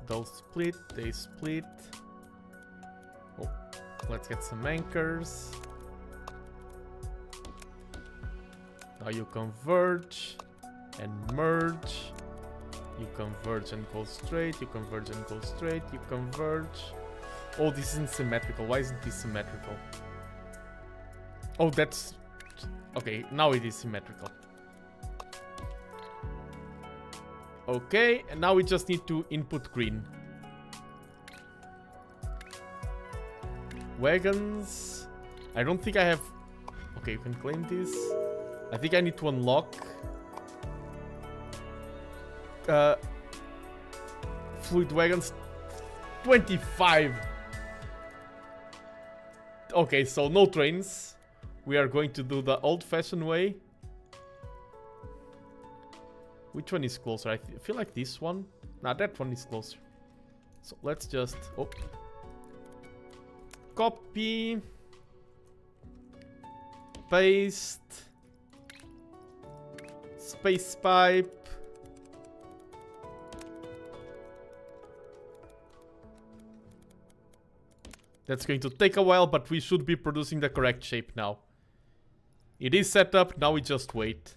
Those split, they split. Oh, let's get some anchors. Now you converge and merge. You converge and go straight. You converge and go straight. You converge. Oh, this isn't symmetrical. Why isn't this symmetrical? Oh, that's... Okay, now it is symmetrical. Okay, and now we just need to input green. Wagons. I don't think I have... Okay, you can claim this. I think I need to unlock... fluid wagons. 25! Okay, so no trains. We are going to do the old-fashioned way. Which one is closer? I feel like this one. Nah, that one is closer. So let's just... Oh. Copy. Paste. Space pipe. That's going to take a while, but we should be producing the correct shape now. It is set up, now we just wait.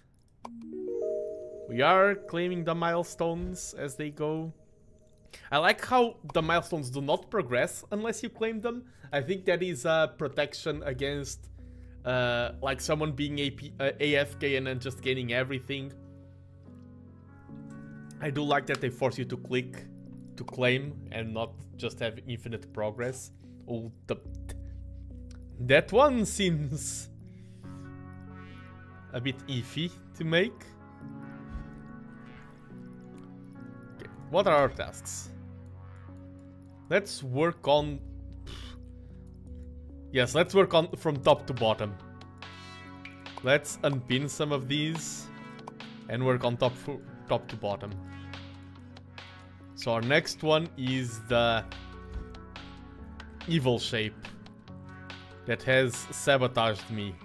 We are claiming the milestones as they go. I like how the milestones do not progress unless you claim them. I think that is a protection against like someone being AFK and then just gaining everything. I do like that they force you to click to claim and not just have infinite progress. Oh, that one seems a bit iffy to make. Okay, what are our tasks? Let's work on... Yes, let's work on from top to bottom. Let's unpin some of these and work on top to bottom. So our next one is the evil shape that has sabotaged me.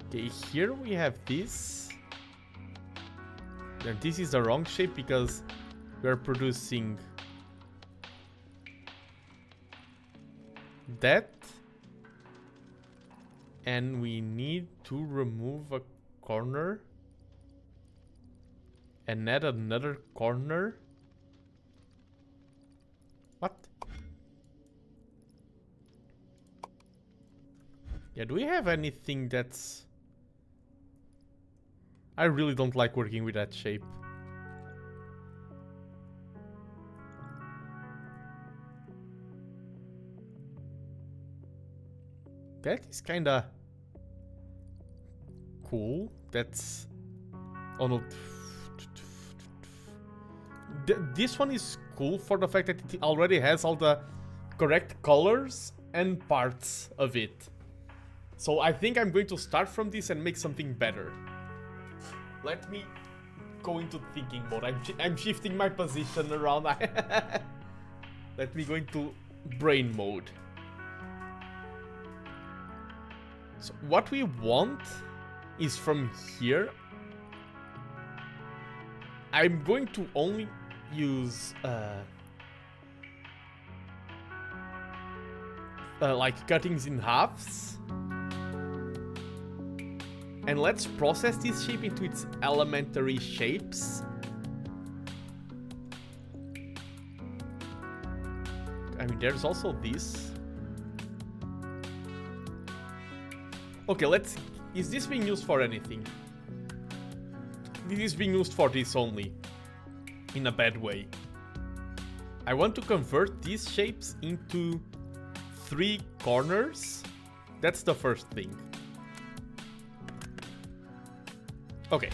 Okay, here we have this. And this is the wrong shape because we are producing that. And we need to remove a corner and add another corner. What? Yeah, do we have anything that's... I really don't like working with that shape. That is kinda cool. That's... Oh no. This one is cool for the fact that it already has all the correct colors and parts of it. So I think I'm going to start from this and make something better. Let me go into thinking mode. I'm shifting my position around. Let me go into brain mode. So what we want is from here. I'm going to only use like cuttings in halves. And let's process this shape into its elementary shapes. I mean, there's also this. Okay, let's... Is this being used for anything? This is being used for this only. In a bad way. I want to convert these shapes into 3 corners. That's the first thing. Okay.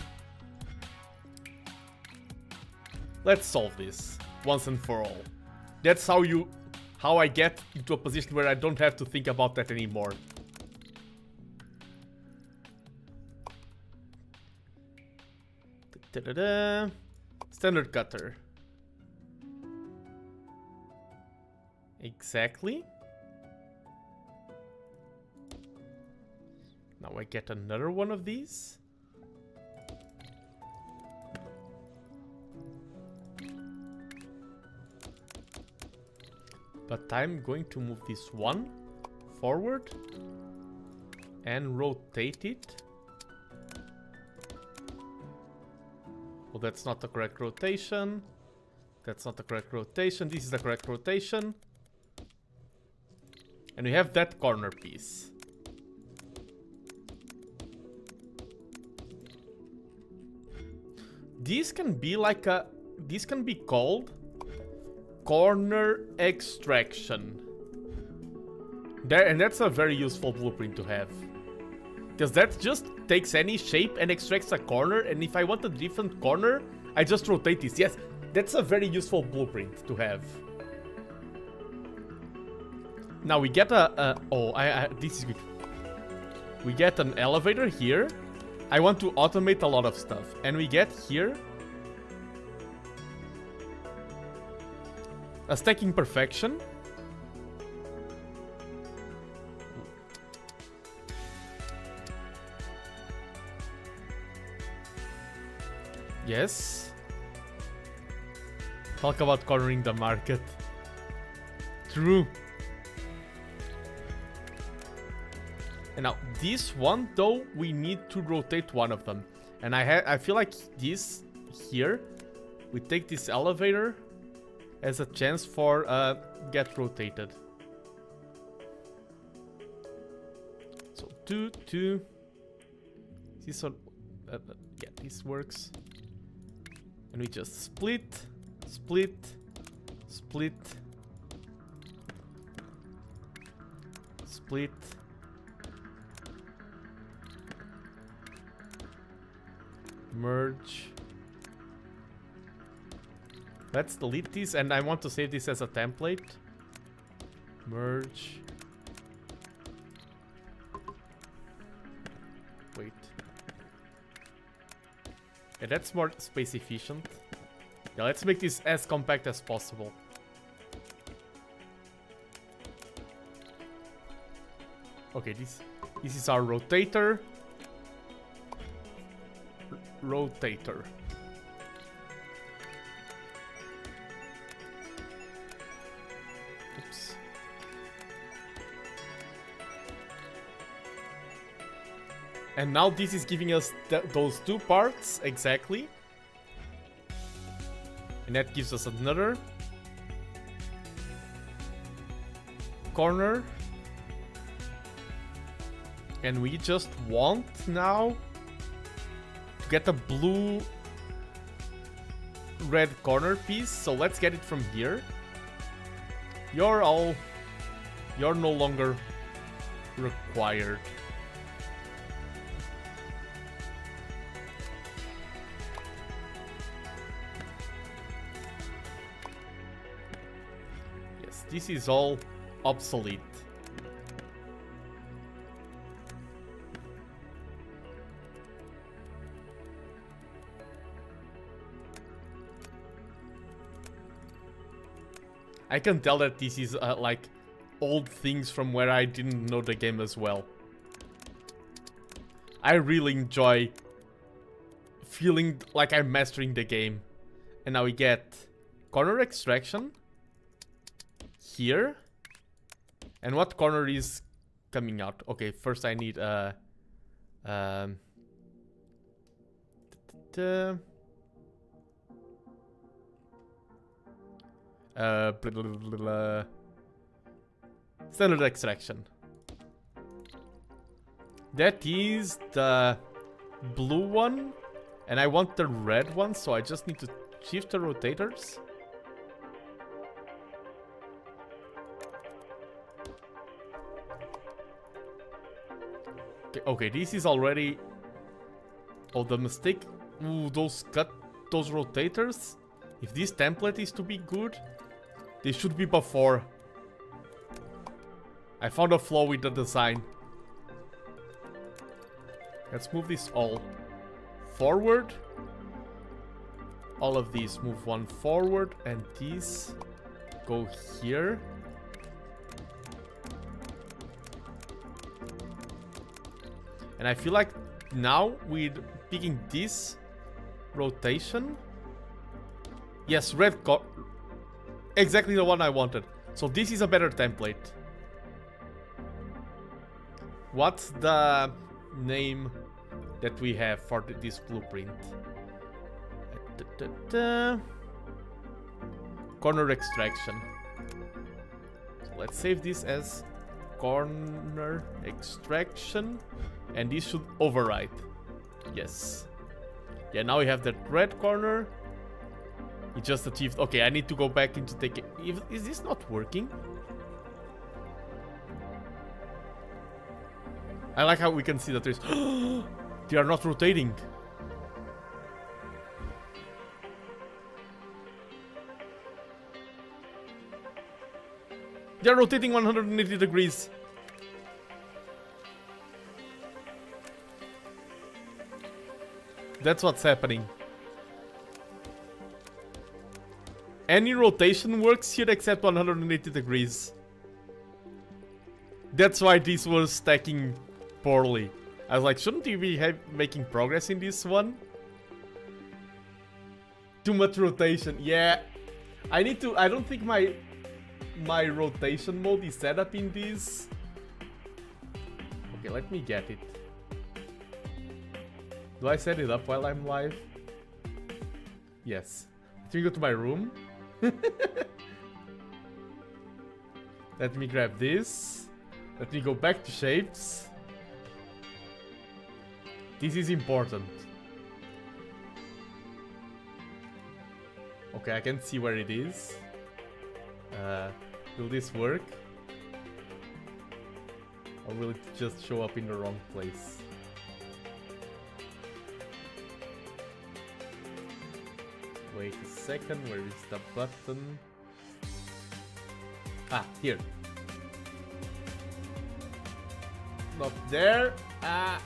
Let's solve this once and for all. That's how I get into a position where I don't have to think about that anymore. Da-da-da. Standard cutter. Exactly. Now I get another one of these. But I'm going to move this one forward. and rotate it. Well, that's not the correct rotation. That's not the correct rotation. This is the correct rotation. And we have that corner piece. This can be like a... This can be called corner extraction. And that's a very useful blueprint to have. Because that just takes any shape and extracts a corner. And if I want a different corner, I just rotate this. Yes, that's a very useful blueprint to have. Now we get this is good. We get an elevator here. I want to automate a lot of stuff. And we get here a stacking perfection. Yes. Talk about cornering the market. True. And now this one though, we need to rotate one of them. And I feel like this here, we take this elevator as a chance for get rotated. So 2, 2. This one, yeah, this works. And we just split, split, split, split. Merge. Let's delete this, and I want to save this as a template. Merge. Wait. Yeah, that's more space efficient. Yeah, let's make this as compact as possible. Okay, this is our rotator. Rotator. Oops. And now this is giving us those two parts exactly. And that gives us another corner. And we just want now to get a blue red corner piece. So let's get it from here. You're no longer required. Yes, this is all obsolete. I can tell that this is like old things from where I didn't know the game as well. I really enjoy feeling like I'm mastering the game. And now we get corner extraction here. And what corner is coming out? Okay, first I need standard extraction. That is the blue one, and I want the red one, so I just need to shift the rotators. Okay, this is already... Oh, the mistake... Ooh, those rotators. If this template is to be good, they should be before. I found a flaw with the design. Let's move this all forward. All of these move one forward, and these go here. And I feel like now with picking this rotation... Yes, red exactly the one I wanted. So this is a better template. What's the name that we have for this blueprint? Corner extraction. So let's save this as corner extraction, and this should override. Yes. Yeah, now we have that red corner. It just achieved. Okay, I need to go back into take it. Is this not working? I like how we can see that there's. They are not rotating. They're rotating 180 degrees. That's what's happening. Any rotation works here except 180 degrees. That's why these were stacking poorly. I was like, shouldn't we be making progress in this one? Too much rotation. Yeah. I need to. I don't think my rotation mode is set up in this. Okay, let me get it. Do I set it up while I'm live? Yes. Let me go to my room. Let me grab this. Let me go back to Shapez. This is important. Okay, I can see where it is. Will this work? Or will it just show up in the wrong place? Wait a second, where is the button? Ah, here. Not there. Ah.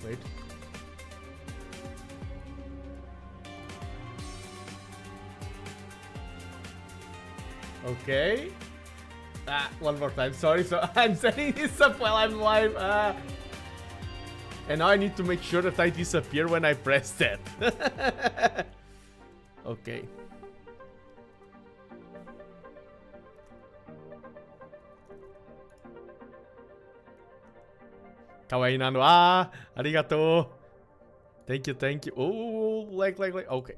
Wait. Okay. Ah, one more time. Sorry, so I'm setting this up while I'm live. Ah. And now I need to make sure that I disappear when I press that. Okay. Kawaii nano. Ah, arigato. Thank you, thank you. Oh, like. Okay.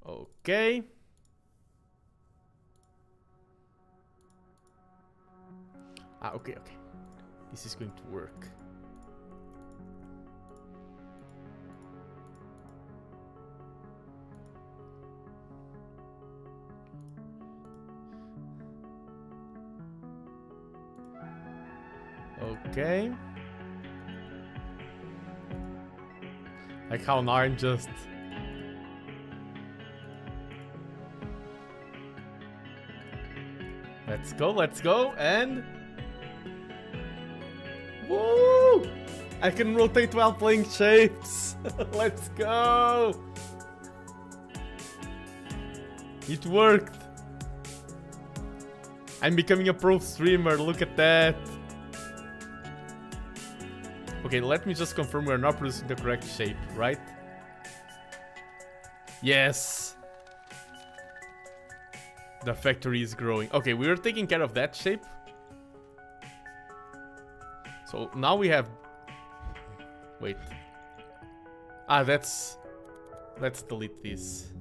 Okay. Ah, okay. This is going to work. Okay. Like how now I'm just... Let's go, and... Woo! I can rotate while playing Shapez. Let's go! It worked! I'm becoming a pro streamer, look at that! Okay, let me just confirm we're not producing the correct shape, right? Yes! The factory is growing. Okay, we were taking care of that shape. So now we have... Wait. Ah, that's... Let's delete this.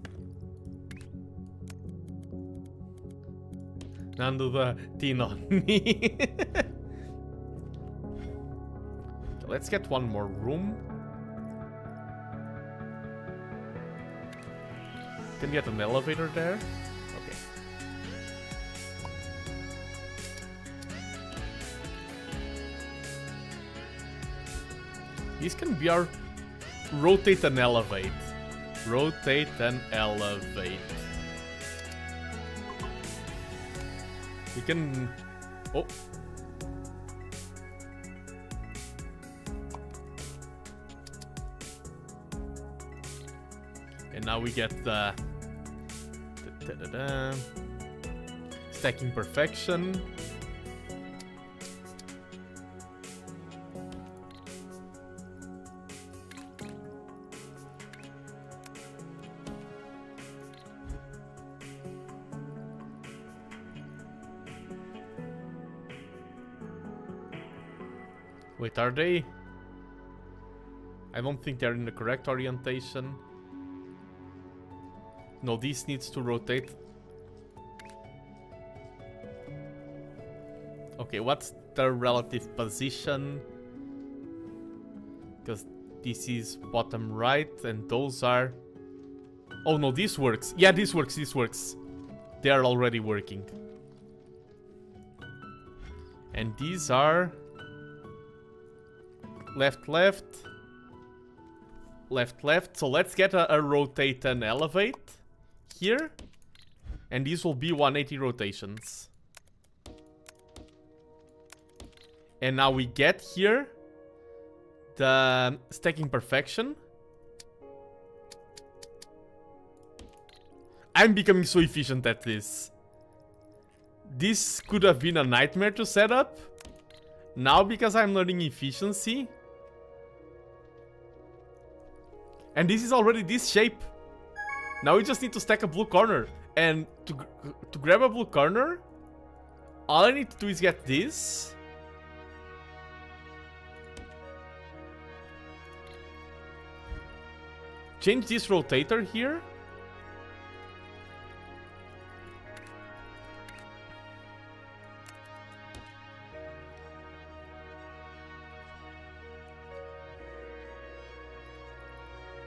Nando VTuber. Let's get one more room. Can get an elevator there. Okay. These can be our rotate and elevate. Rotate and elevate. We can... Oh. And now we get the... Stacking perfection. Wait, are they? I don't think they're in the correct orientation. No, this needs to rotate. Okay, what's the relative position? Because this is bottom right and those are... Oh no, this works. Yeah, this works, this works. They are already working. And these are... Left, left. Left, left. So let's get a rotate and elevate here. And these will be 180 rotations. And now we get here the stacking perfection. I'm becoming so efficient at this. This could have been a nightmare to set up. Now, because I'm learning efficiency. And this is already this shape. Now we just need to stack a blue corner. And to grab a blue corner, all I need to do is get this. Change this rotator here.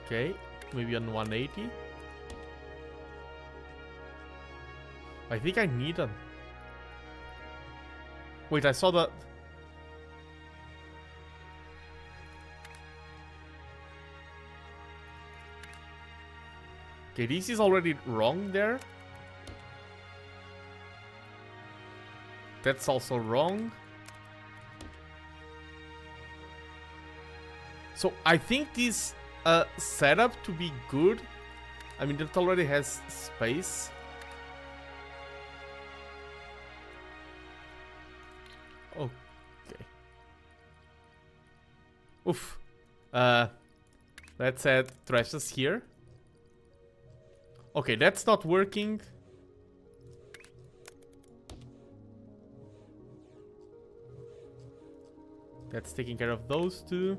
Okay, maybe on 180. I think I need them. Wait, I saw that. Okay, this is already wrong there. That's also wrong. So I think this setup to be good. I mean, it already has space. Okay. Oof. Let's add trashes here. Okay, that's not working. That's taking care of those two.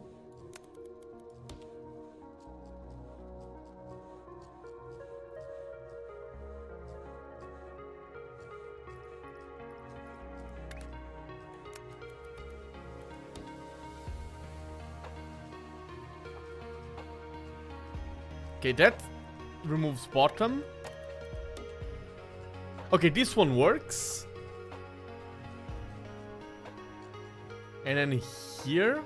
Okay, that removes bottom. Okay, this one works. And then here.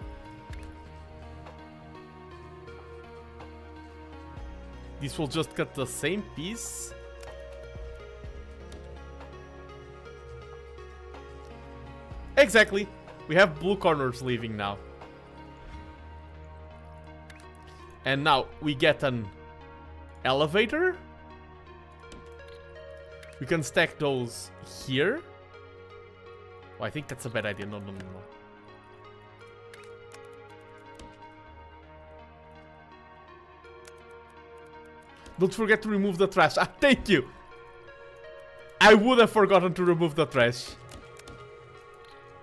This will just cut the same piece. Exactly. We have blue corners leaving now. And now we get an elevator. We can stack those here. Oh, I think that's a bad idea. No. Don't forget to remove the trash. Ah, thank you. I would have forgotten to remove the trash.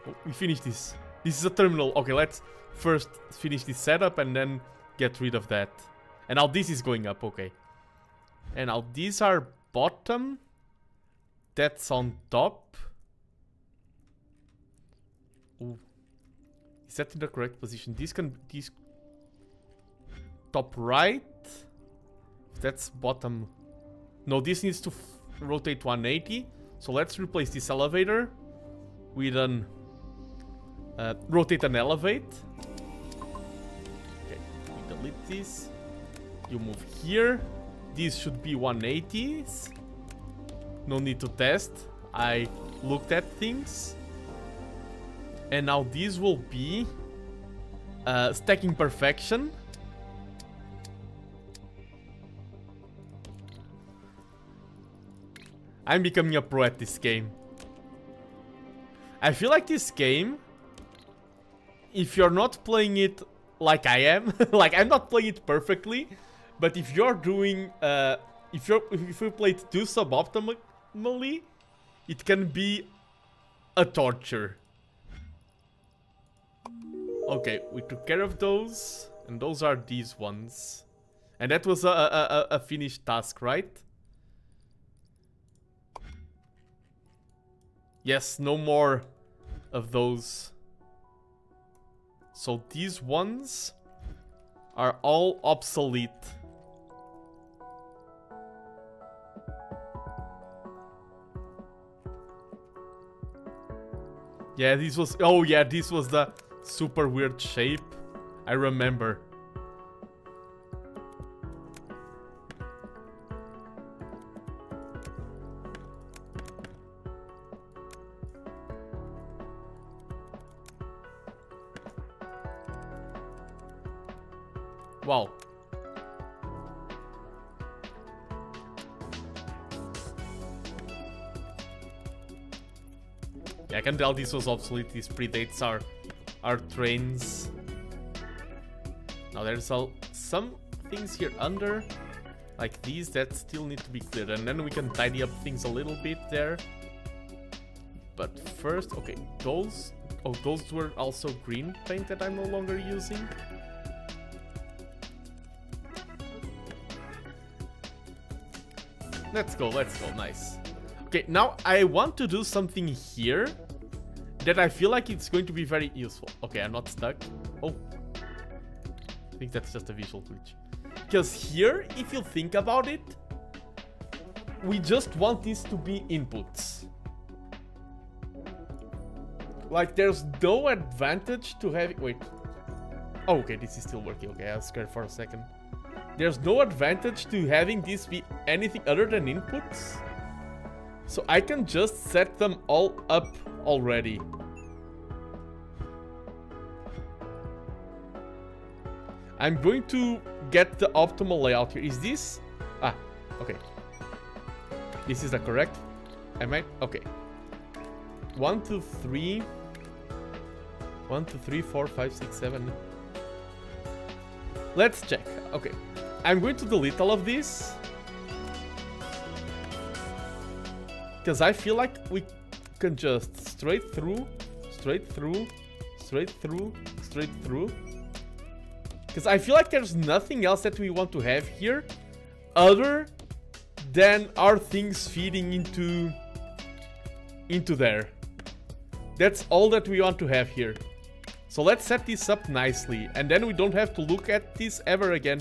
Oh, we finished this. This is a terminal. Okay, let's first finish this setup and then get rid of that. And now this is going up. Okay. And now these are bottom. That's on top. Ooh. Is that in the correct position? This top right. That's bottom. No, this needs to rotate 180. So let's replace this elevator with an rotate and elevate. Okay, we delete this. You move here. These should be 180s. No need to test. I looked at things. And now these will be stacking perfection. I'm becoming a pro at this game. I feel like this game, if you're not playing it like I am, like I'm not playing it perfectly, but if you're doing, if you play it too suboptimally, it can be a torture. Okay, we took care of those. And those are these ones. And that was a finished task, right? Yes, no more of those. So these ones are all obsolete. Yeah, this was... Oh yeah, this was the super weird shape. I remember. Wow. Yeah, I can tell this was obsolete. This predates our trains. Now there's some things here under, like these, that still need to be cleared. And then we can tidy up things a little bit there. But first, okay, those... Oh, those were also green paint that I'm no longer using. Let's go, nice. Okay, now I want to do something here that I feel like it's going to be very useful. Okay, I'm not stuck. Oh. I think that's just a visual glitch. Because here, if you think about it, we just want this to be inputs. Like, there's no advantage to having... Wait. Oh, okay, this is still working. Okay, I was scared for a second. There's no advantage to having this be anything other than inputs. So I can just set them all up already. I'm going to get the optimal layout here. Is this? Ah, okay. This is the correct? Am I? Okay. 1, 2, 3. 1, 2, 3, 4, 5, 6, 7. Let's check. Okay. I'm going to delete all of this. Because I feel like we can just straight through, straight through, straight through, straight through. Because I feel like there's nothing else that we want to have here other than our things feeding into there. That's all that we want to have here. So let's set this up nicely, and then we don't have to look at this ever again.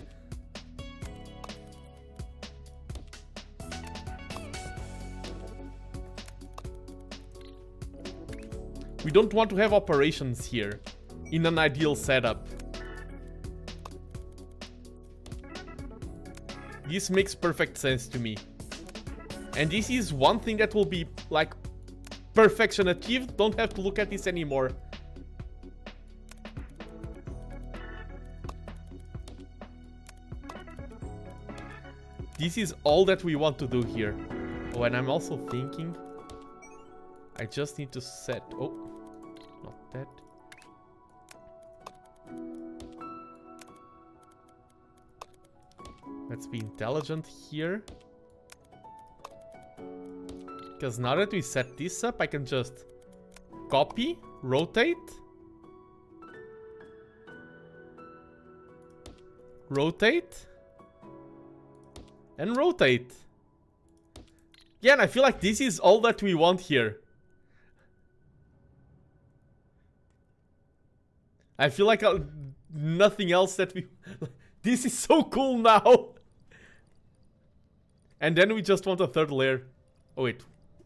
We don't want to have operations here in an ideal setup. This makes perfect sense to me. And this is one thing that will be like perfection achieved. Don't have to look at this anymore. This is all that we want to do here. Oh, and I'm also thinking I just need to set... Oh, not that. Let's be intelligent here. Because now that we set this up, I can just copy, rotate, rotate, and rotate. Yeah, and I feel like this is all that we want here. I feel like nothing else that we... This is so cool now! And then we just want a third layer. Oh, wait.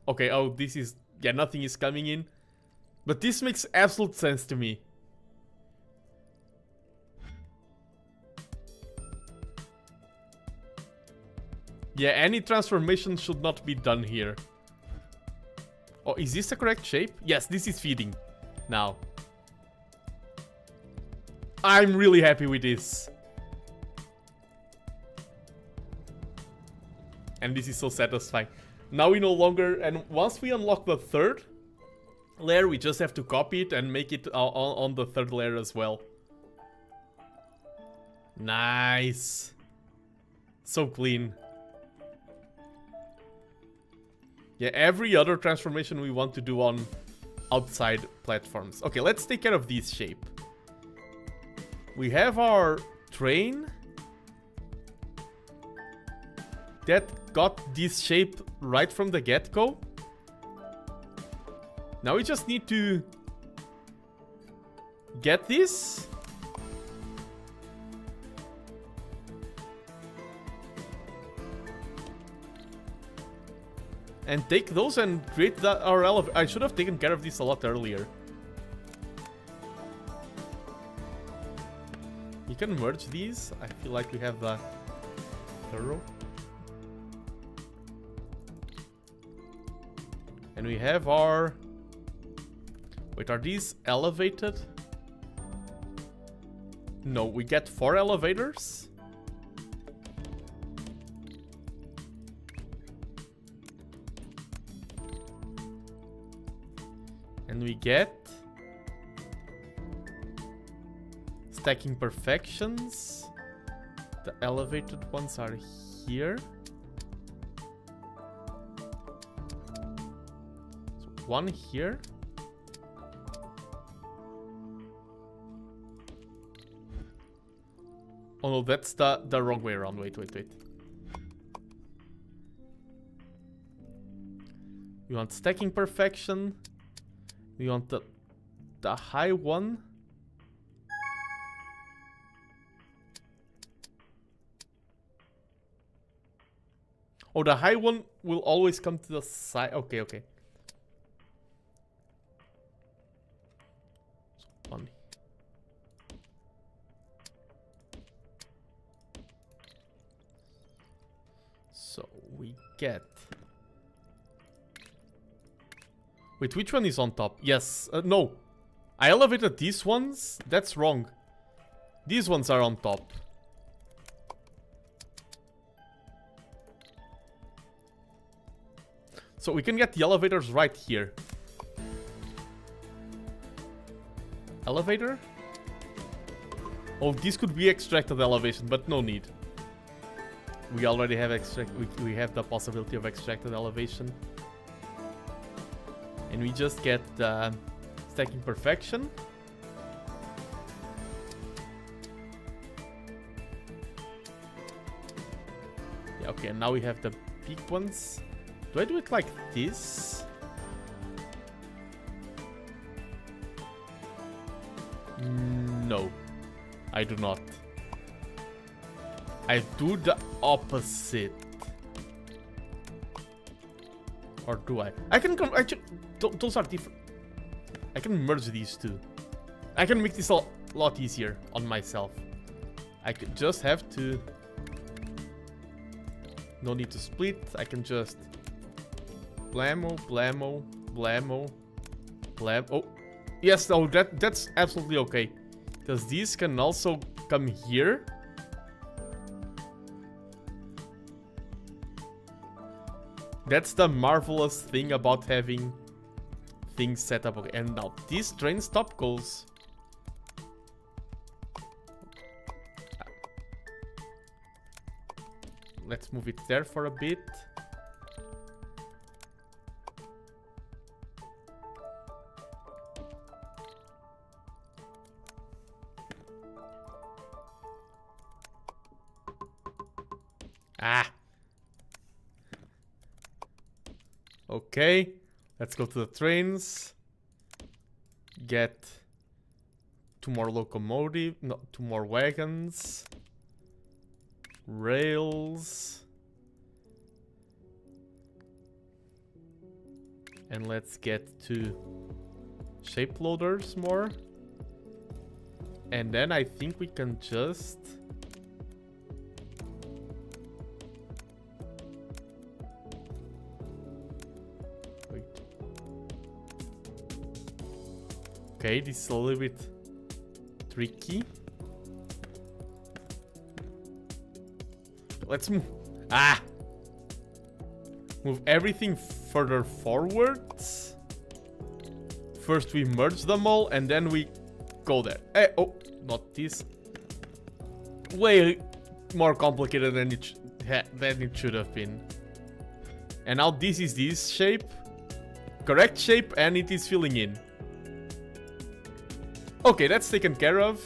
Okay, oh, this is... Yeah, nothing is coming in. But this makes absolute sense to me. Yeah, any transformation should not be done here. Oh, is this the correct shape? Yes, this is feeding. Now. I'm really happy with this. And this is so satisfying. Now we no longer... And once we unlock the third layer, we just have to copy it and make it on the third layer as well. Nice. So clean. Yeah, every other transformation we want to do on outside platforms. Okay, let's take care of this shape. We have our train that got this shape right from the get-go. Now we just need to get this. And take those and create our elevator. I should have taken care of this a lot earlier. You can merge these. I feel like we have the thorough. And we have our... Wait, are these elevated? No, we get 4 elevators. And we get... Stacking perfections. The elevated ones are here. So 1 here. Oh no, that's the wrong way around. Wait. We want stacking perfection. We want the high one. Oh, the high one will always come to the side. Okay. So 1. So we get... Wait, which one is on top? Yes, no. I elevated these ones. That's wrong. These ones are on top. So we can get the elevators right here. Elevator? Oh, this could be extracted elevation, but no need. We already have we have the possibility of extracted elevation. And we just get stacking perfection. Yeah, okay, and now we have the big ones. Do I do it like this? No, I do not. I do the opposite. Or do I? I can come. Actually, those are different. I can merge these two. I can make this a lot easier on myself. I could just have to. No need to split. I can just. Blammo, blammo, blammo, blam. Oh, yes. No, that's absolutely okay. Because these can also come here. That's the marvelous thing about having things set up. Okay, and now this train stop goes. Let's move it there for a bit. Okay, let's go to the trains. Get 2 more locomotive, no, 2 more wagons. Rails. And let's get 2 shape loaders more. And then I think we can just... Okay, this is a little bit tricky. Let's move. Move everything further forwards. First we merge them all and then we go there. Oh, not this. Way more complicated than it should have been. And now this is this shape. Correct shape, and it is filling in. Okay, that's taken care of.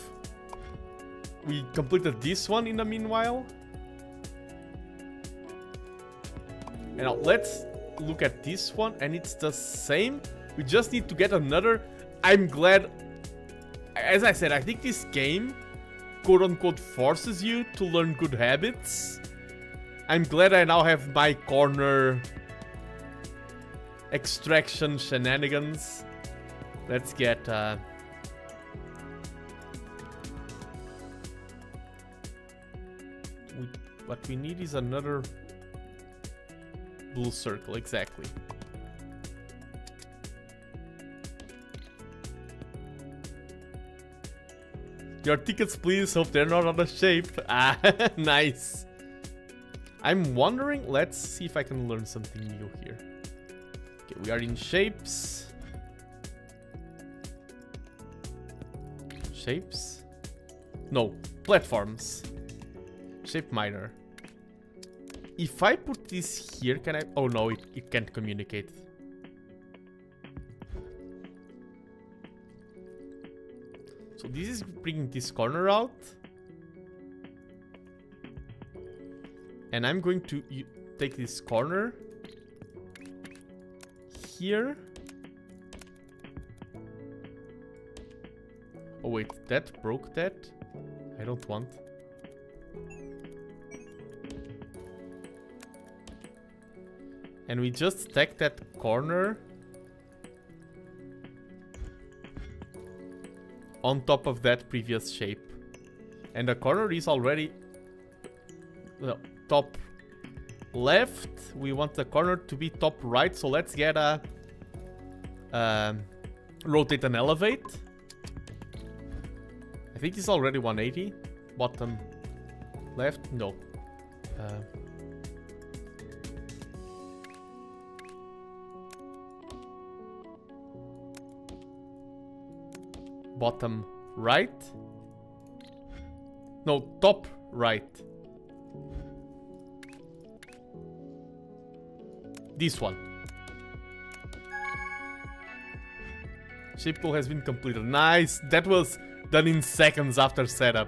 we completed this one in the meanwhile. And now let's look at this one, and it's the same. We just need to get another. I'm glad. As I said, I think this game, quote-unquote, forces you to learn good habits. I'm glad I now have my corner extraction shenanigans. Let's get what we need is another blue circle, exactly. Your tickets, please. Hope they're not out of shape. Ah, nice. I'm wondering, let's see if I can learn something new here. Okay, we are in shapes. Shapes? No, platforms. Shape minor. If I put this here, can I? Oh no, it can't communicate. So this is bringing this corner out. And I'm going to take this corner here. Oh wait, that broke that. I don't want. And we just stack that corner on top of that previous shape. And the corner is already top left. We want the corner to be top right, so let's get a rotate and elevate. I think it's already 180. Bottom left, no. Bottom right? No, top right. This one. Shape goal has been completed. Nice. That was done in seconds after setup.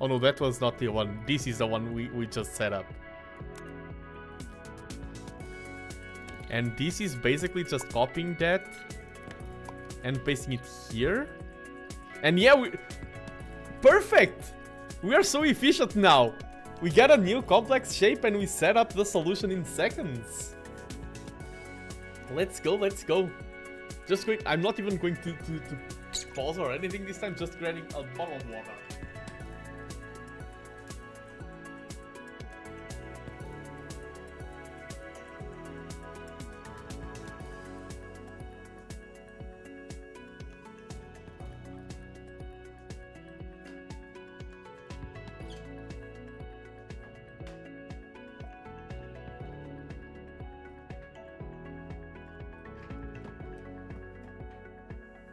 Oh no, that was not the one. This is the one we just set up. And this is basically just copying that and pasting it here. And yeah, perfect! We are so efficient now. We got a new complex shape and we set up the solution in seconds. Let's go, let's go. Just going, I'm not even going to pause or anything this time, just grabbing a bottle of water.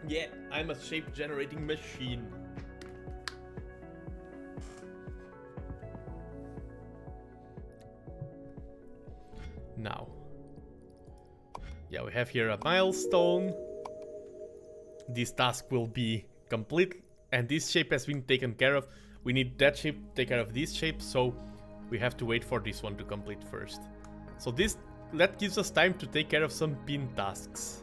Yeah, I'm a shape generating machine. Now. Yeah, we have here a milestone. This task will be complete and this shape has been taken care of. We need that shape to take care of this shape, so we have to wait for this one to complete first. So that gives us time to take care of some pin tasks.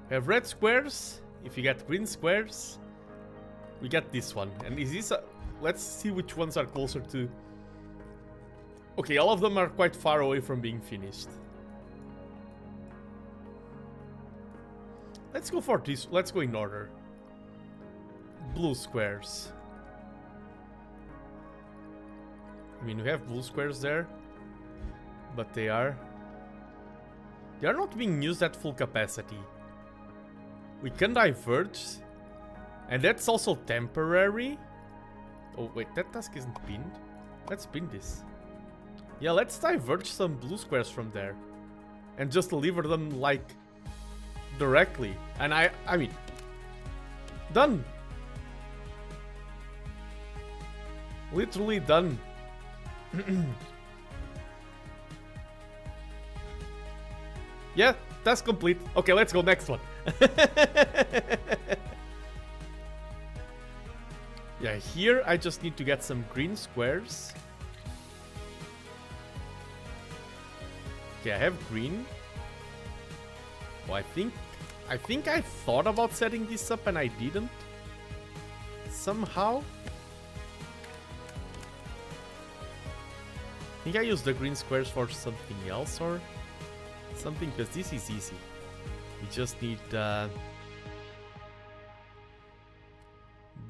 We have red squares. If you get green squares, we get this one. And is this a... Let's see which ones are closer to... Okay, all of them are quite far away from being finished. Let's go for this. Let's go in order. Blue squares. I mean, we have blue squares there, but they are not being used at full capacity. We can diverge, and that's also temporary. Oh wait, that task isn't pinned. Let's pin this. Yeah, let's diverge some blue squares from there and just deliver them like directly. And I mean, done. Literally done. Yeah, task complete. Okay, let's go next one. Yeah, here I just need to get some green squares. Okay, I have green. Oh, I think I thought about setting this up and I didn't. Somehow. I think I used the green squares for something else or something, because this is easy. We just need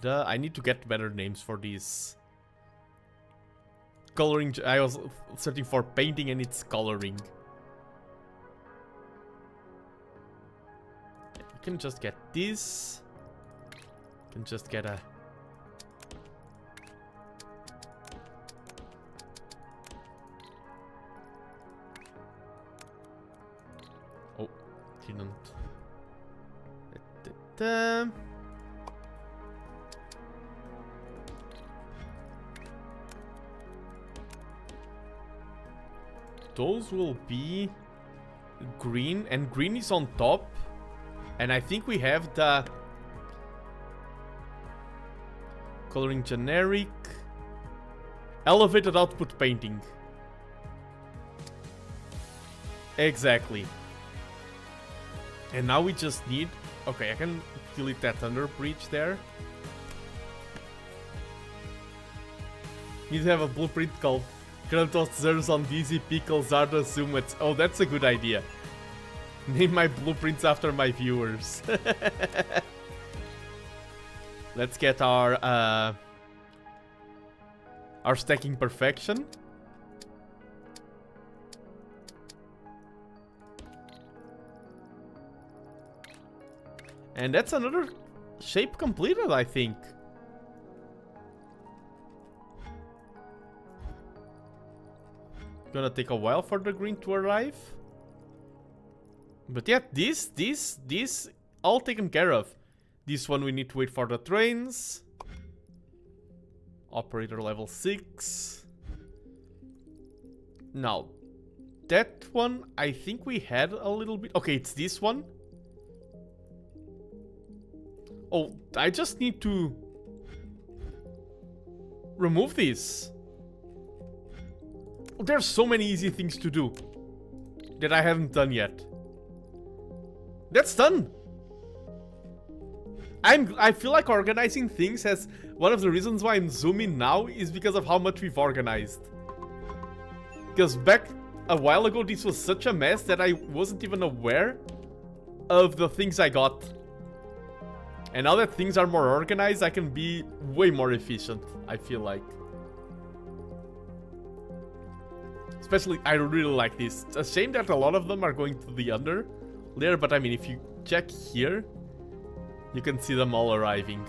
I need to get better names for these. Coloring. I was searching for painting and it's coloring. You can just get this. You can just get a... Oh, didn't. Those will be green, and green is on top. And I think we have the coloring generic, elevated output painting. Exactly. And now we just need... Okay, I can delete that under breach there. Need to have a blueprint called Kratos Zers on Dizzy Pickles Zarda Zumets. Oh, that's a good idea. Name my blueprints after my viewers. Let's get our stacking perfection. And that's another shape completed, I think. Gonna take a while for the green to arrive. But yeah, this all taken care of. This one we need to wait for the trains. Operator level 6. Now, that one, I think we had a little bit... Okay, it's this one. Oh, I just need to remove this. There's so many easy things to do that I haven't done yet. That's done. I feel like organizing things has... One of the reasons why I'm zooming now is because of how much we've organized. Because back a while ago, this was such a mess that I wasn't even aware of the things I got. And now that things are more organized, I can be way more efficient, I feel like. Especially, I really like this. It's a shame that a lot of them are going to the under layer, but I mean, if you check here, you can see them all arriving.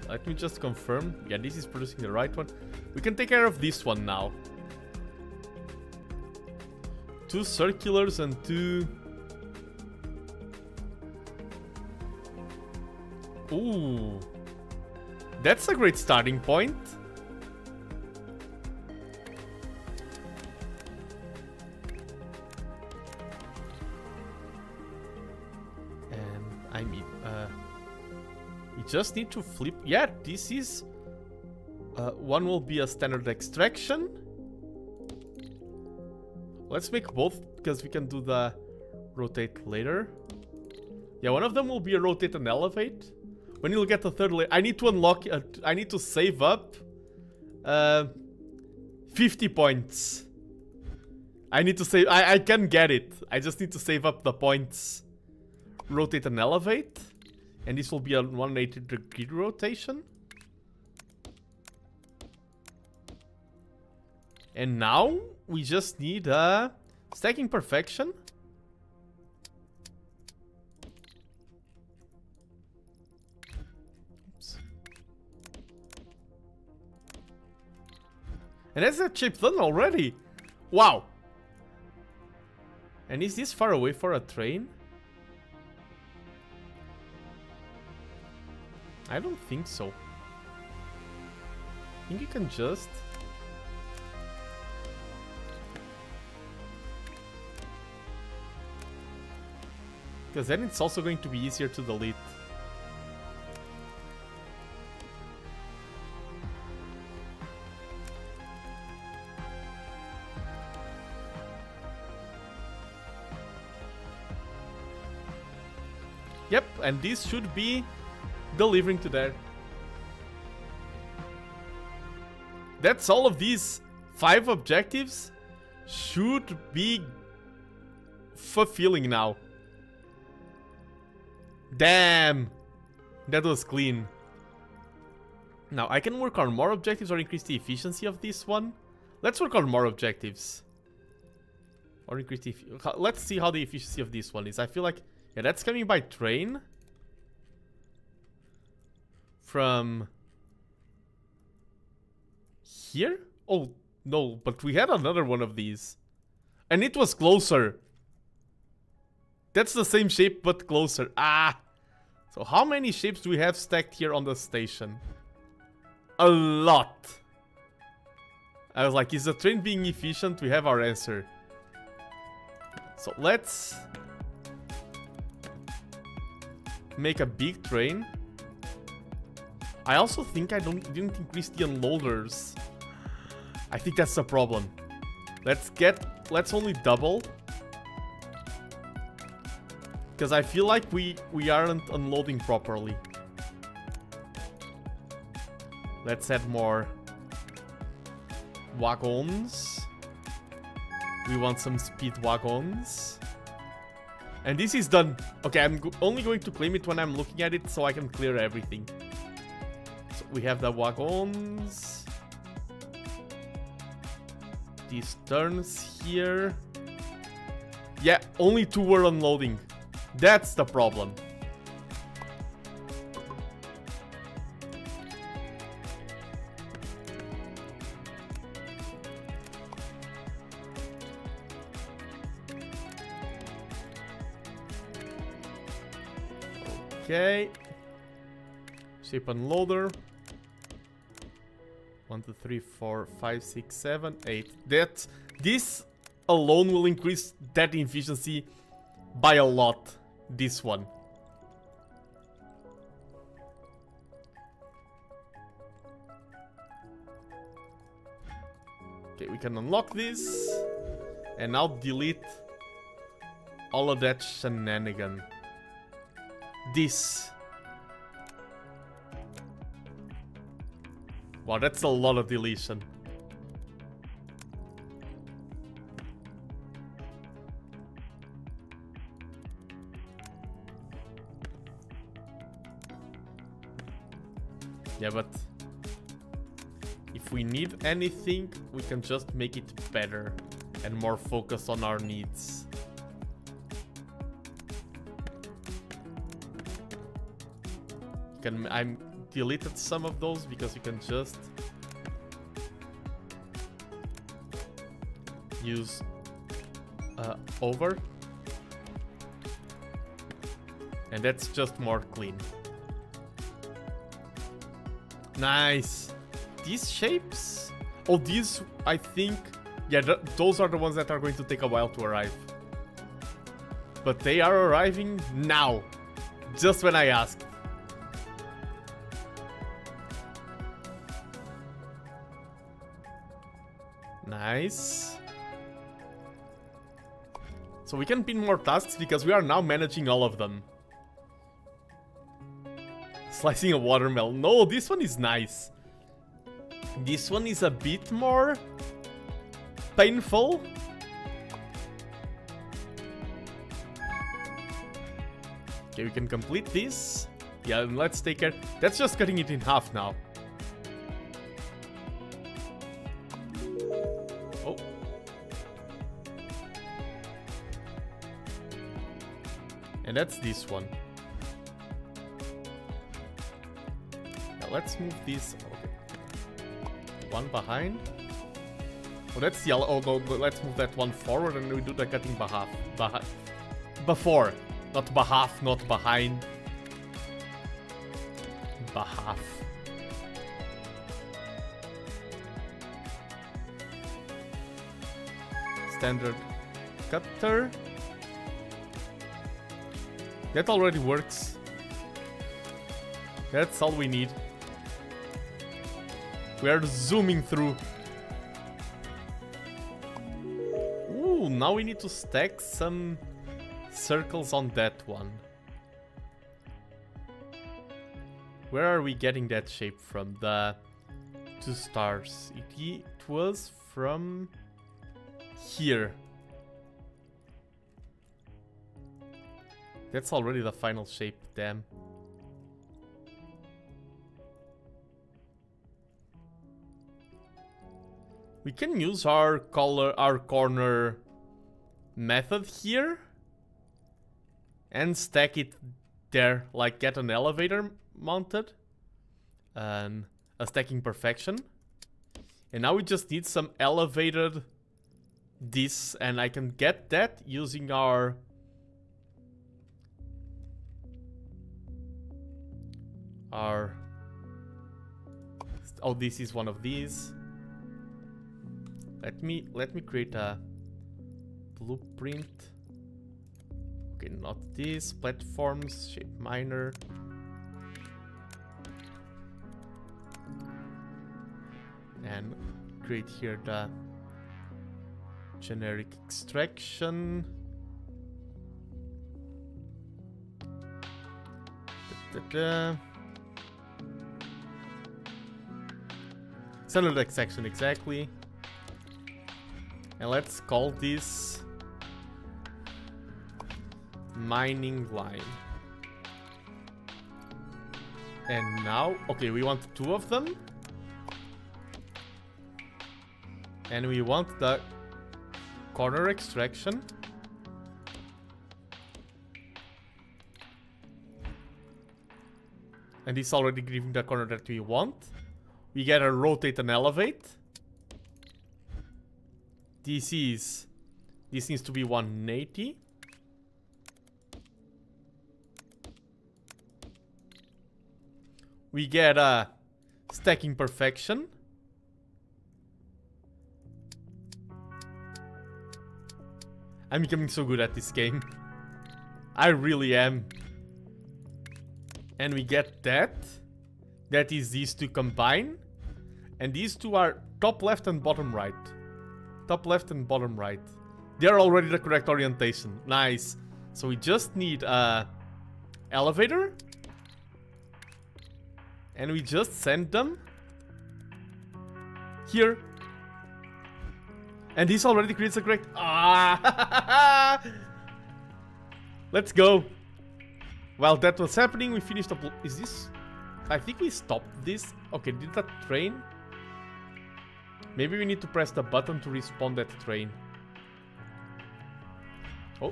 Let me just confirm. Yeah, this is producing the right one. We can take care of this one now. 2 circulars and 2... Ooh. That's a great starting point. And I mean, you just need to flip... Yeah, this is... one will be a standard extraction. Let's make both, because we can do the rotate later. Yeah, one of them will be a rotate and elevate. When you'll get the third layer, I need to unlock... I need to save up 50 points. I need to save... I can get it. I just need to save up the points. Rotate and elevate. And this will be a 180-degree rotation. And now we just need stacking perfection. Oops. And that's that shape done already. Wow. And is this far away for a train? I don't think so. I think you can just... Because then it's also going to be easier to delete. Yep, and this should be delivering to there. That's all of these 5 objectives should be fulfilling now. Damn! That was clean. Now, I can work on more objectives or increase the efficiency of this one. Let's work on more objectives. Or increase the... Let's see how the efficiency of this one is. I feel like... Yeah, that's coming by train. From... here? Oh, no, but we had another one of these. And it was closer. That's the same shape, but closer. Ah! So how many shapes do we have stacked here on the station? A lot. I was like, is the train being efficient? We have our answer. So let's make a big train. I also think I didn't increase the unloaders. I think that's the problem. Let's only double. Because I feel like we aren't unloading properly. Let's add more wagons. We want some speed wagons. And this is done. Okay, I'm only going to claim it when I'm looking at it so I can clear everything. So we have the wagons. These turns here. Yeah, only 2 were unloading. That's the problem. Okay. Shape unloader. 1, 2, 3, 4, 5, 6, 7, 8. This alone will increase that efficiency by a lot. This one. Okay, we can unlock this. And now delete all of that shenanigan. This. Wow, that's a lot of deletion. Yeah, but if we need anything, we can just make it better and more focused on our needs. I deleted some of those because you can just use over, and that's just more clean. Nice. These shapes? Oh, these, I think... Yeah, those are the ones that are going to take a while to arrive. But they are arriving now. Just when I asked. Nice. So we can pin more tasks because we are now managing all of them. Slicing a watermelon. No, this one is nice. This one is a bit more painful. Okay, we can complete this. Yeah, and let's take care. That's just cutting it in half now. Oh. And that's this one. Let's move this. Okay. One behind. Oh, that's yellow. Oh no, let's move that one forward and we do the cutting before. Not behalf, not behind. Behalf. Standard cutter. That already works. That's all we need. We are zooming through. Ooh, now we need to stack some circles on that one. Where are we getting that shape from? The 2 stars. It was from here. That's already the final shape, damn. We can use our corner method here and stack it there, like get an elevator mounted and a stacking perfection. And now we just need some elevated this, and I can get that using our oh, this is one of these. Let me create a blueprint. Okay, not this. Platforms, shape miner. And create here the generic extraction. Standard extraction, exactly. And let's call this mining line. And now, okay, we want 2 of them. And we want the corner extraction. And this already giving the corner that we want. We gotta rotate and elevate. This needs to be 180. We get a stacking perfection. I'm becoming so good at this game. I really am. And we get that. That is these 2 combine. And these 2 are top left and bottom right. Top left and bottom right. They're already the correct orientation. Nice. So we just need a elevator. And we just send them here. And this already creates a correct... Ah! Let's go. While that was happening, we finished up... Is this... I think we stopped this. Okay, did that train? Maybe we need to press the button to respawn that train. Oh.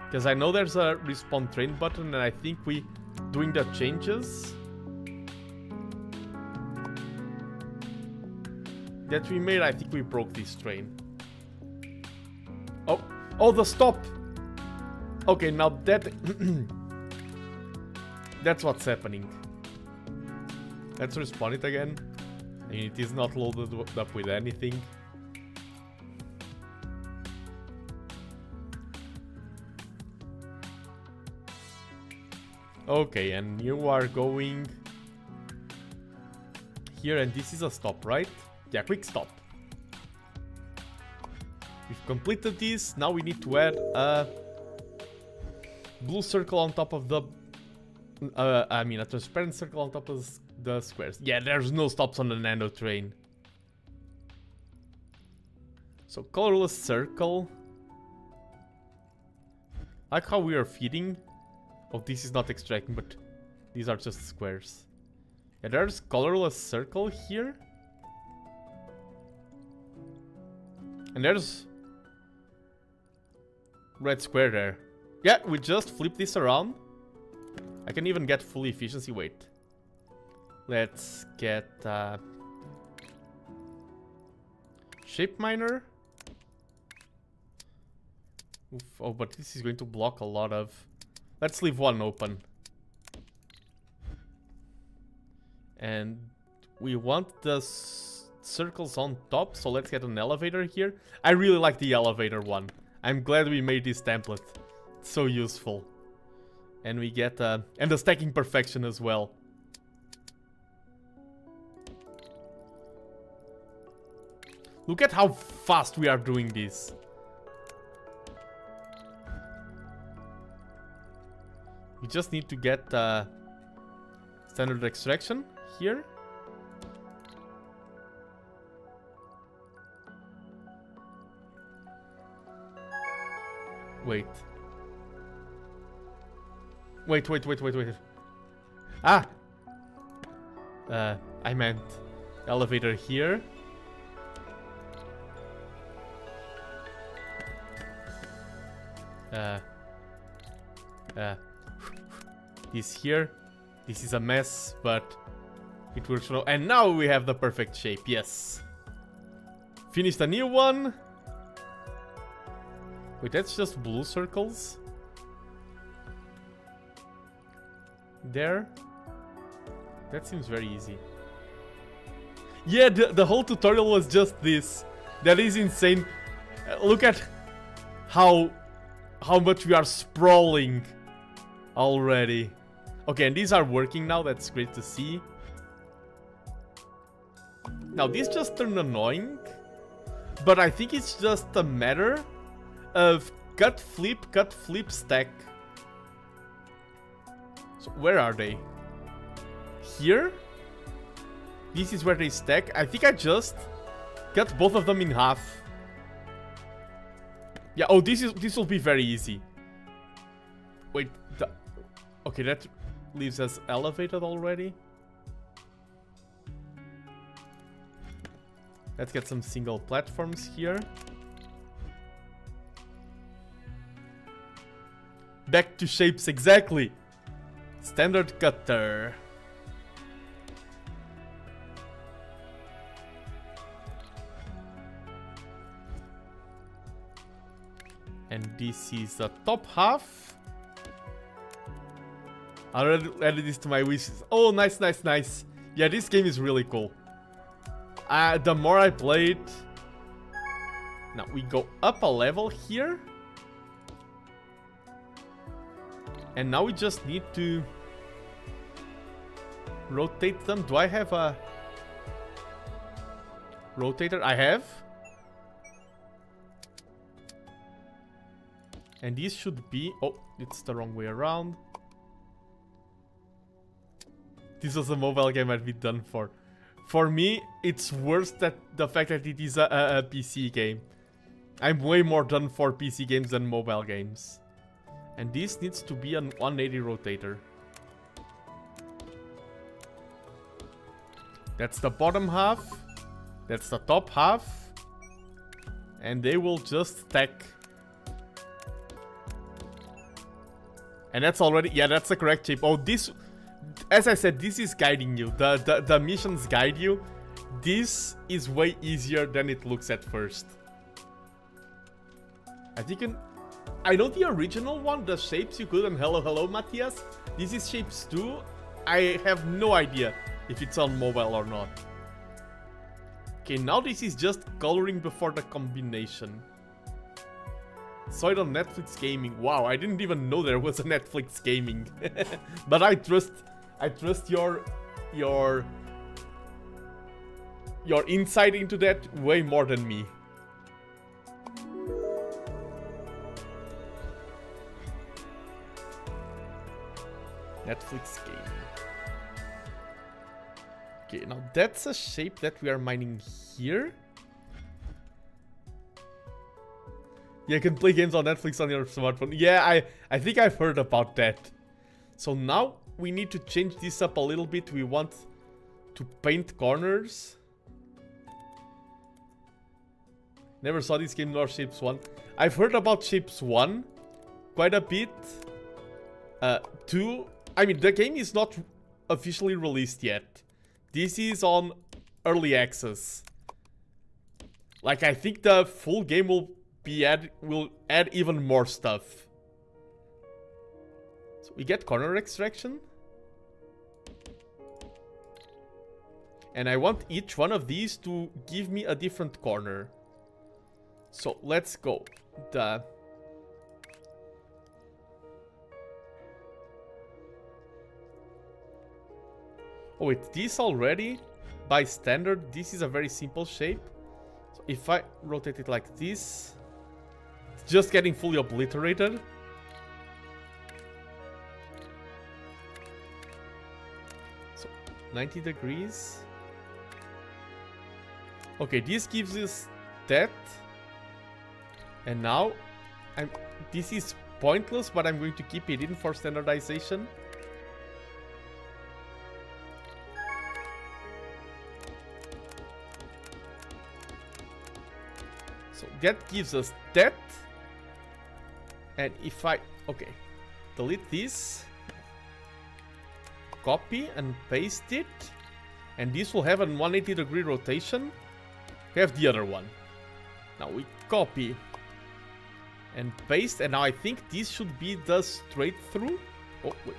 Because I know there's a respawn train button, and I think we... Doing the changes that we made, I think we broke this train. Oh, the stop! Okay, now that... That's what's happening. Let's respawn it again. And it is not loaded up with anything. Okay, and you are going here, and this is a stop, right? Yeah, quick stop. We've completed this. Now we need to add a blue circle on top of the... a transparent circle on top of the squares. Yeah, there's no stops on the nano train. So, colorless circle. I like how we are feeding. Oh, this is not extracting, but these are just squares. Yeah, there's colorless circle here. And there's red square there. Yeah, we just flip this around. I can even get full efficiency. Wait. Let's get shape miner. Oof, oh, but this is going to block a lot of... Let's leave one open. And we want the circles on top, so let's get an elevator here. I really like the elevator one. I'm glad we made this template. So useful. And we get, and the stacking perfection as well. Look at how fast we are doing this. We just need to get standard extraction here. Wait. Wait. Ah! I meant elevator here. This here. This is a mess, but it works well. And now we have the perfect shape, yes. Finished a new one. Wait, that's just blue circles. There. That seems very easy. Yeah, the whole tutorial was just this. That is insane. Look at how much we are sprawling already. Okay, and these are working now. That's great to see. Now, this just turned annoying. But I think it's just a matter of cut, flip, stack. So where are they? Here? This is where they stack. I think I just cut both of them in half. Yeah, oh, this will be very easy. Wait, okay, that leaves us elevated already. Let's get some single platforms here. Back to shapes, exactly. Standard cutter. And this is the top half. I already added this to my wishes. Oh, nice. Yeah, this game is really cool. The more I play it... Now, we go up a level here. And now we just need to rotate them. Do I have a rotator? I have. And these should be... Oh, it's the wrong way around. This was a mobile game I'd be done for. For me, it's worse that the fact that it is a PC game. I'm way more done for PC games than mobile games. And this needs to be a 180 rotator. That's the bottom half. That's the top half. And they will just stack. And that's already... Yeah, that's the correct shape. Oh, this... As I said, this is guiding you. The missions guide you. This is way easier than it looks at first. I think I know the original one, the shapes you could on Hello Matthias. This is shapes 2. I have no idea if it's on mobile or not. Okay, now this is just coloring before the combination. Saw it on Netflix Gaming. Wow, I didn't even know there was a Netflix Gaming. But I trust your insight into that way more than me. Netflix Gaming. Okay, now that's a shape that we are mining here. Yeah, you can play games on Netflix on your smartphone. Yeah, I think I've heard about that. So now we need to change this up a little bit. We want to paint corners. Never saw this game nor Shapes 1. I've heard about Shapes 1 quite a bit. 2, I mean, the game is not officially released yet. This is on early access. Like, I think the full game will add even more stuff. So we get corner extraction. And I want each one of these to give me a different corner. So let's go. Oh wait, this already, by standard, this is a very simple shape. So if I rotate it like this, it's just getting fully obliterated. So 90 degrees. Okay, this gives us that. And now, this is pointless, but I'm going to keep it in for standardization. So that gives us that. And if I, okay, delete this, copy and paste it, and this will have a 180-degree rotation. We have the other one. Now we copy and paste, and now I think this should be the straight through. Oh, wait.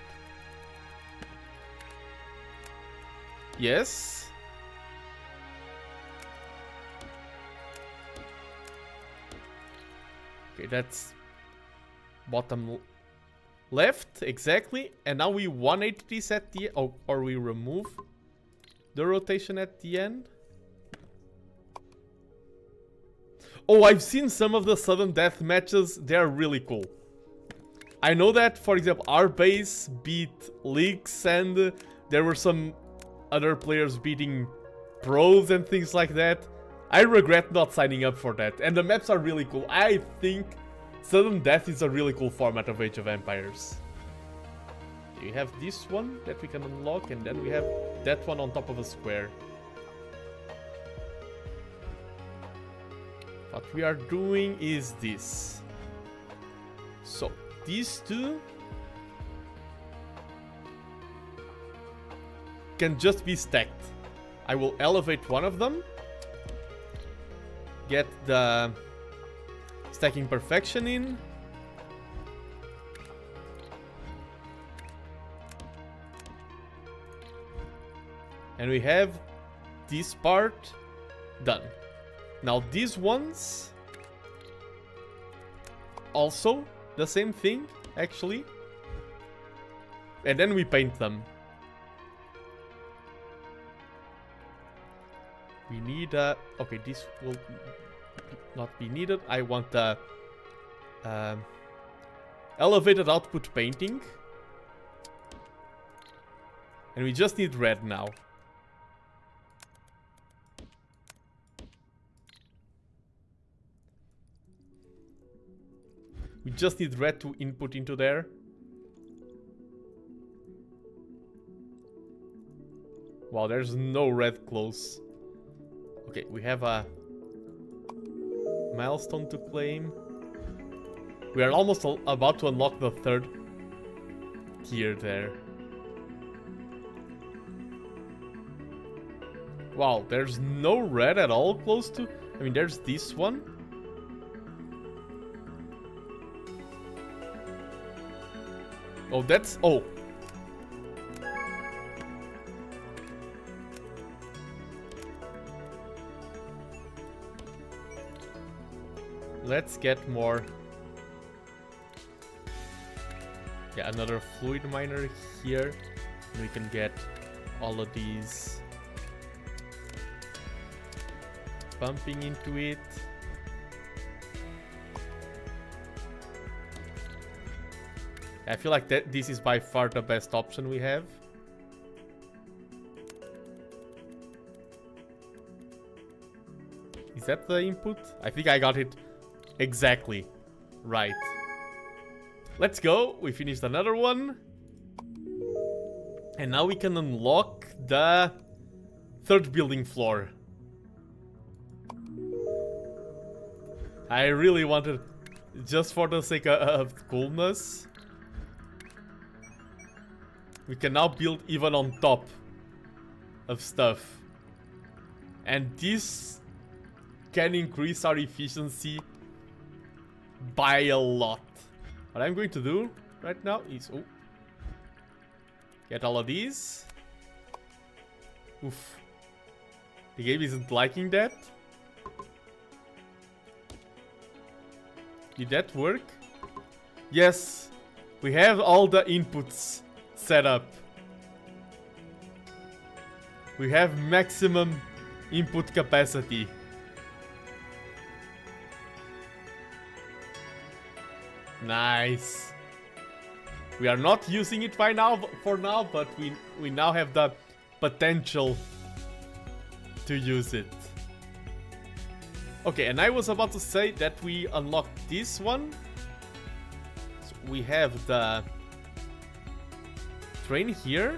Yes. Okay, that's bottom left, exactly. And now we 180 this at the, oh, or we remove the rotation at the end. Oh, I've seen some of the sudden death matches. They're really cool. I know that, for example, our base beat leaks, and there were some other players beating pros and things like that. I regret not signing up for that. And the maps are really cool. I think sudden death is a really cool format of Age of Empires. You have this one that we can unlock, and then we have that one on top of a square. What we are doing is this. So, these two can just be stacked. I will elevate one of them, get the stacking perfection in, and we have this part done. Now these ones, also the same thing, actually. And then we paint them. We need a... okay, this will not be needed. I want a elevated output painting. And we just need red now. We just need red to input into there. Wow, there's no red close. Okay, we have a milestone to claim. We are almost about to unlock the third tier there. Wow, there's no red at all close to... I mean, there's this one. Oh, that's... oh. Let's get more... yeah, another fluid miner here. We can get all of these bumping into it. I feel like this is by far the best option we have. Is that the input? I think I got it exactly right. Let's go. We finished another one. And now we can unlock the third building floor. I really wanted, just for the sake of coolness, we can now build even on top of stuff. And this can increase our efficiency by a lot. What I'm going to do right now is... oh, get all of these. Oof. The game isn't liking that. Did that work? Yes. We have all the inputs set up. We have maximum input capacity. Nice. We are not using it right now, for now, but we now have the potential to use it. Okay, and I was about to say that we unlocked this one. So we have the train here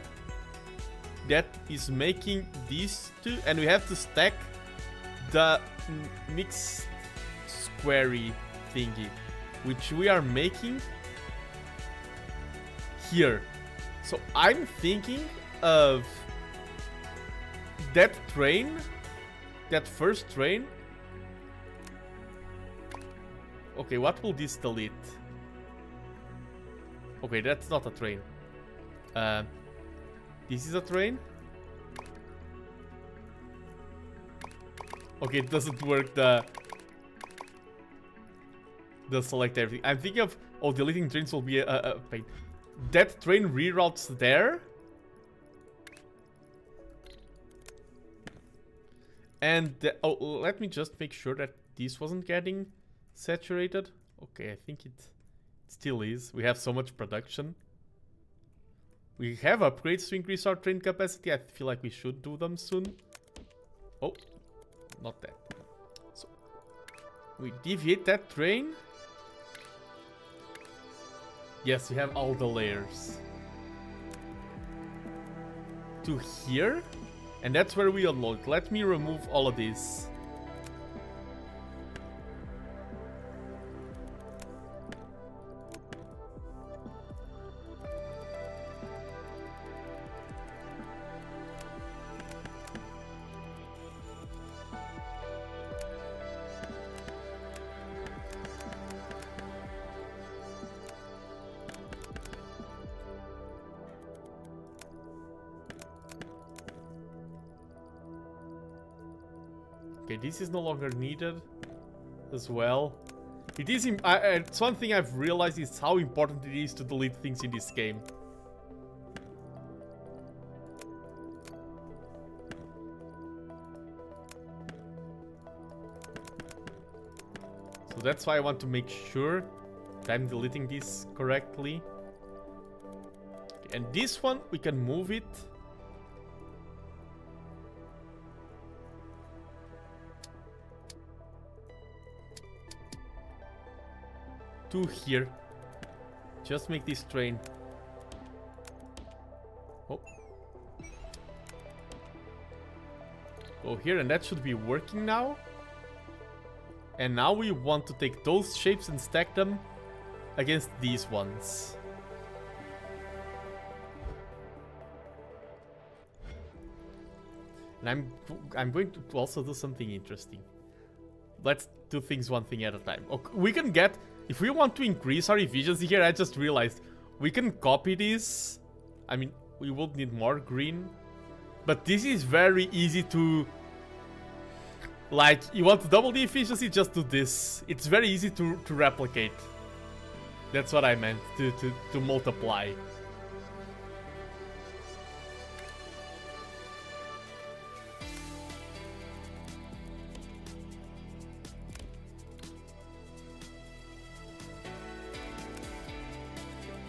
that is making these two, and we have to stack the mixed squarey thingy, which we are making here. So I'm thinking of that train, that first train. Okay, what will this delete? Okay, that's not a train. This is a train. Okay, it doesn't work, the select everything. I'm thinking of, oh, deleting trains will be a pain. That train reroutes there. And, oh, let me just make sure that this wasn't getting saturated. Okay, I think it still is. We have so much production. We have upgrades to increase our train capacity. I feel like we should do them soon. Oh, not that. So, we deviate that train. Yes, we have all the layers. To here. And that's where we unload. Let me remove all of this. Okay, this is no longer needed as well. It is. It's one thing I've realized is how important it is to delete things in this game. So that's why I want to make sure that I'm deleting this correctly. Okay, and this one, we can move it. To here. Just make this train. Oh. Go here, and that should be working now. And now we want to take those shapes and stack them against these ones. And I'm going to also do something interesting. Let's do things one thing at a time. Okay, we can get, if we want to increase our efficiency here, I just realized we can copy this. I mean, we will need more green, but this is very easy to, like, you want to double the efficiency, just do this. It's very easy to replicate. That's what I meant, to multiply.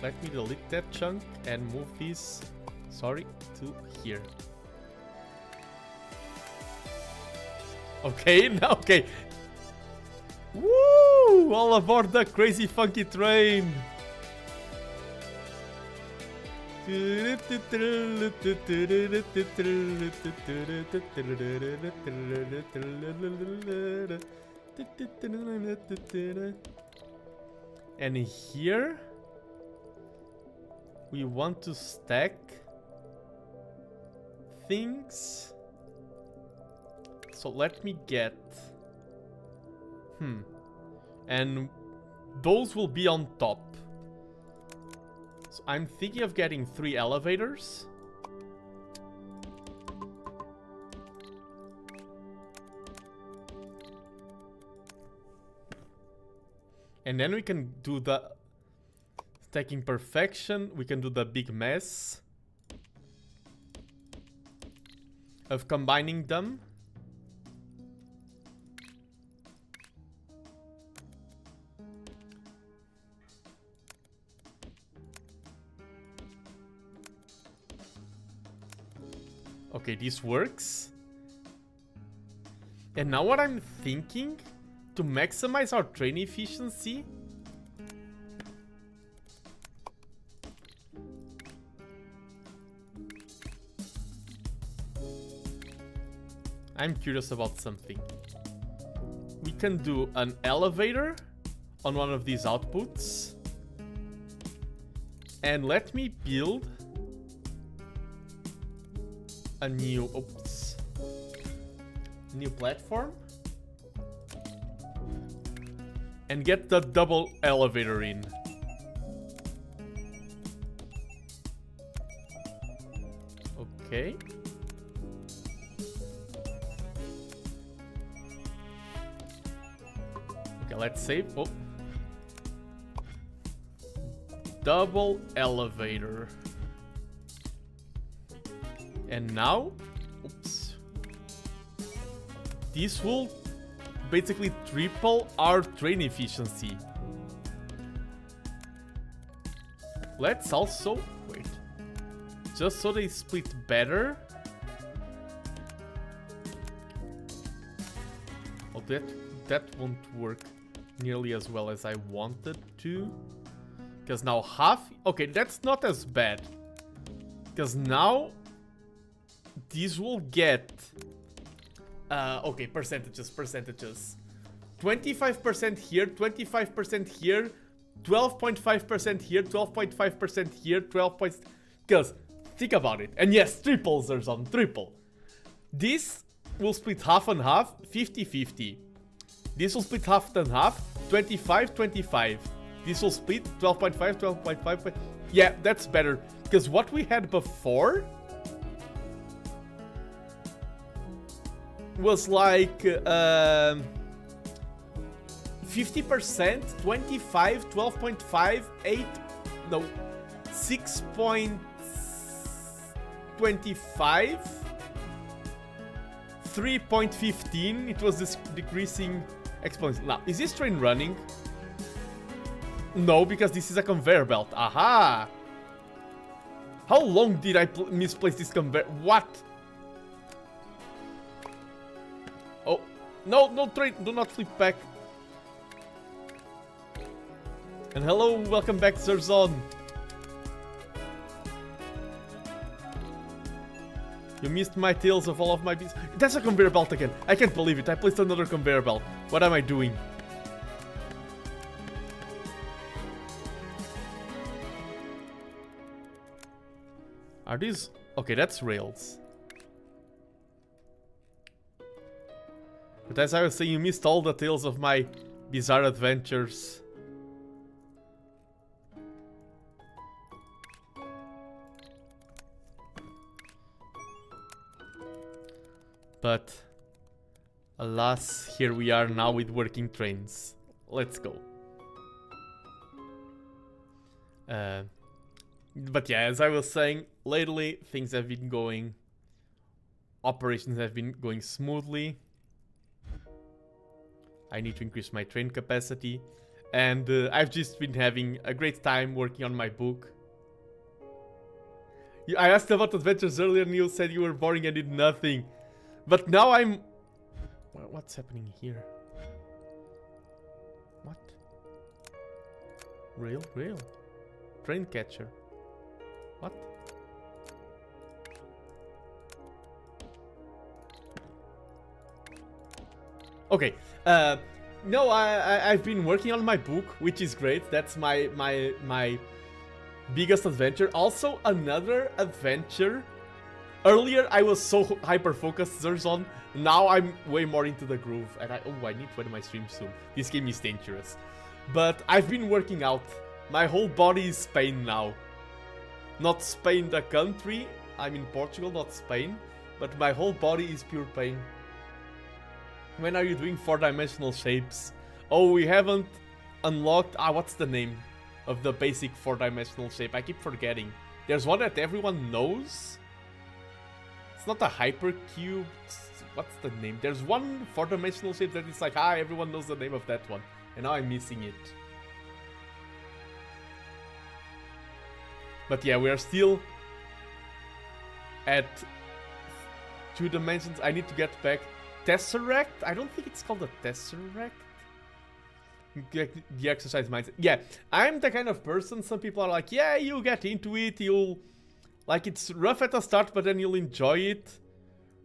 Let me delete that chunk and move this, sorry, to here. Okay, now, okay. Woo! All aboard the crazy funky train! And here we want to stack things. So let me get... And those will be on top. So I'm thinking of getting 3 elevators. And then we can do the stacking perfection. We can do the big mess. of combining them. Okay, this works. And now what I'm thinking, to maximize our train efficiency, I'm curious about something. We can do an elevator on one of these outputs. And let me build a new, new platform. And get the double elevator in. Okay. Okay, let's save. Oh. Double elevator. And now, oops. This will basically triple our train efficiency. Let's also, wait, just so they split better. Oh, that won't work nearly as well as I wanted to. Because now half, okay, that's not as bad. Because now these will get, okay, percentages. 25% here, 25% here, 12.5% here, 12.5% here, 12 points. Because, think about it. And yes, triples are on triple. This will split half and half, 50-50. This will split half and half, 25-25. This will split 12.5, 12.5. Yeah, that's better. Because what we had before was like 50%, 25, 12.5, 8, no, 6.25, 3.15. It was this decreasing exponentially. Now, is this train running? No, because this is a conveyor belt. Aha! How long did I misplace this conveyor? What? Oh, no, no train, do not flip back. And hello, welcome back, Zerzon. You missed my tales of all of my beats. That's a conveyor belt again. I can't believe it. I placed another conveyor belt. What am I doing? Are these... Okay, that's rails. But as I was saying, you missed all the tales of my bizarre adventures. But alas, here we are now with working trains. Let's go. But yeah, as I was saying, lately things have been going... Operations have been going smoothly. I need to increase my train capacity. And I've just been having a great time working on my book. I asked about adventures earlier and you said you were boring and did nothing. But now I'm... What's happening here? What? Rail? Train catcher. What? Okay. No, I've been working on my book, which is great. That's my biggest adventure. Also, another adventure. Earlier, I was so hyper-focused, Zerzon. Now I'm way more into the groove. And I need to end my stream soon. This game is dangerous. But I've been working out. My whole body is pain now. Not Spain the country. I'm in Portugal, not Spain. But my whole body is pure pain. When are you doing 4-dimensional shapes? Oh, we haven't unlocked... what's the name of the basic 4-dimensional shape? I keep forgetting. There's one that everyone knows. It's not a hypercube. What's the name? There's one 4-dimensional shape that is like, everyone knows the name of that one. And now I'm missing it. But yeah, we are still at 2 dimensions. I need to get back. Tesseract? I don't think it's called a Tesseract. The exercise mindset. Yeah, I'm the kind of person, some people are like, yeah, you get into it, you'll... Like, it's rough at the start, but then you'll enjoy it.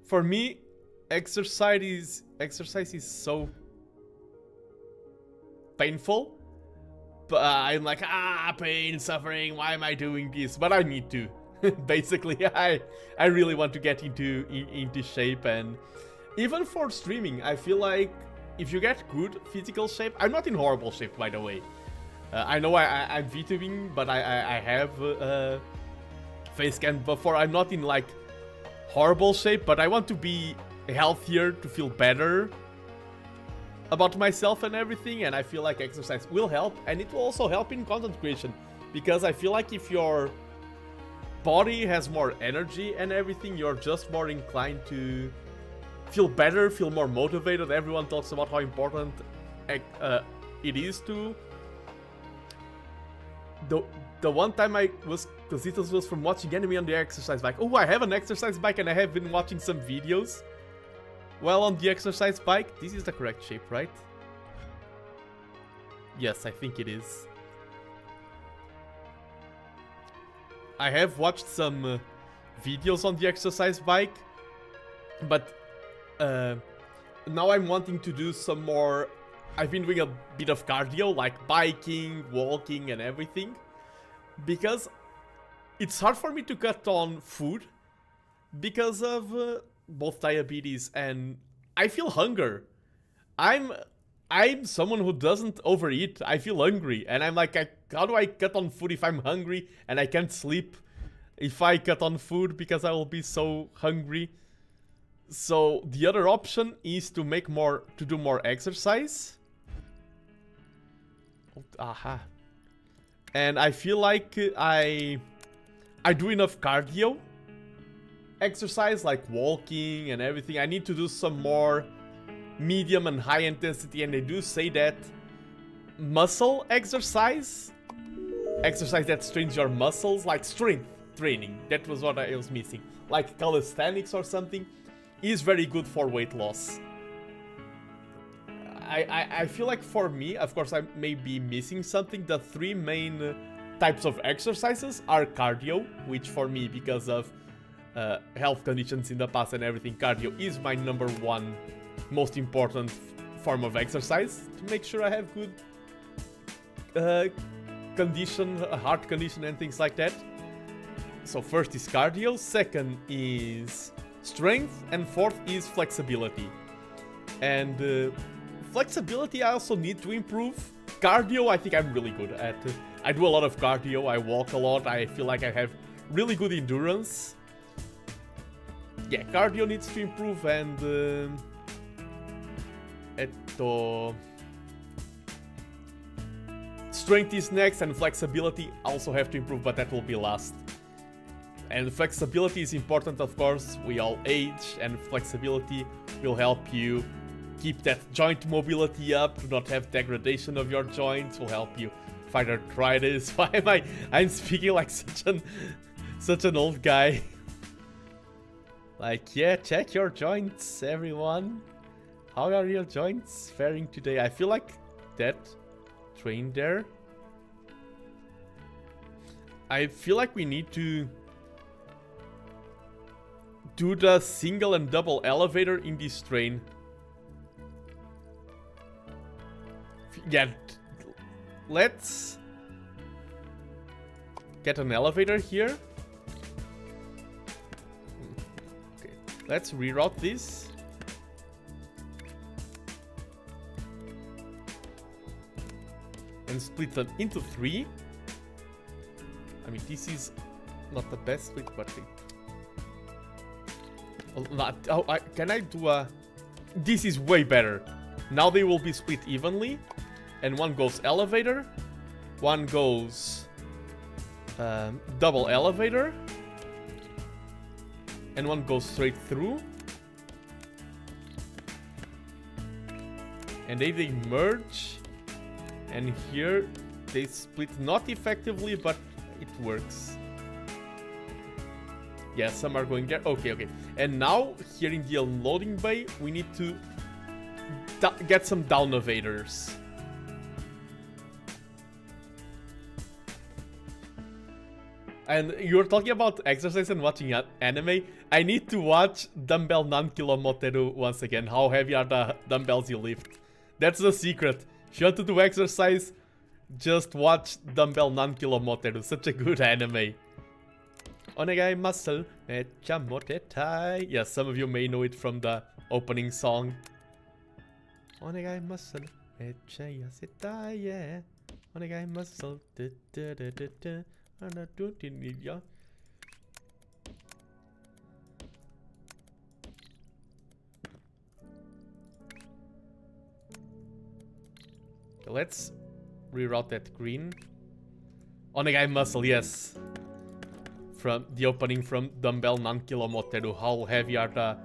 For me, exercise is so painful. But I'm like, pain, suffering, why am I doing this? But I need to. Basically, I really want to get into shape, and even for streaming, I feel like if you get good physical shape, I'm not in horrible shape, by the way. I know I'm VTubing, but I have face scan before. I'm not in like horrible shape, but I want to be healthier to feel better about myself and everything, and I feel like exercise will help, and it will also help in content creation, because I feel like if your body has more energy and everything, you're just more inclined to feel better, feel more motivated. Everyone talks about how important it is to... The one time because it was from watching anime on the exercise bike. Oh, I have an exercise bike and I have been watching some videos. Well, on the exercise bike, this is the correct shape, right? Yes, I think it is. I have watched some videos on the exercise bike, but now I'm wanting to do some more... I've been doing a bit of cardio, like biking, walking and everything, because it's hard for me to cut on food because of both diabetes and I feel hunger. I'm someone who doesn't overeat. I feel hungry and I'm like, how do I cut on food if I'm hungry and I can't sleep if I cut on food because I will be so hungry? So the other option is to do more exercise. Aha. And I feel like I do enough cardio exercise, like walking and everything. I need to do some more medium and high intensity, and they do say that muscle exercise that strains your muscles, like strength training, that was what I was missing, like calisthenics or something, is very good for weight loss. I feel like for me, of course I may be missing something, the 3 main types of exercises are cardio, which for me, because of health conditions in the past and everything, cardio is my #1 most important form of exercise to make sure I have good condition, heart condition and things like that. So first is cardio, second is strength, and fourth is flexibility. And flexibility I also need to improve. Cardio I think I'm really good at. I do a lot of cardio, I walk a lot, I feel like I have really good endurance. Yeah, cardio needs to improve, and strength is next, and flexibility also have to improve, but that will be last. And flexibility is important, of course, we all age, and flexibility will help you keep that joint mobility up, to not have degradation of your joints, will help you fight arthritis. Why am I'm speaking like such an old guy. Like, yeah, check your joints, everyone. How are your joints faring today? I feel like that train there. I feel like we need to do the single and double elevator in this train. Yeah, let's get an elevator here. Okay, let's reroute this. And split them into 3. I mean, this is not the best split, but can I do a... This is way better. Now they will be split evenly. And one goes elevator. One goes double elevator. and one goes straight through. And they merge. And here they split, not effectively, but it works. Yeah, some are going there. Okay, okay. And now, here in the unloading bay, we need to get some down evaders. And you're talking about exercise and watching anime. I need to watch Dumbbell Nankilo Moteru once again. How heavy are the dumbbells you lift? That's the secret. If you want to do exercise, just watch Dumbbell Nankilo Moteru. Such a good anime. Onegai muscle, mecha motetai. Yes, some of you may know it from the opening song. Onegai muscle, mecha yasetai, yeah. Onegai muscle, da da da da da. Let's reroute that green. Onegai muscle, yes. From the opening from Dumbbell Nankilo Moteru. How heavy are the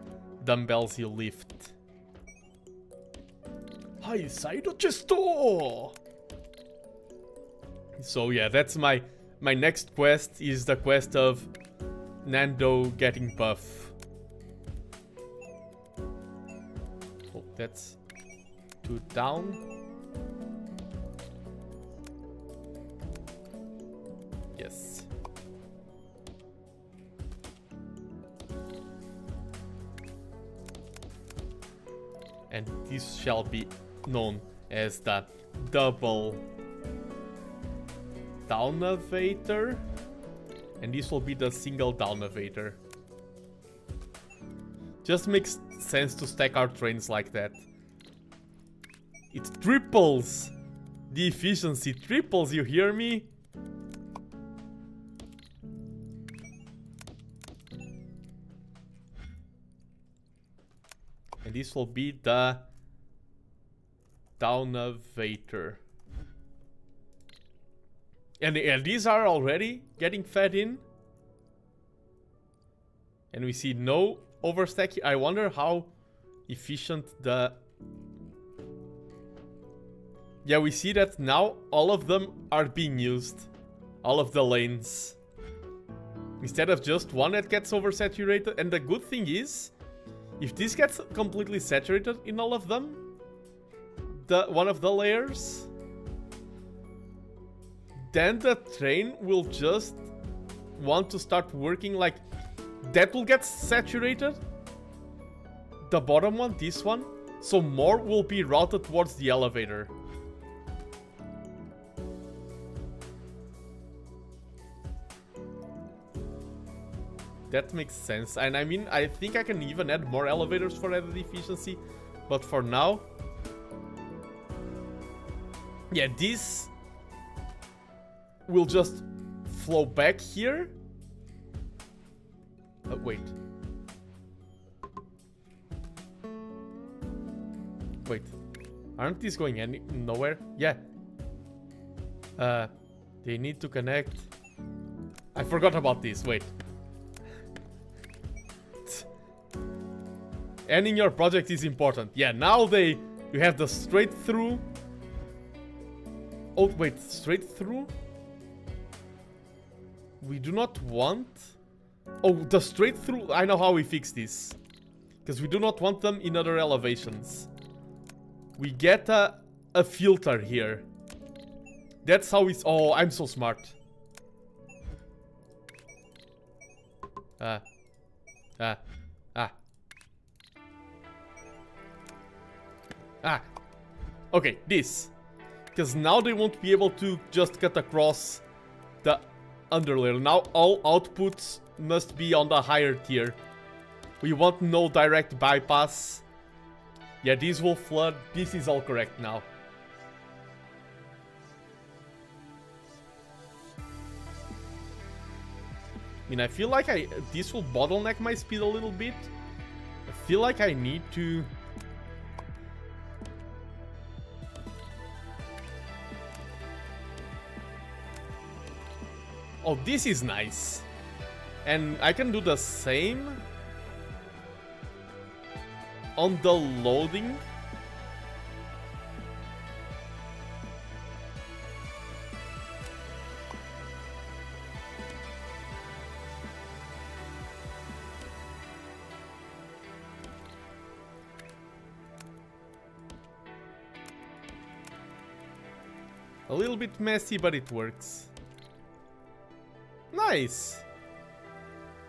dumbbells you lift? Hi, Saido Chesto! So yeah, that's my next quest, is the quest of Nando getting buff. Oh, that's 2 down. Yes. And this shall be known as the double down evader, and this will be the single down evader. Just makes sense to stack our trains like that. It triples the efficiency, triples, you hear me? And this will be the down evader. And these are already getting fed in. And we see no overstack. I wonder how efficient the... Yeah, we see that now all of them are being used. All of the lanes. Instead of just one that gets oversaturated. And the good thing is, if this gets completely saturated in all of them, one of the layers, then the train will just want to start working like that. Will get saturated, the bottom one, this one, so more will be routed towards the elevator. That makes sense. And I mean, I think I can even add more elevators for added efficiency, but for now, yeah, this will just flow back here. Wait. Wait. Aren't these going nowhere? Yeah. They need to connect. I forgot about this. Wait. Ending your project is important. Yeah, now you have the straight through. Oh, wait, straight through? We do not want... Oh, the straight through... I know how we fix this. Because we do not want them in other elevations. We get a filter here. That's how it's... Oh, I'm so smart. Okay, this. Because now they won't be able to just cut across the underlayer. Now all outputs must be on the higher tier. We want no direct bypass. Yeah, these will flood. This is all correct now. I mean, I feel like this will bottleneck my speed a little bit. I feel like I need to... Oh, this is nice. And I can do the same on the loading. A little bit messy, but it works. Nice!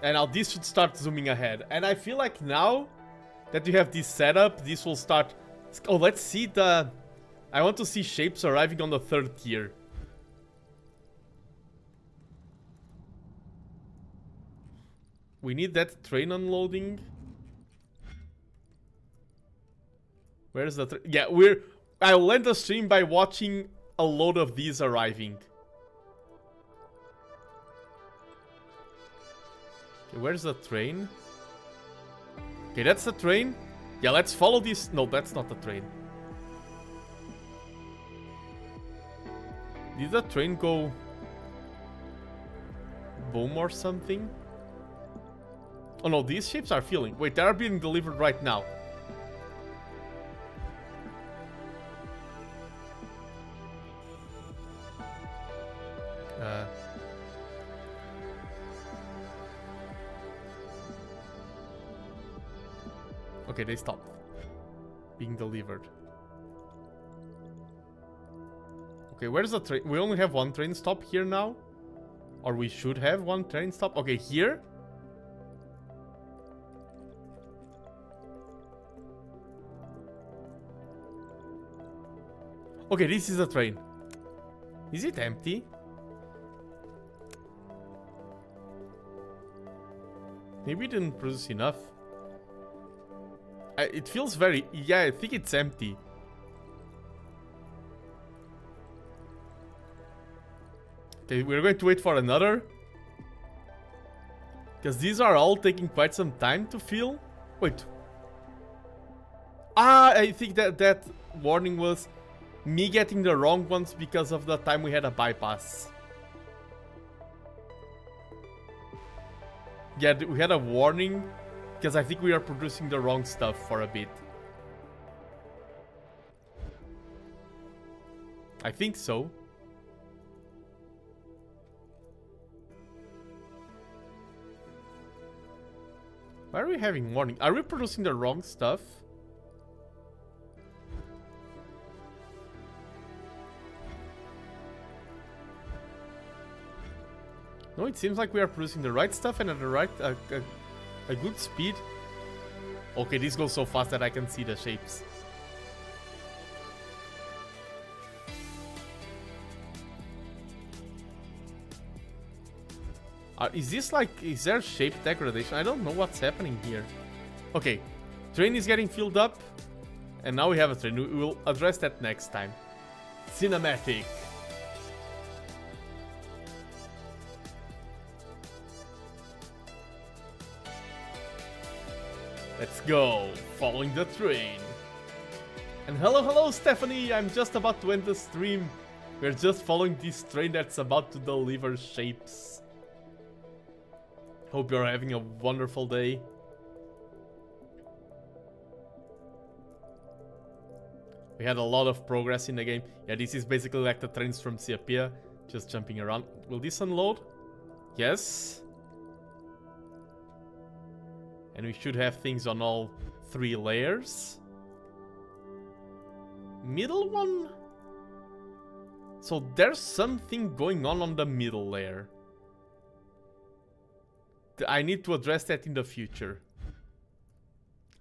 And now this should start zooming ahead. And I feel like now that you have this setup, this will start... Oh, let's see the... I want to see shapes arriving on the 3rd tier. We need that train unloading. Where's the... Yeah, I'll end the stream by watching a load of these arriving. Okay, where's the train? Okay, that's the train. Yeah, let's follow this. No, that's not the train. Did the train go boom or something? Oh no, these ships are filling. Wait, they are being delivered right now. Okay, they stopped being delivered. Okay, where's the train? We only have one train stop here now. Or we should have one train stop. Okay, here. Okay, this is a train. Is it empty? Maybe we didn't produce enough. It feels very... Yeah, I think it's empty. Okay, we're going to wait for another. Because these are all taking quite some time to fill. Wait. Ah, I think that warning was me getting the wrong ones because of the time we had a bypass. Yeah, we had a warning because I think we are producing the wrong stuff for a bit. I think so. Why are we having warning? Are we producing the wrong stuff? No, it seems like we are producing the right stuff and at the right, a good speed. Okay, this goes so fast that I can see the shapes. Is this like, is there shape degradation? I don't know what's happening here. Okay, train is getting filled up. And now we have a train. We will address that next time. Cinematic. Let's go, following the train. And hello Stephanie, I'm just about to end the stream. We're just following this train that's about to deliver shapes. Hope you're having a wonderful day. We had a lot of progress in the game. Yeah, this is basically like the trains from Shapez, just jumping around. Will this unload? Yes. And we should have things on all 3 layers. Middle one? So there's something going on the middle layer. I need to address that in the future.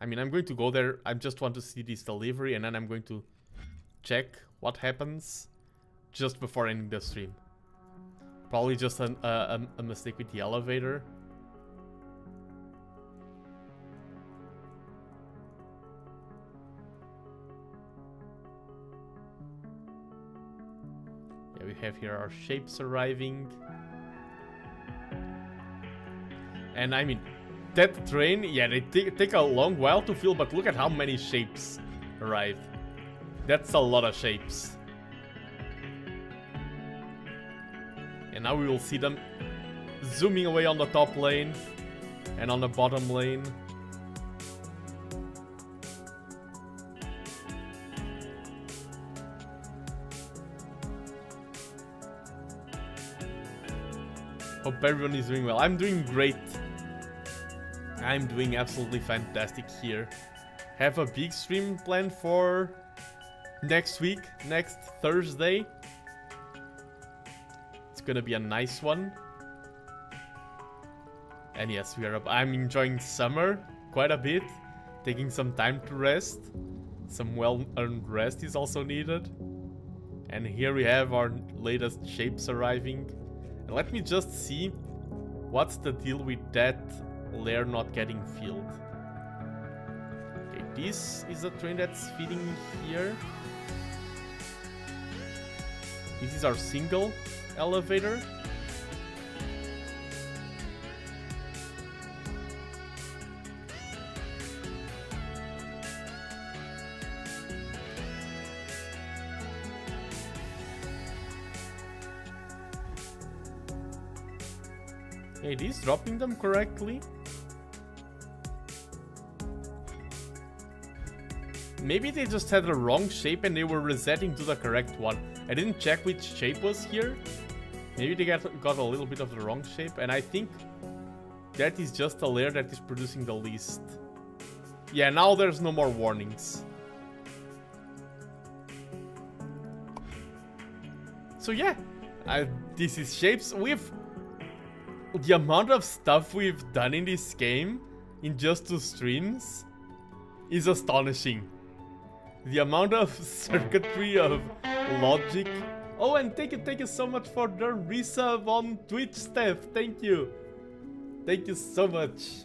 I mean, I'm going to go there. I just want to see this delivery and then I'm going to check what happens just before ending the stream. Probably just a mistake with the elevator. We have here our shapes arriving. And I mean, that train, yeah, they take a long while to fill, but look at how many shapes arrive. That's a lot of shapes. And now we will see them zooming away on the top lane and on the bottom lane. Hope everyone is doing well. I'm doing great. I'm doing absolutely fantastic here. Have a big stream planned for next week, next Thursday. It's gonna be a nice one. And yes, I'm enjoying summer quite a bit. Taking some time to rest. Some well-earned rest is also needed. And here we have our latest shapes arriving. And let me just see what's the deal with that layer not getting filled. Okay, this is a train that's feeding here. This is our single elevator. Okay, it is dropping them correctly. Maybe they just had the wrong shape and they were resetting to the correct one. I didn't check which shape was here. Maybe they got a little bit of the wrong shape, and I think that is just a layer that is producing the least. Yeah, now there's no more warnings. So yeah, this is shapes. The amount of stuff we've done in this game in just 2 streams is astonishing. The amount of circuitry, of logic. Oh, and thank you so much for the resub on Twitch, Steph. Thank you. Thank you so much.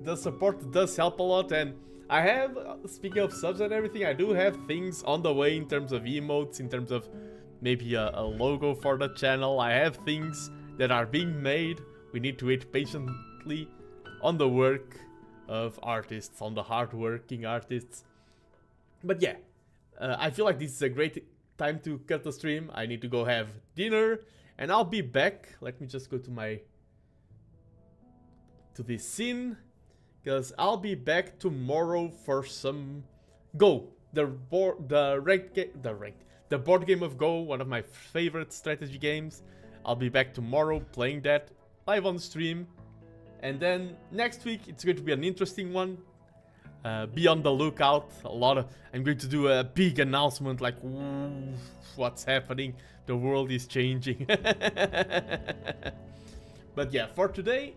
The support does help a lot, and I have, speaking of subs and everything, I do have things on the way in terms of emotes, in terms of maybe a logo for the channel. I have things that are being made. We need to wait patiently on the work of artists, on the hard-working artists. But yeah, I feel like this is a great time to cut the stream. I need to go have dinner, and I'll be back. Let me just go to this scene, because I'll be back tomorrow for some Go, the board game of Go, one of my favorite strategy games. I'll be back tomorrow playing that live on stream, and then next week it's going to be an interesting one. Be on the lookout. I'm going to do a big announcement, like, ooh, what's happening? The world is changing. But yeah, for today,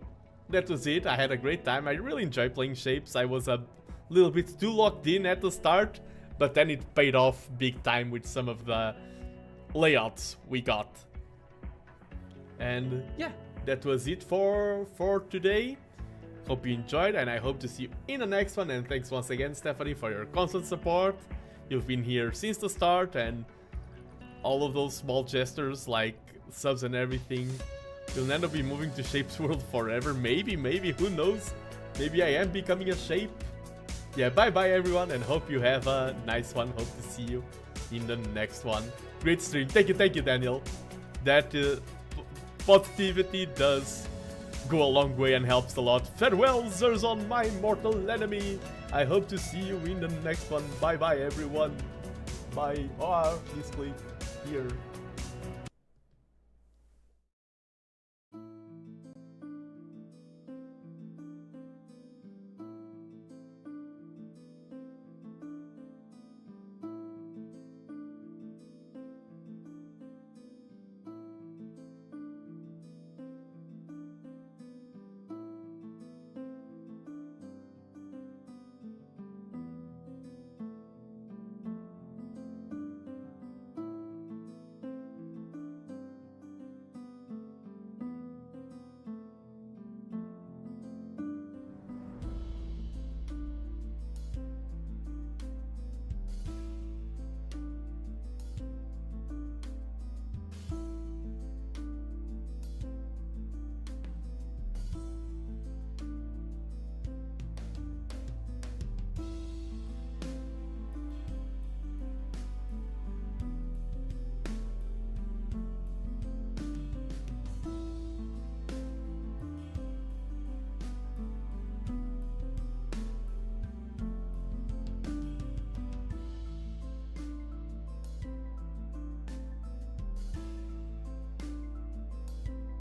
that was it. I had a great time. I really enjoyed playing Shapes. I was a little bit too locked in at the start, but then it paid off big time with some of the layouts we got. And yeah, that was it for today. Hope you enjoyed, and I hope to see you in the next one. And thanks once again, Stephanie, for your constant support. You've been here since the start, and all of those small gestures like subs and everything. You'll end up be moving to Shapes World forever. Maybe, who knows? Maybe I am becoming a shape. Yeah, bye everyone, and hope you have a nice one. Hope to see you in the next one. Great stream. Thank you, Daniel. That positivity does go a long way and helps a lot. Farewell, Zerzon, my mortal enemy. I hope to see you in the next one. Bye everyone. Bye. Oh, this clip here.